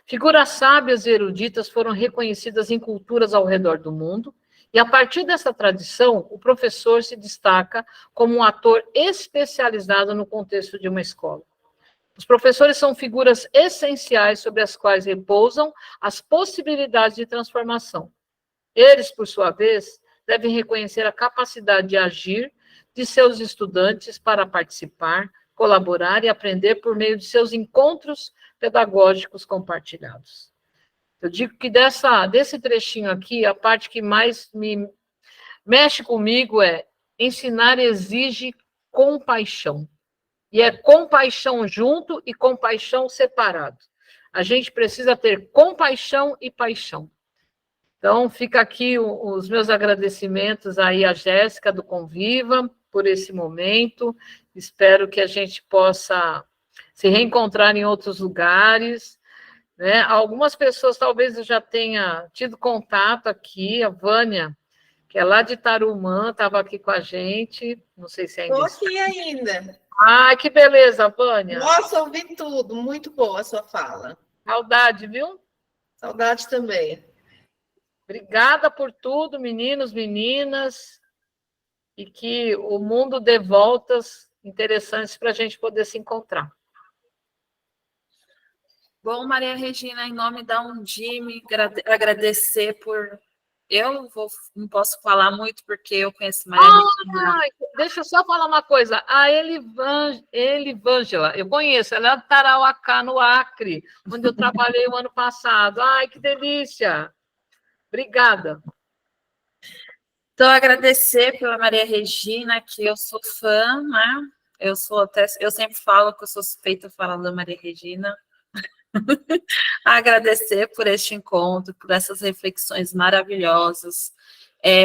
Speaker 3: Figuras sábias e eruditas foram reconhecidas em culturas ao redor do mundo, e a partir dessa tradição, o professor se destaca como um ator especializado no contexto de uma escola. Os professores são figuras essenciais sobre as quais repousam as possibilidades de transformação. Eles, por sua vez, devem reconhecer a capacidade de agir de seus estudantes para participar, colaborar e aprender por meio de seus encontros pedagógicos compartilhados. Eu digo que desse trechinho aqui, a parte que mais me mexe comigo é ensinar exige compaixão. E é compaixão junto e compaixão separado. A gente precisa ter compaixão e paixão. Então, fica aqui os meus agradecimentos aí à Jéssica do Conviva por esse momento. Espero que a gente possa se reencontrar em outros lugares. Né? Algumas pessoas talvez eu já tenha tido contato aqui, a Vânia, que é lá de Tarumã, estava aqui com a gente. Não sei se ainda
Speaker 6: está. Estou aqui ainda.
Speaker 3: Ah, que beleza, Vânia.
Speaker 6: Nossa, ouvi tudo. Muito boa a sua fala.
Speaker 3: Saudade, viu?
Speaker 6: Saudade também.
Speaker 3: Obrigada por tudo, meninos, meninas, e que o mundo dê voltas interessantes para a gente poder se encontrar.
Speaker 2: Bom, Maria Regina, em nome da Undime, agradecer por... não posso falar muito porque eu conheço Maria Regina.
Speaker 3: Deixa eu só falar uma coisa. A Elivângela, eu conheço, ela é de Tarauacá, no Acre, onde eu trabalhei o ano passado. Ai, que delícia! Obrigada.
Speaker 2: Então, agradecer pela Maria Regina, que eu sou fã, né? Eu sempre falo que eu sou suspeita falando da Maria Regina. Agradecer por este encontro, por essas reflexões maravilhosas,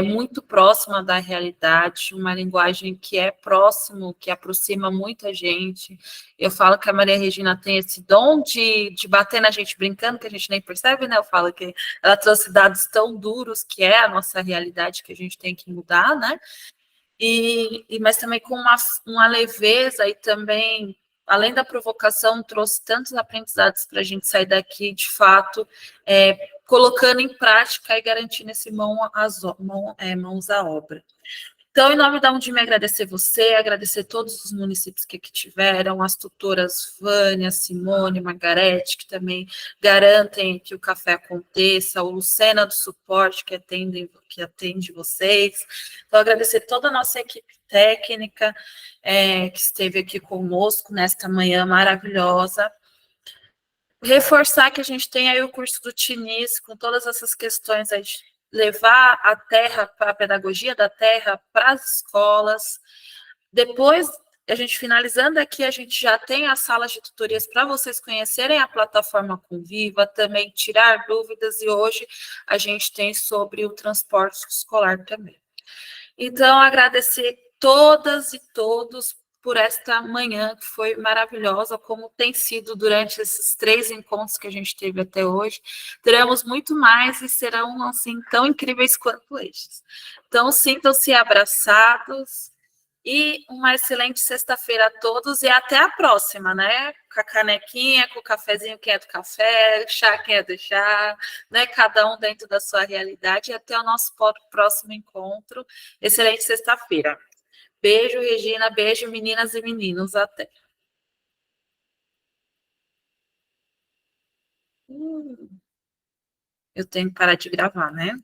Speaker 2: muito próxima da realidade, uma linguagem que é próximo, que aproxima muita gente. Eu falo que a Maria Regina tem esse dom de bater na gente brincando, que a gente nem percebe, né? Eu falo que ela trouxe dados tão duros, que é a nossa realidade, que a gente tem que mudar, né? Mas também com uma leveza e também... além da provocação, trouxe tantos aprendizados para a gente sair daqui, de fato, colocando em prática e garantindo esse mãos à obra. Então, em nome da Undime, agradecer você, agradecer todos os municípios que aqui tiveram, as tutoras Vânia, Simone, Margarete, que também garantem que o café aconteça, o Lucena do suporte, que atende vocês. Então, agradecer toda a nossa equipe técnica que esteve aqui conosco nesta manhã maravilhosa. Reforçar que a gente tem aí o curso do TINIS, com todas essas questões aí de levar a terra, a pedagogia da terra para as escolas. Depois, a gente finalizando aqui, a gente já tem as salas de tutorias para vocês conhecerem a plataforma Conviva, também tirar dúvidas, e hoje a gente tem sobre o transporte escolar também. Então, agradecer todas e todos por esta manhã, que foi maravilhosa, como tem sido durante esses 3 encontros que a gente teve até hoje. Teremos muito mais e serão, assim, tão incríveis quanto estes. Então, sintam-se abraçados e uma excelente sexta-feira a todos e até a próxima, né? Com a canequinha, com o cafezinho quem é do café, chá quem é do chá, né? Cada um dentro da sua realidade e até o nosso próximo encontro. Excelente sexta-feira. Beijo, Regina. Beijo, meninas e meninos. Até. Eu tenho que parar de gravar, né?